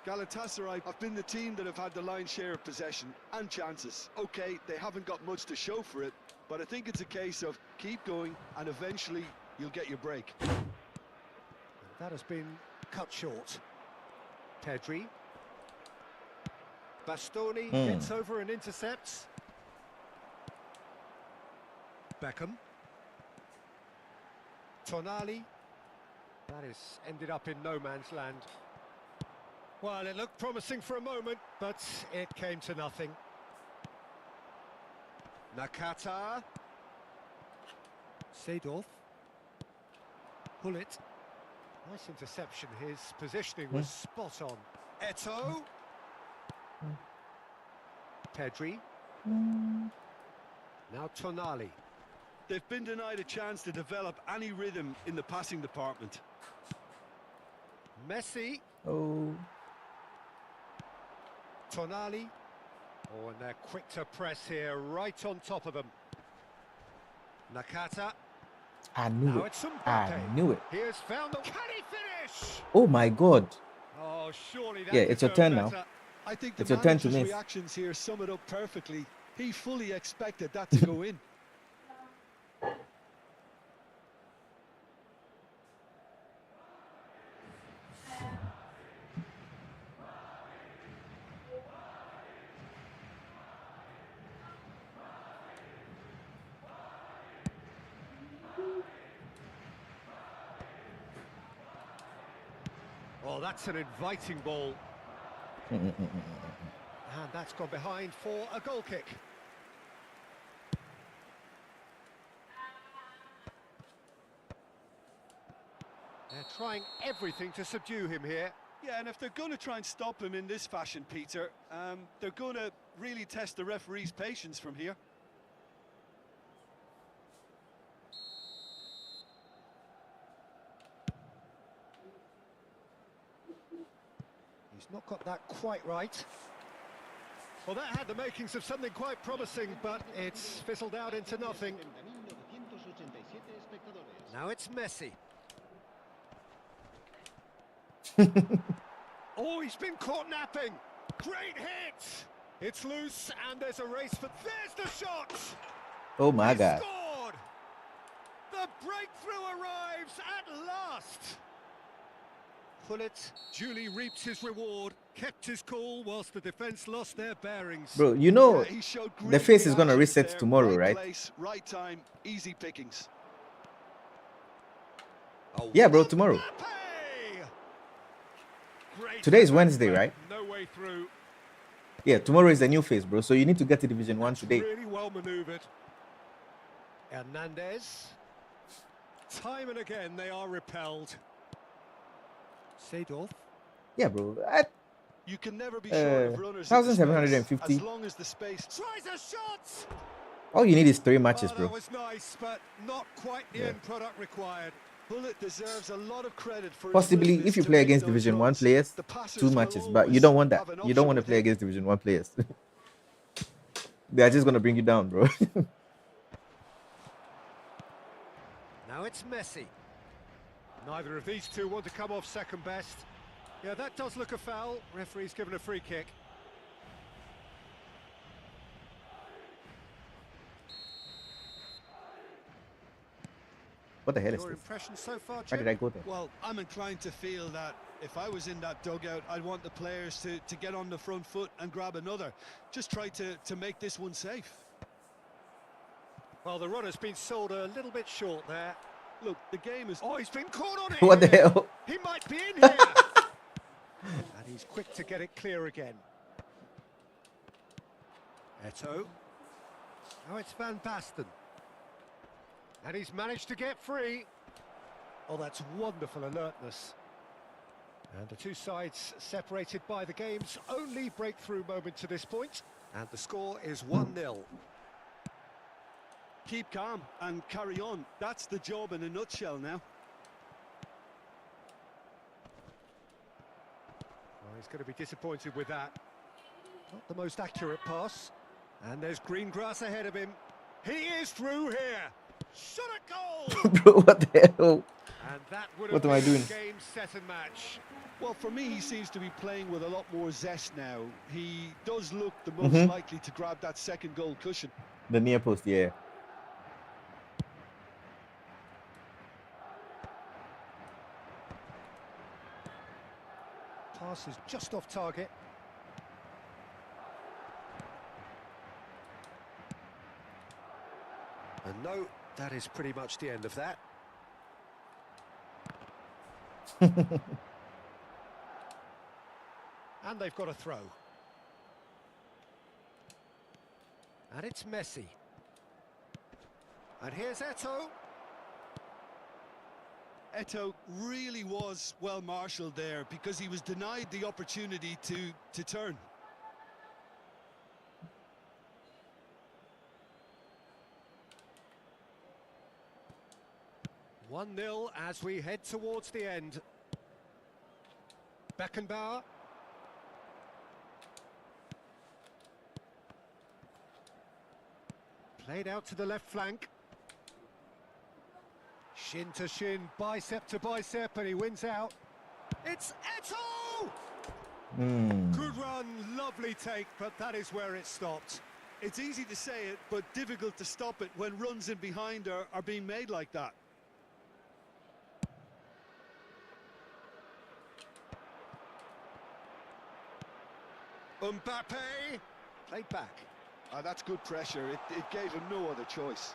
Galatasaray have been the team that have had the lion's share of possession and chances. Okay, they haven't got much to show for it, but I think it's a case of keep going and eventually you'll get your break. And that has been cut short. Pedri. Bastoni gets over and intercepts. Beckham. Tonali. That is ended up in no man's land. Well, it looked promising for a moment, but it came to nothing. Nakata. Seedorf. Hullet. Nice interception. His positioning was spot on. Eto'o. Pedri. Now Tonali. They've been denied a chance to develop any rhythm in the passing department. Messi. Oh. Tonali. Oh, and they're quick to press here, right on top of them. Nakata. I knew Now it. it's Mbappe. I knew it. He has found the... Can he finish? Oh my God. Oh, surely that Yeah, it's your deserved turn now. better. I think the It's your turn to manager's miss. reactions here sum it up perfectly. He fully expected that to go in. Oh, that's an inviting ball. And that's gone behind for a goal kick. They're trying everything to subdue him here. Yeah, and if they're going to try and stop him in this fashion, Peter, they're going to really test the referee's patience from here. He's not got that quite right. Well, that had the makings of something quite promising, but it's fizzled out into nothing. 30.987 espectadores. Now it's Messi. Oh, he's been caught napping. Great hit. It's loose, and there's a race for... There's the shot! Oh my He God. scored! The breakthrough arrives at last! Hullet duly reaped his reward, kept his cool whilst the defence lost their bearings. Bro, you know, Yeah, he showed the great face is going to reactions reset there. tomorrow, Right right? place, right time, easy pickings. Oh, Yeah, bro, tomorrow. Mbappe! Great Today is effort, Wednesday, but right? No way through. Yeah, tomorrow is the new phase, bro. So you need to get to Division 1 today. Really well manoeuvred. Hernandez. Time and again they are repelled. Seedorf. Yeah, bro. You can never be short of runners in the space, 1,750. as long as the space. Tries a shot! All you need is 3 matches, Oh, bro. that was nice, but not quite the end product required. Bullet deserves a lot of credit for his Possibly, willingness if you to play make against those Division 1 runs. players, The passers 2 will matches. But you always don't want that. have an You don't option want to with play him. against Division 1 players. They are just going to bring you down, bro. Now it's Messi. Neither of these two want to come off second best. Yeah, that does look a foul. Referee's given a free kick. What the hell is Your this? impression so far, Why Jim? did I go there? Well, I'm inclined to feel that if I was in that dugout, I'd want the players to get on the front foot and grab another. Just try to make this one safe. Well, the runner's been sold a little bit short there. Look, the game is... Oh, he's been caught on it. What the here. hell? He might be in here. And he's quick to get it clear again. Eto. Now it's Van Basten. And he's managed to get free. Oh, that's wonderful alertness. And the two sides separated by the game's only breakthrough moment to this point. And the score is 1-0. Keep calm and carry on. That's the job in a nutshell now. Well, he's going to be disappointed with that. Not the most accurate pass. And there's green grass ahead of him. He is through here. Shot a goal! Bro, what the hell? And that would What have am I been doing? game, set and match. Well, for me, he seems to be playing with a lot more zest now. He does look the most likely to grab that second goal cushion. The near post, yeah. Pass is just off target. And no, that is pretty much the end of that. And they've got a throw. And it's Messi. And here's Eto. Eto really was well marshalled there because he was denied the opportunity to turn. One 0 as we head towards the end. Beckenbauer. Played out to the left flank. Shin to shin, bicep to bicep, and he wins out. It's Eto! Good run, lovely take, but that is where it stopped. It's easy to say it, but difficult to stop it when runs in behind are being made like that. Mbappe, played back. That's good pressure. It gave him no other choice.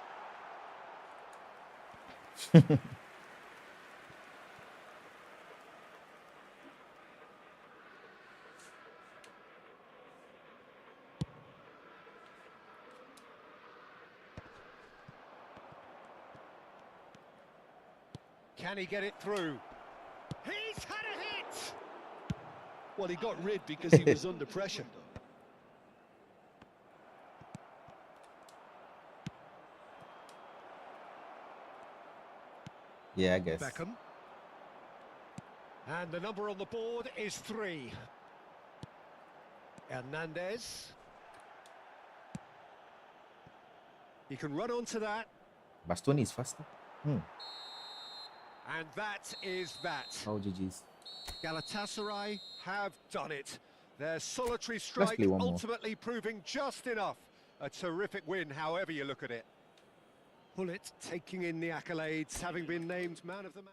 Can he get it through? He's had a hit! Well, he got rid because he was under pressure. Yeah, I guess. Beckham. And the number on the board is 3. Hernandez. He can run onto that. Bastoni is faster. And that is that. Oh, GG's. Galatasaray have done it. Their solitary strike play one more. ultimately proving just enough. A terrific win, however you look at it. Hullet taking in the accolades, having been named man of the match.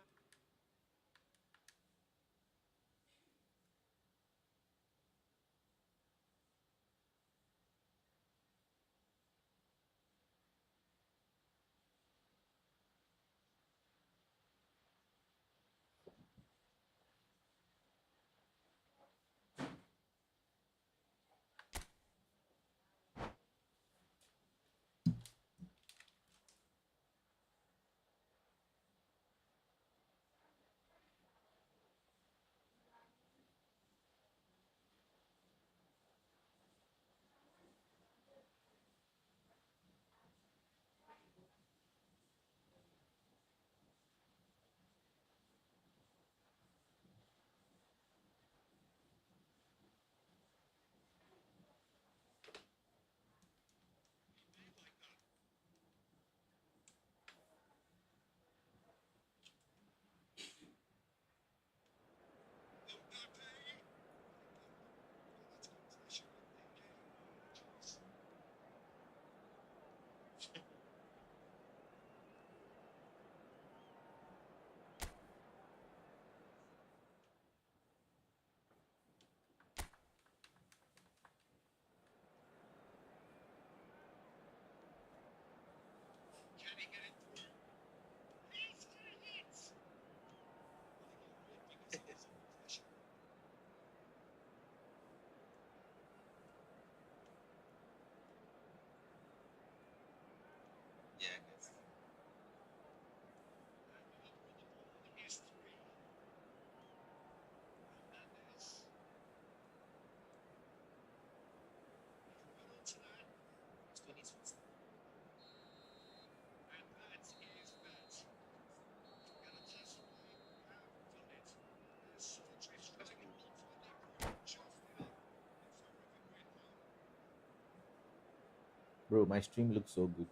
Bro, my stream looks so good.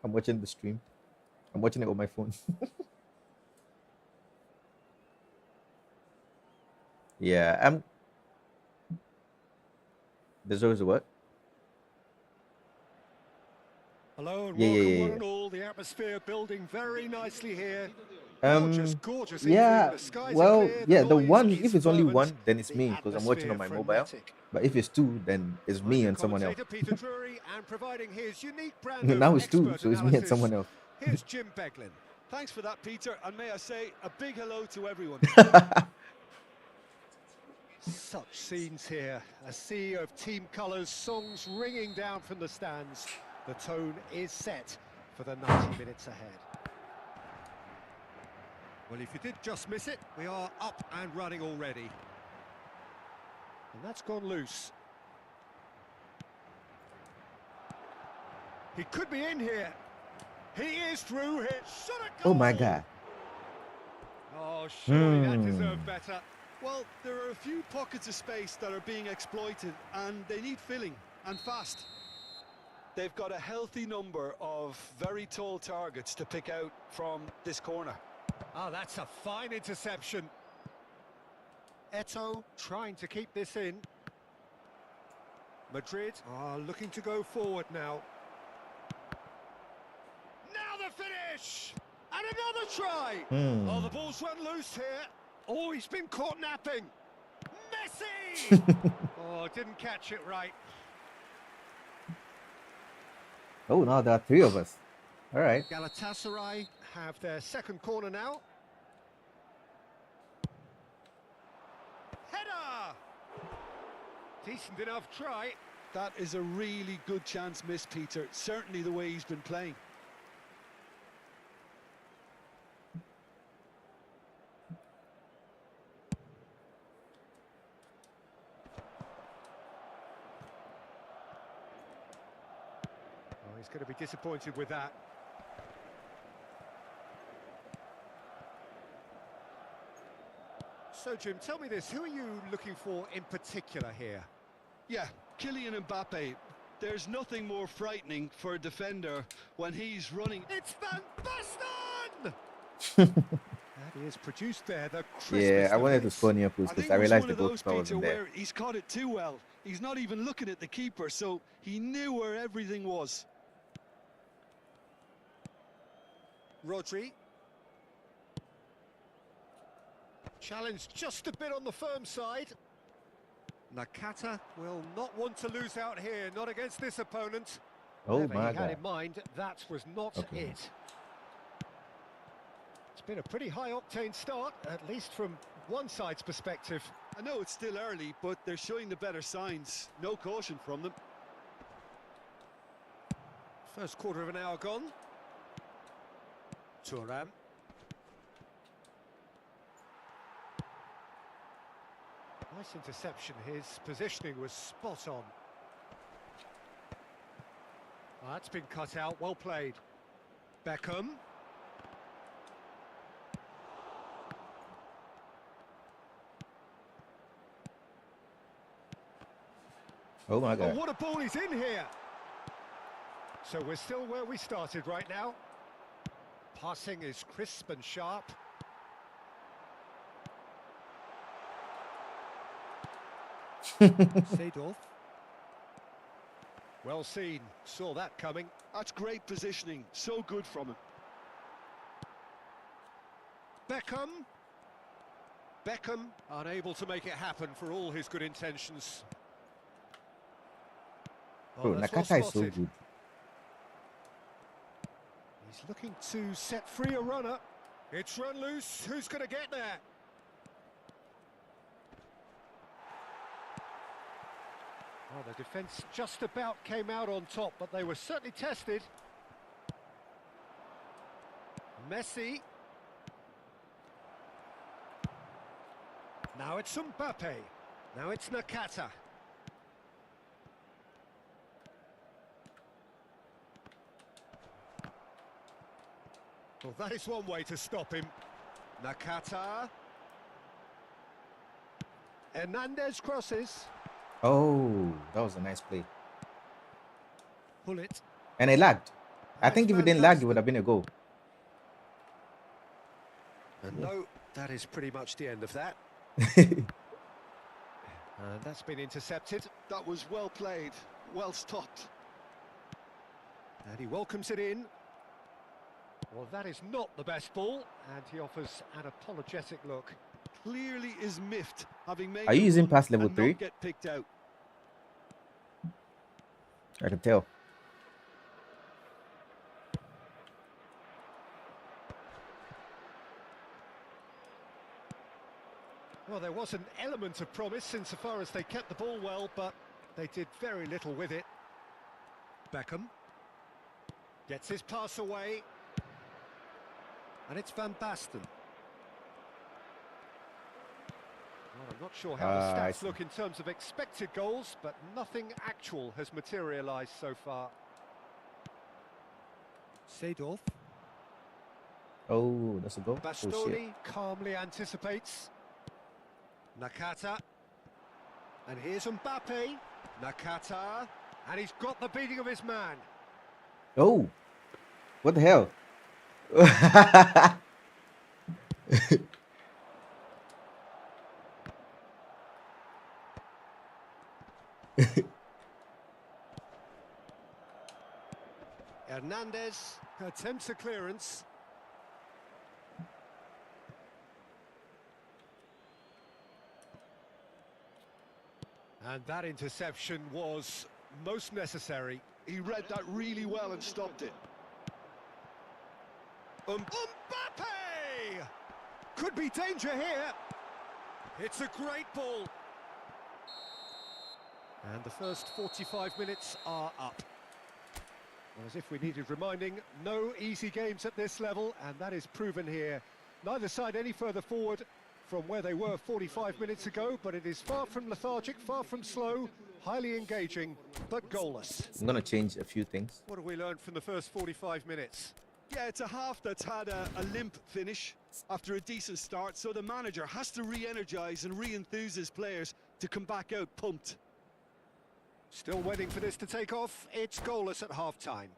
I'm watching the stream. I'm watching it on my phone. Yeah, I'm. There's always a what? Hello and Yeah, yeah, welcome yeah, one yeah. and all. The atmosphere building very nicely here. Gorgeous, Um, gorgeous evening. yeah. The skies are Well, clear, the yeah. The noise one, is if it's only fervent, one, then it's the me because I'm watching on atmosphere my mobile. frenetic. But if it's two, then it's I'm me your and someone else. commentator, Peter Drury, and providing his unique brand of Now it's two, expert so it's me and analysis, someone else. here's Jim Beglin. Thanks for that, Peter, and may I say a big hello to everyone. Such scenes here, a sea of team colours, songs ringing down from the stands. The tone is set for the 90 minutes ahead. Well, if you did just miss it, we are up and running already. And that's gone loose. He could be in here. He is through here. Shot a goal! Oh my god. Oh, surely that deserved better. Well, there are a few pockets of space that are being exploited, and they need filling, and fast. They've got a healthy number of very tall targets to pick out from this corner. Oh, that's a fine interception. Eto'o trying to keep this in. Madrid are looking to go forward now. Now the finish! And another try! Oh, the ball's run loose here. Oh, he's been caught napping. Messi! Oh, didn't catch it right. Oh, now there are three of us. All right. Galatasaray have their second corner now. Header! Decent enough try. That is a really good chance missed, Peter. Certainly the way he's been playing. Oh, he's going to be disappointed with that. So, Jim, tell me this. Who are you looking for in particular here? Yeah, Kylian Mbappe. There's nothing more frightening for a defender when he's running. It's Van Basten! That is produced there, the crispest Yeah, I of wanted to hits. score near post I because think I it was realized one the of those, goalkeeper Peter, wasn't there. where he's caught it too well. He's not even looking at the keeper, so he knew where everything was. Rodri. Challenge just a bit on the firm side. Nakata will not want to lose out here, not against this opponent. Oh Whatever my he had god. in mind, that was not Okay. it. It's been a pretty high-octane start, at least from one side's perspective. I know it's still early, but they're showing the better signs. No caution from them. First quarter of an hour gone. Thuram. Nice interception. His positioning was spot on. Oh, that's been cut out. Well played. Beckham. Oh my Oh, god. what a ball is in here! So we're still where we started right now. Passing is crisp and sharp. Seedorf. Well seen, saw that coming. That's great positioning. So good from him. Beckham. Beckham unable to make it happen for all his good intentions. Bro, that's well Nakata is so spotted. Oh, the defence just about came out on top, but they were certainly tested. Messi. Now it's Mbappe. Now it's Nakata. Well, that is one way to stop him. Nakata. Hernandez crosses. Oh, that was a nice play. Pull it. And it lagged. I That's think if it didn't lag, it would fantastic. have been a goal. And no, that is pretty much the end of that. And that's been intercepted. That was well played, well stopped. And he welcomes it in. Well, that is not the best ball. And he offers an apologetic look. Clearly is miffed, having made Are you the using run pass level and 3? not get picked out. I can tell. Well, there was an element of promise insofar as they kept the ball well, but they did very little with it. Beckham gets his pass away. And it's Van Basten. Well, I'm not sure how the I stats see. look in terms of expected goals, but nothing actual has materialised so far. Seedorf. Oh, that's a goal. Oh shit. Bastoni calmly anticipates. Nakata. And here's Mbappe. Nakata. And he's got the beating of his man. Oh, what the hell? Hernandez attempts a clearance. And that interception was most necessary. He read that really well and stopped it. Mbappe! Could be danger here. It's a great ball. And the first 45 minutes are up. Well, as if we needed reminding, no easy games at this level, and that is proven here. Neither side any further forward from where they were 45 minutes ago, but it is far from lethargic, far from slow, highly engaging, but goalless. I'm gonna change a few things. What have we learned from the first 45 minutes? Yeah, it's a half that's had a limp finish after a decent start, so the manager has to re-energise and re-enthuse his players to come back out pumped. Still waiting for this to take off. It's goalless at half-time.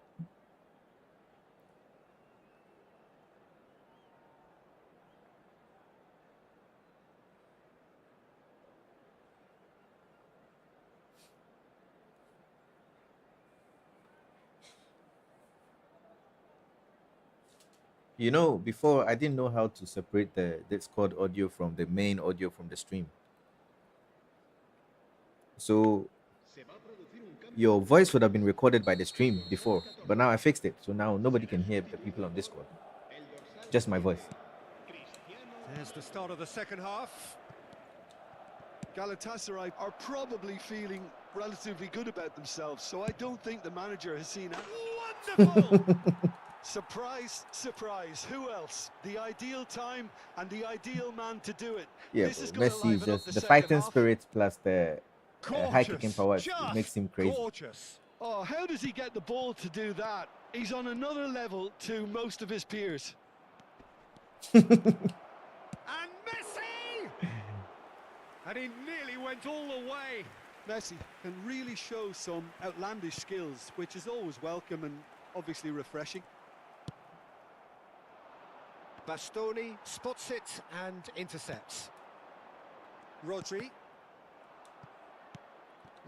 You know, before I didn't know how to separate the Discord audio from the main audio from the stream. So your voice would have been recorded by the stream before, but now I fixed it. So now nobody can hear the people on Discord. Just my voice. There's the start of the second half. Galatasaray are probably feeling relatively good about themselves, so I don't think the manager has seen it. Wonderful! Surprise, surprise. Who else? The ideal time and the ideal man to do it. Yeah, This is bro, going to Messi is liven up just the the second fighting half. spirit plus the high kicking Gorgeous, power. It just makes him crazy. gorgeous. Oh, how does he get the ball to do that? He's on another level to most of his peers. And Messi! And he nearly went all the way. Messi can really show some outlandish skills, which is always welcome and obviously refreshing. Bastoni spots it and intercepts. Rodri.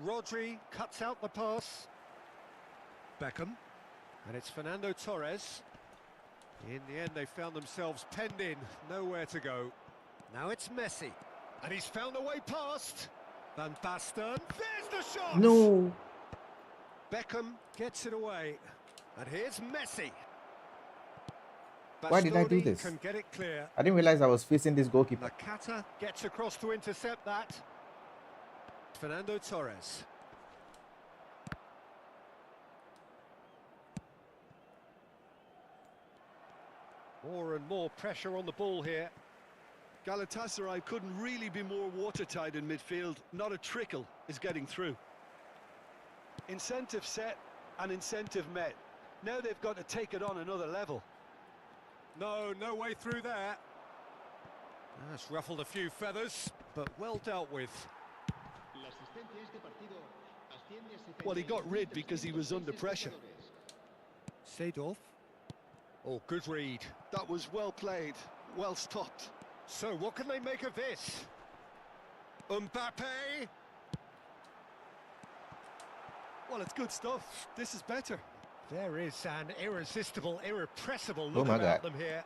Rodri cuts out the pass. Beckham. And it's Fernando Torres. In the end, they found themselves penned in, nowhere to go. Now it's Messi. And he's found a way past. Van Basten. There's the shot! No. Beckham gets it away. And here's Messi. Why did I do Bastoni this? can get it clear. I didn't realize I was facing this goalkeeper. Nakata gets across to intercept that. Fernando Torres. More and more pressure on the ball here. Galatasaray couldn't really be more watertight in midfield. Not a trickle is getting through. Incentive set and incentive met. Now they've got to take it on another level. No way through there. That's ruffled a few feathers, but well dealt with. Las asistencia a este partido asciende a Well, he got rid because he was under pressure. Seedorf. Oh, good read. That was well played, well stopped. So what can they make of this? Mbappe. Well, it's good stuff. This is better. There is an irresistible, irrepressible Oh look my about God. them here.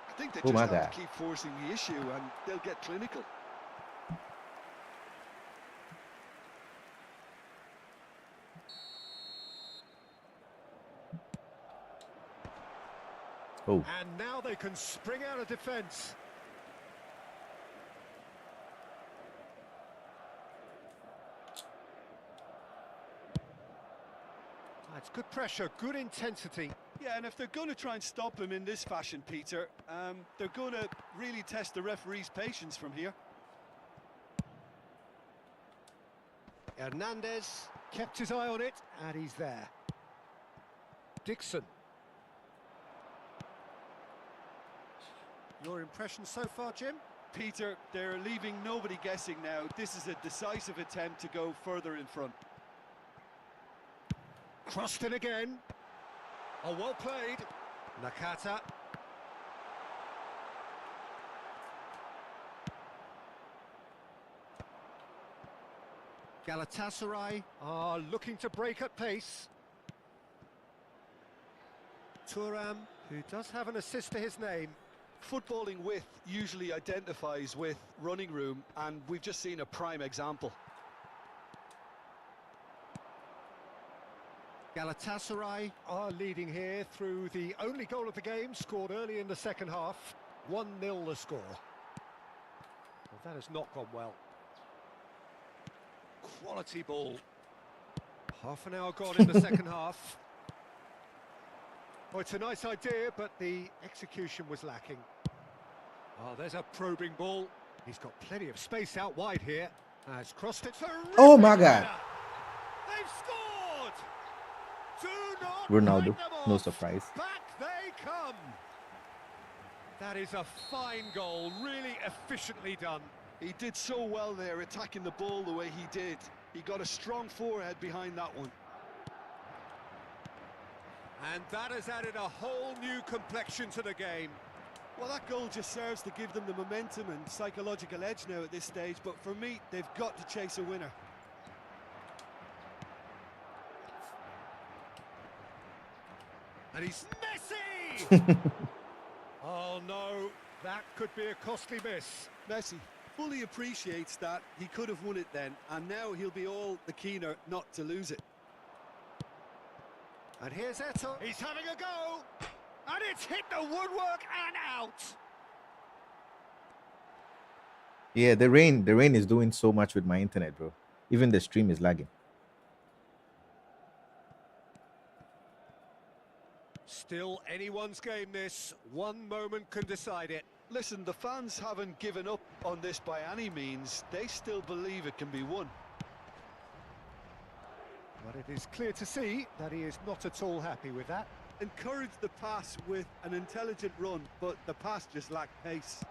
I think they Oh just my have God. to keep forcing the issue and they'll get clinical. Oh, And now they can spring out of defence. It's good pressure, good intensity. Yeah, and if they're going to try and stop him in this fashion, Peter, they're going to really test the referee's patience from here. Hernandez kept his eye on it, and he's there. Dixon. Your impression so far, Jim? Peter, they're leaving nobody guessing now. This is a decisive attempt to go further in front. Crossed in again. Oh, well played. Nakata. Galatasaray are looking to break at pace. Thuram, who does have an assist to his name. Footballing width usually identifies with running room, and we've just seen a prime example. Galatasaray are leading here through the only goal of the game, scored early in the second half. 1-0 the score. Well, that has not gone well. Quality ball. Half an hour gone in the second half. Well, it's a nice idea, but the execution was lacking. Oh, there's a probing ball. He's got plenty of space out wide here. Has crossed it. Oh my God. They've scored! Do not Ronaldo, write them no off. surprise. Back they come. That is a fine goal, really efficiently done. He did so well there, attacking the ball the way he did. He got a strong forehead behind that one. And that has added a whole new complexion to the game. Well, that goal just serves to give them the momentum and psychological edge now at this stage, but for me, they've got to chase a winner. And he's Messi! Oh no, that could be a costly miss. Messi fully appreciates that he could have won it then, and now he'll be all the keener not to lose it. And here's Eto. He's having a go! And it's hit the woodwork and out! Yeah, the rain is doing so much with my internet, bro. Even the stream is lagging. Still anyone's game this. One moment can decide it. Listen, the fans haven't given up on this by any means. They still believe it can be won. But it is clear to see that he is not at all happy with that. Encourage the pass with an intelligent run, but the pass just lacked pace.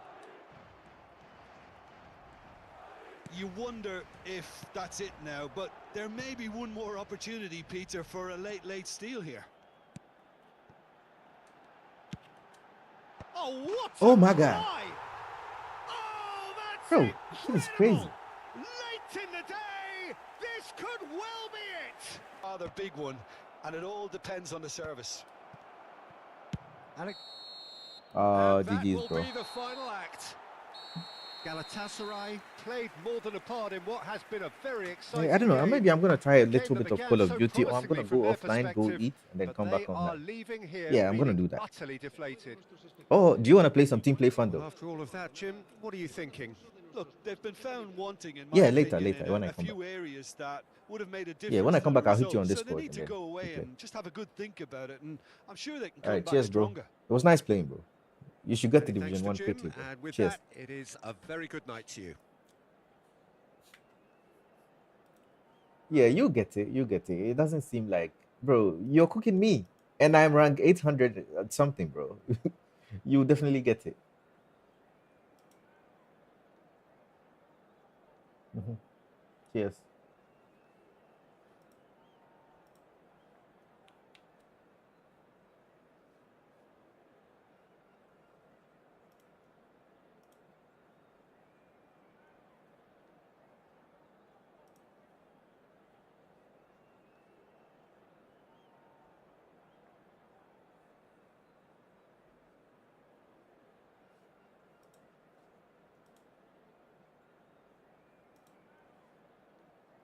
You wonder if that's it now, but there may be one more opportunity, Peter, for a late steal here. Oh, what Oh a my God. try! Oh, that's Bro, this is crazy. incredible! Late in the day, this could well be it! Rather big one, and it all depends on the service. And that GG's, will bro. be the final act. Galatasaray played more than a part in what has been a very exciting I don't know. game. Maybe I'm gonna try a A game little that bit of began Call of so Duty, or I'm gonna promisingly go from their offline, go perspective, eat, and then but come they back are online. leaving here Yeah, I'm gonna feeling do that. utterly deflated. Oh, do you want to play some team play fun though? After all of that, Jim, what are you thinking? Look, they've been found wanting in my Yeah, opinion, later, in when I a come few areas that would have made a difference. Yeah, when I to come the back, I'll hit you on result. So Discord they need and to then go we away play. and just have a good think about it, and I'm sure they can All come right, back cheers, bro. stronger. It was nice playing, bro. You should get to Many thanks Division to 1 Jim, quickly, bro. and with Cheers. that, it is a very good night to you. Yeah, you get it. You get it. It doesn't seem like, bro, you're cooking me, and I'm rank 800 at something, bro. You definitely get it. Cheers.